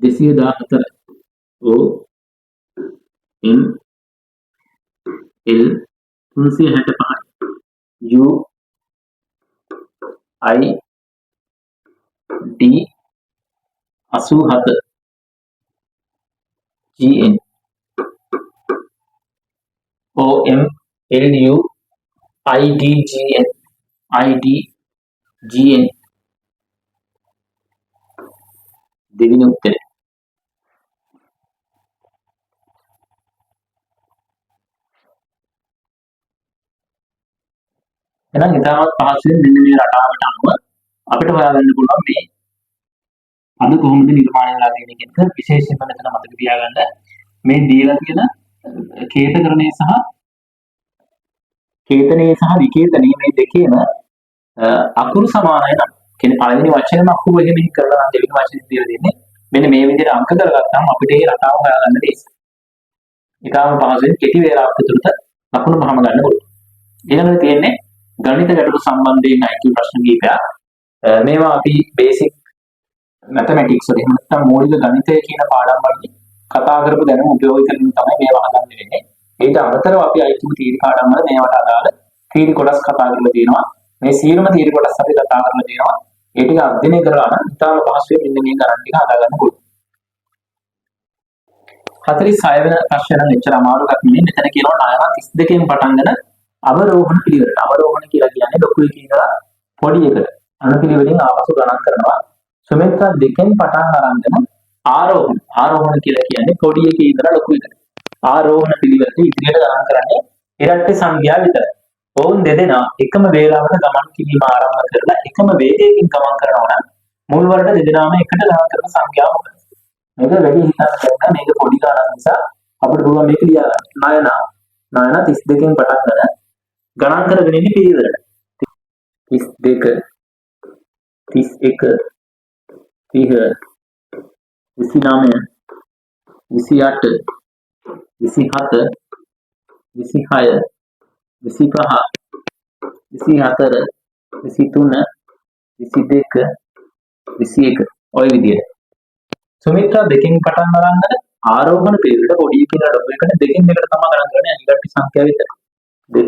214 O M L 365 U I D 87 GN O M L U I D G N. දෙවෙනි උත්තරය. එහෙනම් ඉතාමත් පහසුවෙන් මෙන්න මේ රටාවට අනුව අපිට හොයාගන්න පුළුවන් මේ අද කොහොමද නිර්මාණය වෙලා තියෙන එක. විශේෂයෙන්ම මෙතන මතක තියාගන්න මේ දීලා තියෙන කේතකරණය සහ කේතනයේ සහ විකේතනයේ මේ දෙකේම අකුරු සමානයි නම් කියන්නේ පළවෙනි වචනේම අකුරු එහෙම කරලා නම් දෙවෙනි වචනේ දීලා දෙන්නේ. මෙන්න මේ විදිහට අංක කරගත්තාම අපිට මේ රටාව හොයාගන්න ලේසියි. ඉතාලම පහසුවෙන් කෙටි වේලාවක් ඇතුළත ලකුණු පහම ගන්න පුළුවන්. ඊළඟට තියෙන්නේ ගණිත ගැටලු සම්බන්ධයෙන් IQ ප්‍රශ්න කිහිපයක්. මේවා අපි බේසික් මැතමැටික්ස් වල එහෙම නැත්නම් මූලික ගණිතය කියන පාඩම් වලදී කතා කරපු දැනුම උපයෝගී කරගෙන තමයි මේවා හදන්න වෙන්නේ. ඊට අමතරව අපි IQ තීරි පාඩම් වල මේවට අදාළ තීරි කොටස් කතා කරලා තියෙනවා. මේ සියලුම තීරි කොටස් අපි කතා කරලා තියෙනවා. ඒ ටික අධ්‍යයනය කරලා නම් ඉතාලම පහසුවෙන් මෙන්න මේ ගණන් ටික හදා ගන්න පුළුවන්. 46 වෙනි ප්‍රශ්නය නම් එච්චර අමාරු එකක් නෙමෙයි. මෙතන කියනවා නායනා 32කින් පටන් ගන්න අවරෝහණ පිළිවෙලට. අවරෝහණ කියලා කියන්නේ ලොකු එකේ ඉඳලා පොඩි එකට අනුපිළිවෙලින් ආපසු ගණන් කරනවා. සුමිත්‍රා 2කින් පටන් අරගෙන ආරෝහණ. ආරෝහණ කියලා කියන්නේ පොඩි එකේ ඉඳලා ලොකු එකට. ආරෝහණ පිළිවෙලට ඉදිරියට ගණන් කරන්නේ ඉරට්ටේ සංඛ්‍යා විතරයි. ඔවුන් දෙදෙනා එකම වේලාවට ගමන් කිරීම ආරම්භ කරලා එකම වේගයකින් ගමන් කරනවා නම් මුල් වලට දෙදෙනාම එකට ගණන් කරන සංඛ්‍යාව මොකක්ද? මේක වැඩි හිතන්න බැහැ. මේක පොඩි ගණන් නිසා අපිට පුළුවන් මේක ලියා ගන්න. නායනා 32කින් පටන් ගණන් කරගෙන ඉන්නේ පිළිවෙලට. 32 31 30 29 28 27 26 25 24 23 22 21 ඔය විදියට. සුමිත්‍රා 2කින් පටන් අරන් ආරෝහණ පිළිවෙලට පොඩි එකකින් ලොකු එකට 2කින් 2කට තමයි ගණන් කරන්නේ. අනිවාර්ය සංඛ්‍යාව විතරයි. 2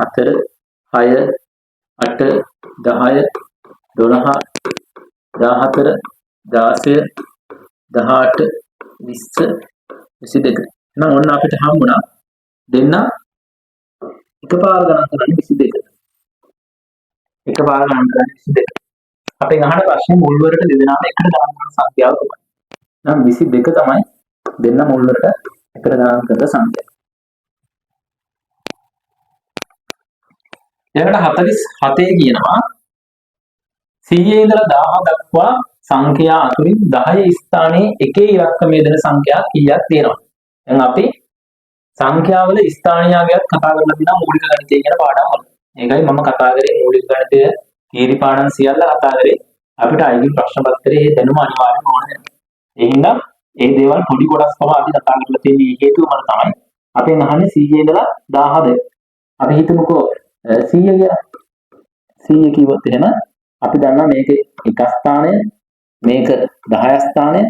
4 6 8 10 12 14 16 18 20 22. එහෙනම් ඔන්න අපිට හම්බුණා දෙන්න එකපාර ගණන් කරන්නේ 22. එකපාර ගණන් කරන්නේ 22. අපෙන් අහන ප්‍රශ්නේ මුල් වලට දෙදෙනාම එකට ගණන් කරන සංඛ්‍යාව තමයි. නම් 22 තමයි දෙන්න මුල් වලට එකට ගණන් කරන සංඛ්‍යාව. ඊළඟට 47 කියනවා 100 ඉඳලා 1000 දක්වා සංඛ්‍යා අතුරින් 10 ස්ථානයේ එකේ ඉලක්කමය දෙන සංඛ්‍යා කීයක් තියෙනවා? දැන් අපි සංඛ්‍යාවල ස්ථානීයගයක් කතා කරලා තියෙනවා මූලික ගණිතය කියන පාඩම වල. ඒකයි මම කතා කරේ මූලික ගණිතය තීරි පාඩම් සියල්ල කතා කරේ. අපිට IQ ප්‍රශ්න පත්‍රයේ දැනුම අනිවාර්යම ඕනේ. ඒ හින්දා ඒ දේවල් පොඩි කොටස් පහ අපි කතා කරලා තියෙන්නේ හේතුව මත තමයි. අපෙන් අහන්නේ 100 ඉඳලා 1000ද. අපි හිතමුකෝ 100 කියලා. 100 කිව්වොත් එහෙම අපි දන්නවා මේක එක ස්ථානය, මේක 10 ස්ථානය,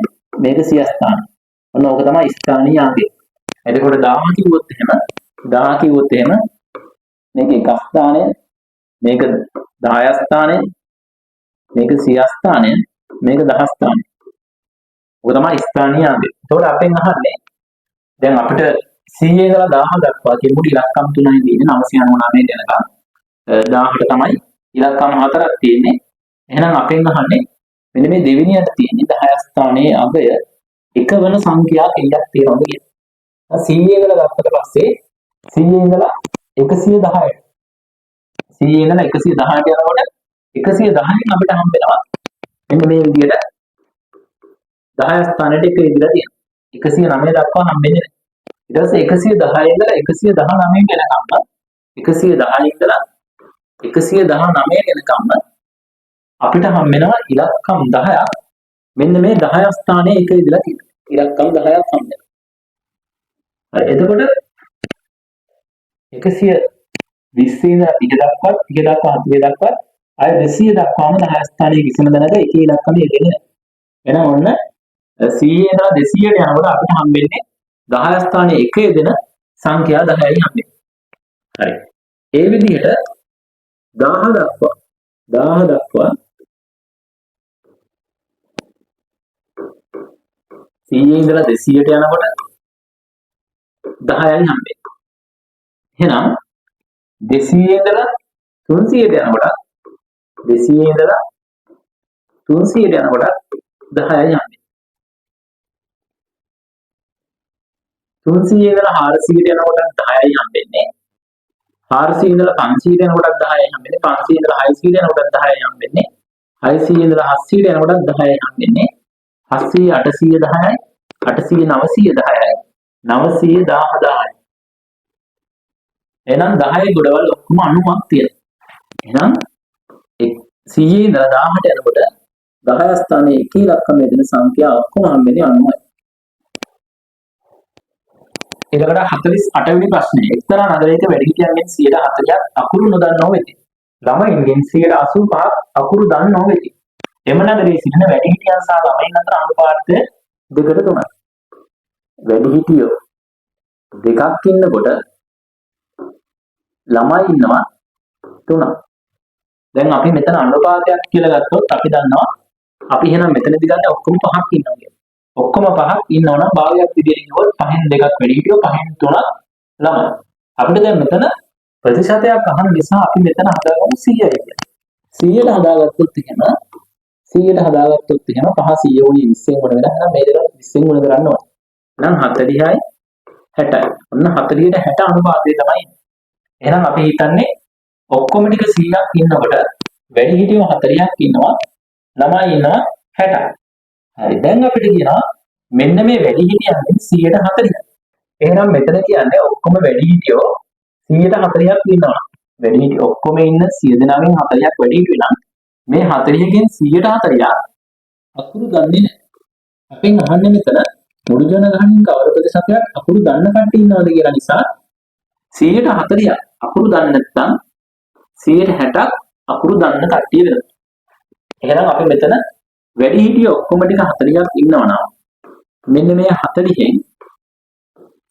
මේක 100 ස්ථානය. ඔන්න ඕක තමයි ස්ථානීය අංගය. එතකොට 1000 කිව්වොත් එහෙම මේක එක ස්ථානය, මේක 10 ස්ථානය, මේක 100 ස්ථානය, මේක 10 ස්ථානය. ඔක තමයි ස්ථානීය අංගය. එතකොට අපෙන් අහන්නේ දැන් අපිට 100 ඉඳලා 1000 දක්වා කියමු ඉලක්කම් තුනයි තියෙන්නේ 999 දෙනකම් 1000ට තමයි ඉලක්කම් 4ක් තියෙන්නේ. එහෙනම් අපෙන් අහන්නේ මෙන්න මේ දෙවෙනියට තියෙන්නේ 10 ස්ථානයේ අගය එක වෙන සංඛ්‍යා කීයක් තියෙනවද කියලා. 100 ඉඳලා ගත්තට පස්සේ 100 ඉඳලා 110ට 100 ඉඳලා 110ට යනකොට 110න් අපිට හම්බ වෙනවා මෙන්න මේ විදිහට 10 ස්ථානයට එක ඉඳලා තියෙනවා. 109 දක්වා හම්බෙන්නේ නැහැ. ඊට පස්සේ 110 ඉඳලා 119 වෙනකම්ම 110 ඉඳලා 119 වෙනකම්ම අපිට හම්බ වෙනවා ඉලක්කම් 10ක්. මෙන්න මේ 10 ස්ථානයේ එක ඉඳලා තියෙනවා. ඉලක්කම් 10ක් හම්බ වෙනවා. හරි එතකොට 120 ඉඳලා ඊට දක්වා ඊට දක්වා 40 දක්වා අය 200 දක්වාම 10 ස්ථානයේ කිසිම දැනක එක ඉලක්කම යෙදෙන්නේ නැහැ. එහෙනම් ඔන්න 100 ඉඳලා 200ට යනකොට අපිට හම්බෙන්නේ 10 ස්ථානයේ එක යෙදෙන සංඛ්‍යා 10යි හම්බෙන්නේ. හරි. ඒ විදිහට 10 දක්වා 100 ඉඳලා 200ට යනකොට 10යි හම්බෙන්නේ. එහෙනම් 200 ඉඳලා 300ට යනකොට 200 ඉඳලා 300ට යනකොට 10යි හම්බෙන්නේ. 300 ඉඳලා 400ට යනකොට 10යි හම්බෙන්නේ. 400 ඉඳලා 500ට යනකොට 10යි හම්බෙන්නේ. 500 ඉඳලා 600ට යනකොට 10යි හම්බෙන්නේ. 600 ඉඳලා 700ට යනකොට 10යි හම්බෙන්නේ. 700 800 10යි. 800 900 10යි. 900 1000යි. එහෙනම් 10 ගොඩවල් ඔක්කොම 90ක් තියෙනවා. එහෙනම් 100 ඉඳලා 1000ට යනකොට 10 ස්ථානයේ එක ඉලක්කම යෙදෙන සංඛ්‍යා ඔක්කොම හම්බෙන්නේ 90යි. ඊළඟට 48 වෙනි ප්‍රශ්නේ. එක්තරා නගරයක වැඩිහිටියන්ගෙන් 140ක් අකුරු නොදන්නව වෙති. ළමයින්ගෙන් 85ක් අකුරු දන්නව වෙති. එම නගරයේ සිටින වැඩිහිටියන් සහ ළමයින් අතර අනුපාතය 2:3යි. වැඩිහිටියෝ දෙකක් ඉන්නකොට ළමයි ඉන්නවා 3ක්. දැන් අපි මෙතන අනුපාතයක් කියලා ගත්තොත් අපි දන්නවා අපි එහෙනම් මෙතනදී ගන්න ඔක්කොම 5ක් ඉන්නවා කියලා. ඔක්කොම 5ක් ඉන්නවනම් භාගයක් විදිහට කිව්වොත් 5න් 2ක් වැඩිහිටියෝ 5න් 3ක් ළමයි. අපිට දැන් මෙතන ප්‍රතිශතයක් අහන නිසා අපි මෙතන හදාගමු 100යි කියලා. 100ට හදාගත්තොත් එහෙම 5 100 වුණේ 20න් ගුණ වෙනවා. එහෙනම් මේ දෙක 20න් ගුණ කරන්න ඕනේ. එහෙනම් 40යි 60යි. ඔන්න 40ට 60 අනුපාතය තමයි. එහෙනම් අපි හිතන්නේ ඔක්කොම ටික 100ක් ඉන්නකොට වැඩිහිටියෝ 40ක් ඉන්නවා ළමයි ඉන්නවා 60ක්. හරි දැන් අපිට කියනවා මෙන්න මේ වැඩිහිටියන්ගෙන් 140ක්. එහෙනම් මෙතන කියන්නේ ඔක්කොම වැඩිහිටියෝ 140ක් ඉන්නවා. වැඩිහිටියෝ ඔක්කොම ඉන්න 100 දෙනාගෙන් 40ක් වැඩිහිටියෝ නම් මේ 40කින් 140ක් අකුරු දන්නේ නැහැ. අපෙන් අහන්නේ මෙතන මුළු ජනගහනයෙන් කවර ප්‍රතිශතයක් අකුරු දන්න කට්ටිය ඉන්නවද කියලා නිසා 140ක් අකුරු දන්නේ නැත්නම් 160ක් අකුරු දන්න කට්ටිය වෙනවා. එහෙනම් අපි මෙතන වැඩිහිටියෝ ඔක්කොම ටික 40ක් ඉන්නවා නම් මෙන්න මේ 40කින්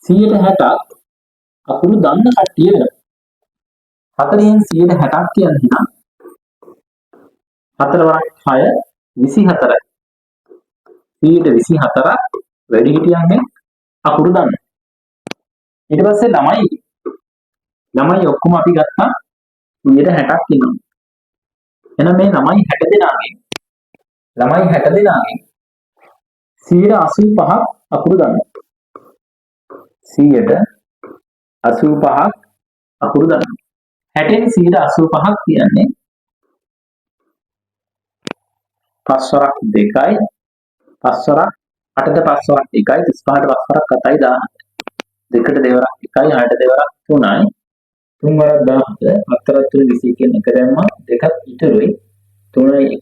160ක් අකුරු දන්න කට්ටිය වෙනවා. 40න් 160ක් කියන්නේ නම් 4 වරක් 6 24යි. 124ක් වැඩිහිටියන්ගෙන් අකුරු දන්න. ඊට පස්සේ ළමයි ඔක්කොම අපි ගත්තා 160ක් ඉන්නවා. එහෙනම් මේ ළමයි 60 දෙනාගෙන් 185ක් අකුරු දන්නවා. 185ක් අකුරු දන්නවා. 60න් 185ක් කියන්නේ 5 වරක් 2යි 5 වරක් 8ට 5 වරක් 1යි 35ට 5 වරක් 7යි 17. 2ට 2 වරක් 1යි 8ට 2 වරක් 3යි 3 වරක් 17 4ට 20 කියන එක දැම්මා 2ක් ඉතුරුයි 3යි 1යි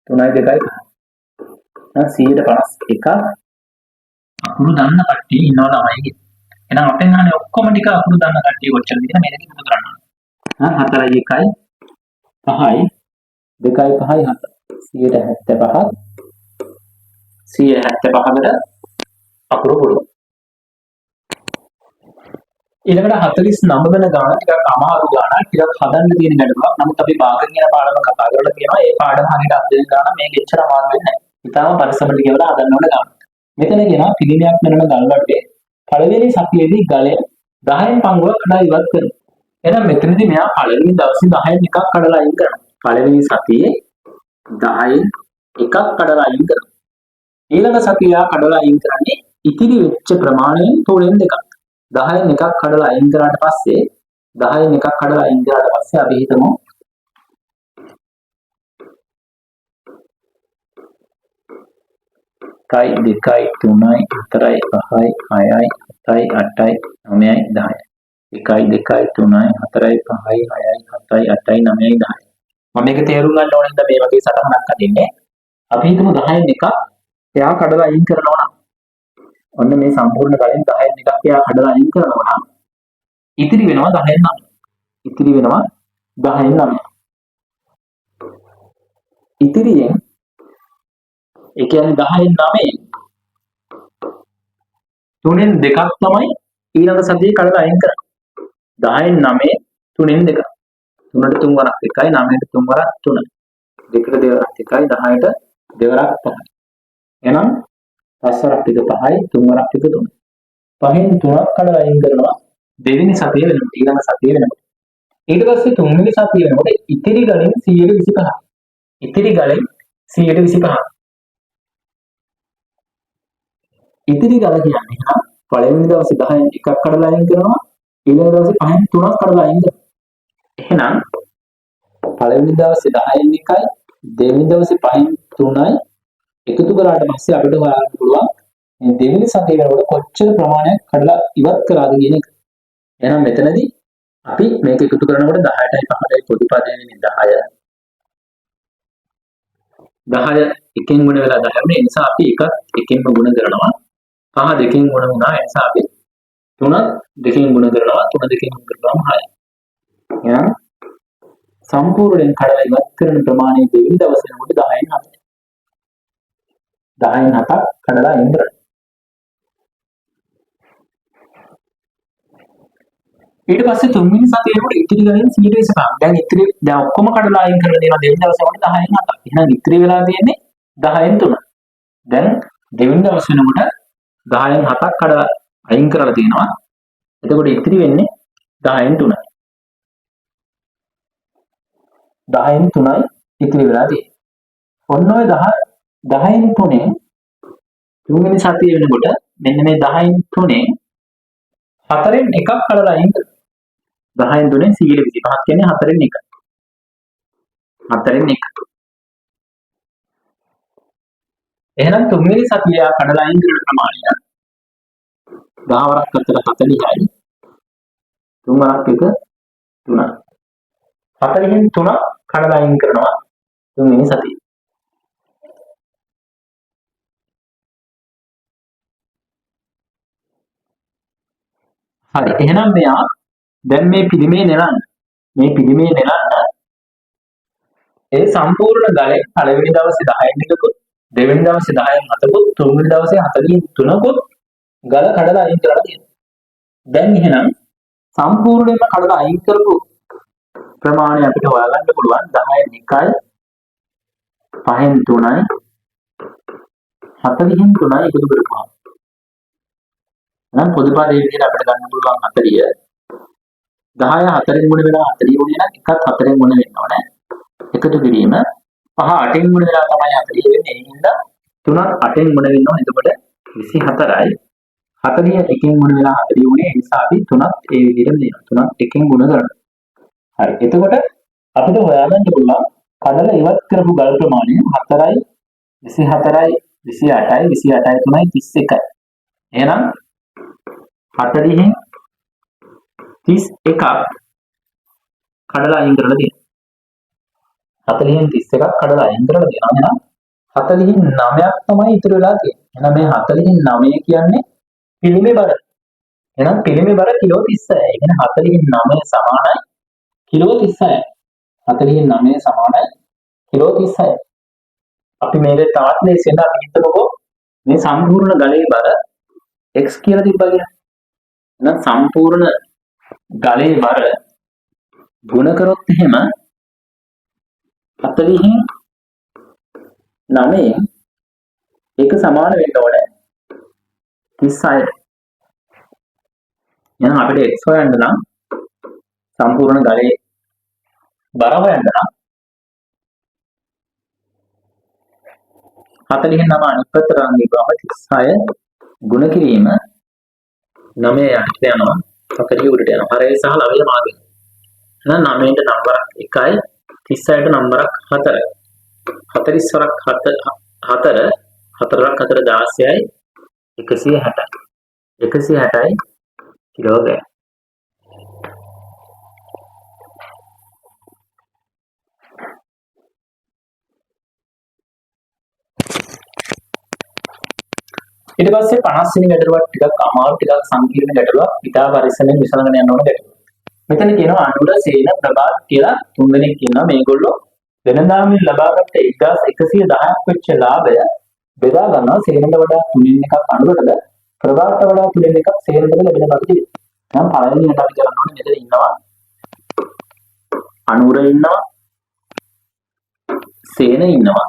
3යි 2යි 151ක් අකුරු දන්න කට්ටිය ඉන්නවා ළමයිගේ. එහෙනම් අපෙන් අහන්නේ ඔක්කොම ටික අකුරු දන්න කට්ටිය කොච්චරද කියලා මේක කිව්ව කරන්න ඕනේ. 4යි 1යි 5යි 2යි 5යි 7 175කට අකුරු පුළුවන්. ඊළඟට 49 වෙන ගාන ටිකක් අමාරු ගානක් ටිකක් හදන්න තියෙන ගැටලුවක්. නමුත් අපි භාග කියන පාඩම කතා කරලා තියෙනවා. ඒ පාඩම හරියට අධ්‍යයනය කරන මේක එච්චර අමාරු වෙන්නේ නැහැ. ඉතාලම පරිස්සමට කියලා හදන්න ඕන ගාන. මෙතන කියනවා පිළිමයක් මෙරන ගල්වටේ පළවෙනි සතියේදී ගලය 10න් පංගුවක් කඩා ඉවත් කරනවා. එහෙනම් මෙතනදී මෙයා පළවෙනි දවසේ 10න් එකක් කඩලා අයින් කරනවා. පළවෙනි සතියේ 10න් එකක් කඩලා අයින් කරනවා. ඊළඟ සතිය කඩලා අයින් කරන්නේ ඉතිරි වෙච්ච ප්‍රමාණයෙන් 3න් 2ක්. 10න් එකක් කඩලා අයින් කරාට පස්සේ 10න් එකක් කඩලා අයින් කරාට පස්සේ අපි හිතමු 1 2 3 4 5 6යි 7යි 8යි 9යි 10යි 1 2 3 4 5යි 6යි 7යි 8යි 9යි 10යි. මම මේක තේරුම් ගන්න ඕනේ ඉතින් මේ වගේ සටහනක් අදින්නේ. අපි හිතමු 10න් එකක් එයා කඩලා අයින් කරනවා නම් ඔන්න මේ සම්පූර්ණ ගලෙන් 10න් එකක් එයා කඩලා අයින් කරනවා නම් ඉතිරි වෙනවා 10න් 9. ඉතිරි වෙනවා 10න් 9. ඉතිරියෙන් ඒ කියන්නේ 10න් 9 3න් 2ක් තමයි ඊළඟ සතියේ කඩලා අයින් කරන්නේ. 10න් 9 3න් 2ක්. 3ට 3 වරක් 1යි 9ට 3 වරක් 3යි. 2ට 2 වරක් 1යි 10ට 2 වරක් 5යි. එහෙනම් 5 වරක් 1 5යි 3 වරක් 1 3යි. 5න් 3ක් කඩලා අයින් කරනවා දෙවෙනි සතිය වෙනකොට ඊළඟ සතිය වෙනකොට. ඊට පස්සේ තුන්වෙනි සතිය වෙනකොට ඉතිරි ගලෙන් 125. ඉතිරි ගලෙන් 125. ඉතිරි ගල කියන්නේ එහෙනම් පළවෙනි දවසේ 10න් එකක් කඩලා අයින් කරනවා ඊළඟ දවසේ 5න් 3ක් කඩලා අයින් කරනවා. එහෙනම් පළවෙනි දවසේ 10න් 1යි දෙවෙනි දවසේ 5න් 3යි එකතු කරාට පස්සේ අපිට හොයාගන්න පුළුවන් මේ දෙවෙනි සතිය වෙනකොට කොච්චර ප්‍රමාණයක් කඩලා ඉවත් කරාද කියන එක. එහෙනම් මෙතනදී අපි මේක එකතු කරනකොට 18යි 5ටයි පොදු පදය වෙන්නේ 10. 10 එකෙන් ගුණ වෙලා 10 වුණේ. ඒ නිසා අපි එකක් එකෙන්ම ගුණ කරනවා. 5 දෙකෙන් ගුණ වුණා. ඒ නිසා අපි 3 දෙකෙන් ගුණ කරනවා. 3 දෙකෙන් ගුණ කරනවා 6. එහෙනම් සම්පූර්ණයෙන් කඩලා ඉවත් කරන ප්‍රමාණය දෙවෙනි දවසේ වෙනකොට 10න් 7. 10න් 7ක් කඩලා අයින් කරනවා. ඊට පස්සේ තුන්වෙනි සතියේ වෙනකොට ඉතිරි ගලෙන් 125. දැන් ඔක්කොම කඩලා අයින් කරලා දෙනවා දෙවෙනි දවසේ වෙනකොට 10න් 7ක්. එහෙනම් ඉතිරි වෙලා තියෙන්නේ 10න් 3. දැන් දෙවෙනි දවස් වෙනකොට 10න් 7ක් කඩලා අයින් කරලා තියෙනවා. එතකොට ඉතිරි වෙන්නේ 10න් 3යි. 10න් 3යි ඉතිරි වෙලා තියෙන්නේ. ඔන්න ඔය 10න් 3ෙන් තුන්වෙනි සතිය වෙනකොට මෙන්න මේ 10න් 3ෙන් 4න් එකක් කඩලා අයින් කරනවා. 10න් 3ෙන් 125ක් කියන්නේ 4න් 1. 4න් 1. එහෙනම් තුන්වෙනි සතිය කඩලා අයින් කරන ප්‍රමාණය 10 වරක් 4 40යි. 3 වරක් 1 3යි. 40න් 3ක් කඩලා අයින් කරනවා තුන්වෙනි සතිය. හරි. එහෙනම් මෙයා දැන් මේ පිළිමේ නෙලන්න. ඒ සම්පූර්ණ ගලේ පළවෙනි දවසේ 10න් එකකුත් දෙවෙනි දවසේ 10න් 7කුත් තුන්වෙනි දවසේ 40න් 3කුත් ගල කඩලා අයින් කරලා තියෙනවා. දැන් එහෙනම් සම්පූර්ණයෙන්ම කඩලා අයින් කරපු ප්‍රමාණය අපිට හොයාගන්න පුළුවන් 10න් 1යි 5න් 3යි 40න් 3යි එකතු කරපුවා. නම් පොදු පදයේ විදිහට අපිට ගන්න පුළුවන් 40. 10 4න් ගුණ වෙනවා 40 වුණේ නම් එකත් 4න් ගුණ වෙන්න ඕනේ. එකතු කිරීම 5 8න් ගුණ වෙලා තමයි 40 වෙන්නේ. ඒ හින්දා 3ක් 8න් ගුණ වෙන්න ඕනේ. එතකොට 24යි. 40 එකෙන් ගුණ වෙලා 40 වුණේ. ඒ නිසා අපි 3ක් ඒ විදිහටම දෙනවා. 3ක් එකෙන් ගුණ කරනවා. හරි. එතකොට අපිට හොයාගන්න පුළුවන් කඩලා ඉවත් කරපු ගල් ප්‍රමාණය 4යි 24යි 28යි 28යි 3යි 31යි. එහෙනම් 40න් 31ක් කඩලා අයින් කරලා තියෙනවා. 40න් 31ක් කඩලා අයින් කරලා තියෙනවා. එහෙනම් 49ක් තමයි ඉතුරු වෙලා තියෙන්නේ. එහෙනම් මේ 49 කියන්නේ පිළිමේ බර. එහෙනම් පිළිමේ බර කිලෝ 36යි. ඒ කියන්නේ 49 සමානයි කිලෝ 36යි. 49 සමානයි කිලෝ 36යි. අපි මේක තවත් ලේසියෙන් අපි හිතමුකෝ මේ සම්පූර්ණ ගලේ බර x කියලා තිබ්බා කියලා. එහෙනම් සම්පූර්ණ ගලේ බර ගුණ කරොත් එහෙම 40න් 9 ඒක සමාන වෙන්න ඕනේ 36ට. එහෙනම් අපිට x හොයන්න නම් සම්පූර්ණ ගලේ බර හොයන්න නම් 49 අනිත් පැත්තට අරන් ගිහුවම 36 ගුණ කිරීම 9 යටට යනවා 40 උඩට යනවා. හරය සහ ලවය මාර්ගය. එහෙනම් 9ට නම්බරක් 1යි 36ට නම්බරක් 4යි. 40 වරක් 4 4ක් 4 16යි 160යි. 160යි කිලෝග්‍රෑම්. ඊට පස්සේ 50 වෙනි ගැටලුවක් ටිකක් අමාරු ටිකක් සංකීර්ණ ගැටලුවක්. ඉතා පරිස්සමෙන් විසඳගෙන යන්න ඕන ගැටලුවක්. මෙතන කියනවා අනුර සේන ප්‍රභාත් කියලා තුන් දෙනෙක් ඉන්නවා. මේගොල්ලෝ වෙනදාම ලබාගත් 1110ක් වෙච්ච ලාභය බෙදා ගන්නවා. සේනට වඩා තුනෙන් එකක් අනුරටද ප්‍රභාත්ට වඩා තුනෙන් එකක් සේනටද ලැබෙන බව කිව්වා. නම් පළවෙනියට අපි කරන්න ඕනේ මෙතන ඉන්නවා අනුර ඉන්නවා සේන ඉන්නවා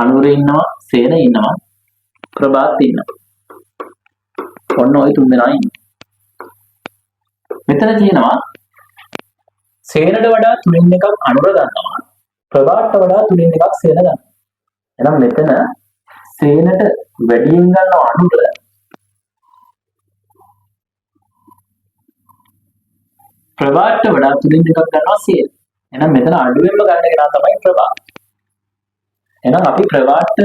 අනුර ඉන්නවා සේන ඉන්නවා ප්‍රභාත් ඉන්නවා. ඔන්න ඔය තුන් දෙනා ඉන්නවා. මෙතන කියනවා සේනට වඩා තුනෙන් එකක් අනුර ගන්නවා ප්‍රභාත්ට වඩා තුනෙන් එකක් සේන ගන්නවා. එහෙනම් මෙතන සේනට වැඩියෙන් ගන්නව අනුර ප්‍රභාත්ට වඩා තුනෙන් එකක් ගන්නවා සේන. එහෙනම් මෙතන අඩුවෙන්ම ගන්න කෙනා තමයි ප්‍රභාත්. එහෙනම් අපි ප්‍රභාත්ට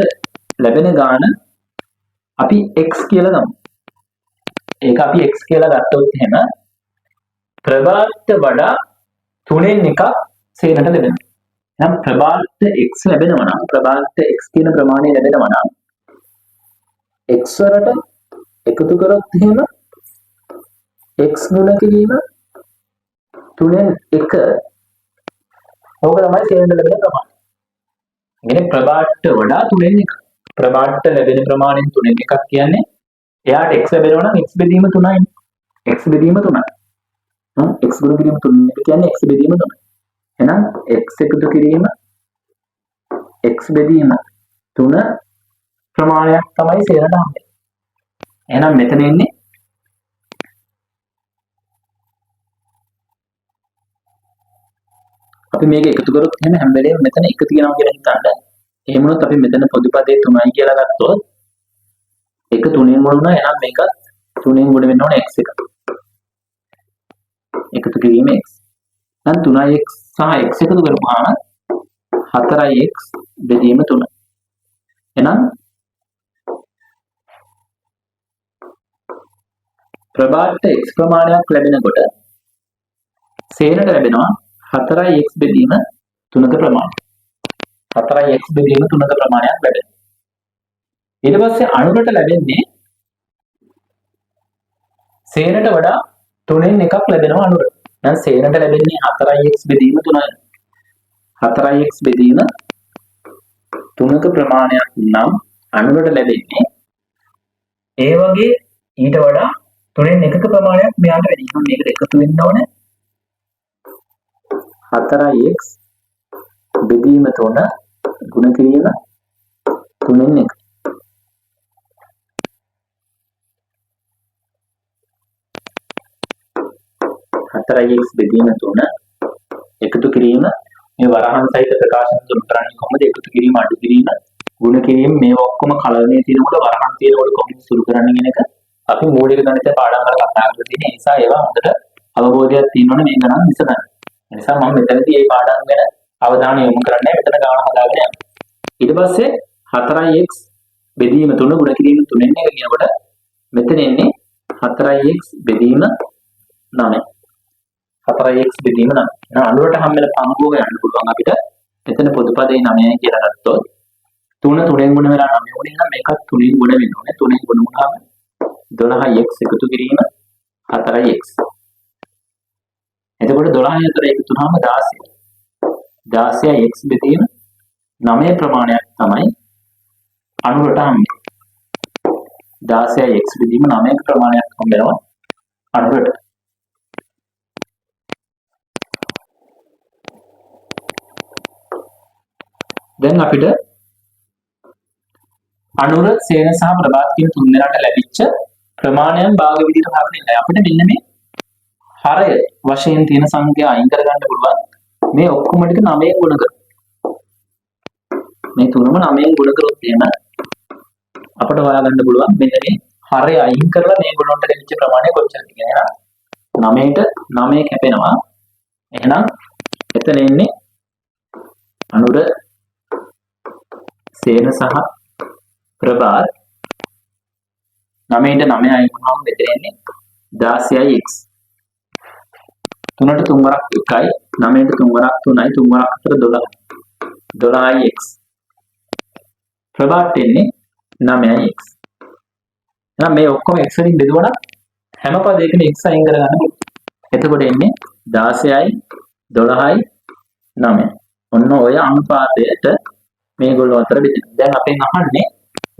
ලැබෙන ගාන අපි x කියලා ගමු. ඒක අපි x කියලා ගත්තොත් එහෙම ප්‍රභාත්ට වඩා තුනෙන් එකක් සේනට ලැබෙනවා. එහෙනම් ප්‍රභාත්ට x ලැබෙනවා නම් ප්‍රභාත්ට x කියන ප්‍රමාණය ලැබෙනවා නම් x වලට එකතු කරොත් එහෙම x ගුණ කිරීම 3න් 1 ඕක තමයි සේනට ලැබෙන ප්‍රමාණය. ඉතින් ප්‍රභාත්ට වඩා 3න් 1 ප්‍රභාත්ට ලැබෙන ප්‍රමාණයෙන් 3න් 1ක් කියන්නේ එයාට x ලැබෙනවා නම් x බෙදීම 3යි. x බෙදීම 3යි. x ගුණ කිරීම 3 කියන්නේ x බෙදීම 3යි. එහෙනම් x එකතු කිරීම x බෙදීම 3 ප්‍රමාණයක් තමයි සේනට හම්බෙන්නේ. එහෙනම් මෙතන එන්නේ අපි මේක එකතු කරොත් එහෙනම් හැම වෙලේම මෙතන 1 තියෙනවා කියලා හිතන්න. එහෙම වුණොත් අපි මෙතන පොදු පදේ 3යි කියලා ගත්තොත් 1 3න් ගුණ වුණා. එහෙනම් මේකත් 3න් ගුණ වෙන්න ඕනේ x එක. එකතු කිරීම x. දැන් 3x සහ x එකතු කරපුවාම 4x බෙදීම 3. එහෙනම් ප්‍රභාත්ට x ප්‍රමාණයක් ලැබෙනකොට සේනට ලැබෙනවා 4x බෙදීම 3ක ප්‍රමාණය. 4x බෙදීම 3ක ප්‍රමාණයක් ලැබෙනවා. ඊට පස්සේ අනුරට ලැබෙන්නේ සේනට වඩා 3න් එකක් ලැබෙනවා අනුරට. දැන් සේනට ලැබෙන්නේ 4x බෙදීම 3යි. 4x බෙදීම 3ක ප්‍රමාණයක් නම් අනුරට ලැබෙන්නේ ඒ වගේ ඊට වඩා 3න් එකක ප්‍රමාණයක් මෙයාට වැඩි. එහෙනම් මේකට එකතු වෙන්න ඕනේ 4x බෙදීම 3 ගුණ කිරීම 3න් 1. x බෙදීම 3 එකතු කිරීම මේ වරහන් සහිත ප්‍රකාශන තුන කරන්නේ කොහොමද? එකතු කිරීම අඩු කිරීම ගුණ කිරීම මේ ඔක්කොම කලණයේ තියෙනකොට වරහන් තියෙනකොට කොහොමද සුළු කරන්නේ කියන එක අපි මූලික ගණිත පාඩම් වල කතා කරලා තියෙන නිසා ඒවා හොඳට අවබෝධයක් තියෙනවනේ මේ ගණන් විසඳන්න. ඒ නිසා මම මෙතනදී මේ පාඩම් ගැන අවධානය යොමු කරන්නේ මෙතන ගාන හදාගෙන යන්න. ඊට පස්සේ 4x බෙදීම 3 ගුණ කිරීම 3න් 1 කියනකොට මෙතන එන්නේ 4x බෙදීම 9. 4x බෙදීම 9. එහෙනම් අනුරට හම්බෙන පංගුව ගන්න පුළුවන් අපිට. මෙතන පොදු පදේ 9යි කියලා ගත්තොත් 3 3න් ගුණ වෙලා 9 වුණේ. එහෙනම් මේකත් 3න් ගුණ වෙන්න ඕනේ. 3න් ගුණ වුණාම 12x එකතු කිරීම 4x. එතකොට 12 අතර එකතු වුණාම 16. 16x බෙදීම 9 ප්‍රමාණයක් තමයි අනුරට හම්බෙන්නේ. 16x බෙදීම 9 ප්‍රමාණයක් හම්බෙනවා අනුරට. දැන් අපිට අනුර සේන සහ ප්‍රභාත් කියන තුන් දෙනාට ලැබිච්ච ප්‍රමාණයන් භාග විදිහට හරගෙන ඉන්න. අපිට මෙන්න මේ හරය වශයෙන් තියෙන සංඛ්‍යා අයින් කරගන්න පුළුවන්. මේ ඔක්කොම ටික 9න් ගුණ කරලා. මේ තුනම 9න් ගුණ කරොත් එහෙම අපිට හොයාගන්න පුළුවන් මෙන්න මේ හරය අයින් කරලා මේ ගුණවලට ලැබිච්ච ප්‍රමාණය කොච්චරද කියලා. එහෙනම් 9ට 9 කැපෙනවා. එහෙනම් එතන එන්නේ අනුර සේන සහ ප්‍රභාත් 9ට 9 අයින් වුණාම මෙතන එන්නේ 16යි x 3ට 3 වරක් 1යි 9ට 3 වරක් 3යි 3 වරක් 4 12යි x ප්‍රභාත් එන්නේ 9යි x. එහෙනම් මේ ඔක්කොම x වලින් බෙදුවනම් හැම පදයකම x අයින් කරගන්න පුළුවන්. එතකොට එන්නේ 16යි 12යි 9. ඔන්න ඔය අනුපාතයට මේගොල්ලෝ අතර බෙදෙනවා. දැන් අපෙන් අහන්නේ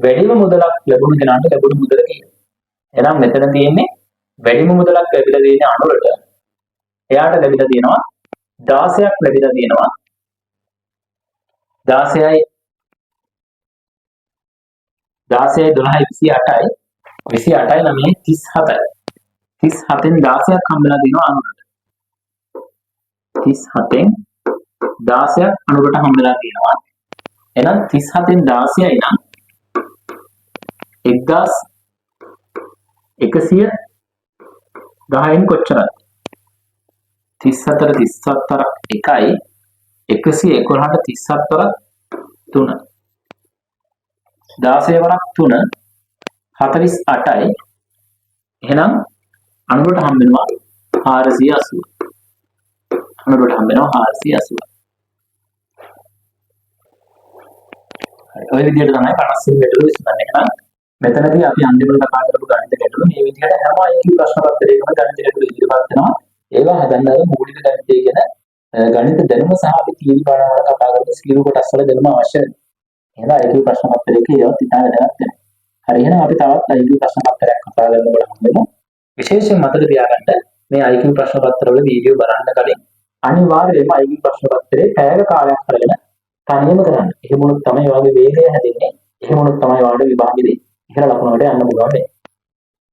වැඩිම මුදලක් ලැබුණු කෙනාට ලැබුණු මුදල කීයද? එහෙනම් මෙතන තියෙන්නේ වැඩිම මුදලක් ලැබිලා තියෙන අනුරට එයාට ලැබිලා තියෙනවා 16ක් ලැබිලා තියෙනවා. 16යි 12යි 28යි 28යි 9යි 37යි 37න් 16ක් හම්බෙලා තියෙනවා අනුරට. 37න් 16ක් අනුරට හම්බෙලා තියෙනවා. එහෙනම් 37න් 16යි නම් 1110න් කොච්චරද? 34 37ක් 1යි 111ට 37 වරක් 3 16 වරක් 3 48යි. එහෙනම් අනුරට හම්බෙනවා 480. අනුරට හම්බෙනවා 480. හරි. ඔය විදිහට තමයි 50 ගැටලු විසඳන්නේ. එහෙනම් මෙතනදී අපි අන්තිමට කතා කරපු ගණිත ගැටලු මේ විදිහට හැම IQ ප්‍රශ්න පත්‍රයකම ගණිත ගැටලු ඉදිරිපත් වෙනවා. ඒවා හදන්න අර මූලික ගණිතය ගැන ගණිත දැනුම සහ අපි තීරි පාඩම් වල කතා කරපු සියලු කොටස් වල දැනුම අවශ්‍යයි. එහෙනම් IQ ප්‍රශ්න පත්‍රයක ඒවත් ඉතාල දැනගන්න වෙනවා. හරි. එහෙනම් අපි තවත් IQ ප්‍රශ්න පත්‍රයක් කතා කරනකොට හම්බෙමු. විශේෂයෙන් මතක තියාගන්න මේ IQ ප්‍රශ්න පත්‍රවල වීඩියෝ බලන්න කලින් අනිවාර්යයෙන්ම IQ ප්‍රශ්න පත්‍රයේ පැයක කාලයක් අරගෙන තනියම කරන්න. එහෙම වුණොත් තමයි ඔයාගේ වේගය හැදෙන්නේ. එහෙම වුණොත් තමයි ඔයාලට විභාගෙදී ඉහළ ලකුණකට යන්න පුළුවන් වෙන්නේ.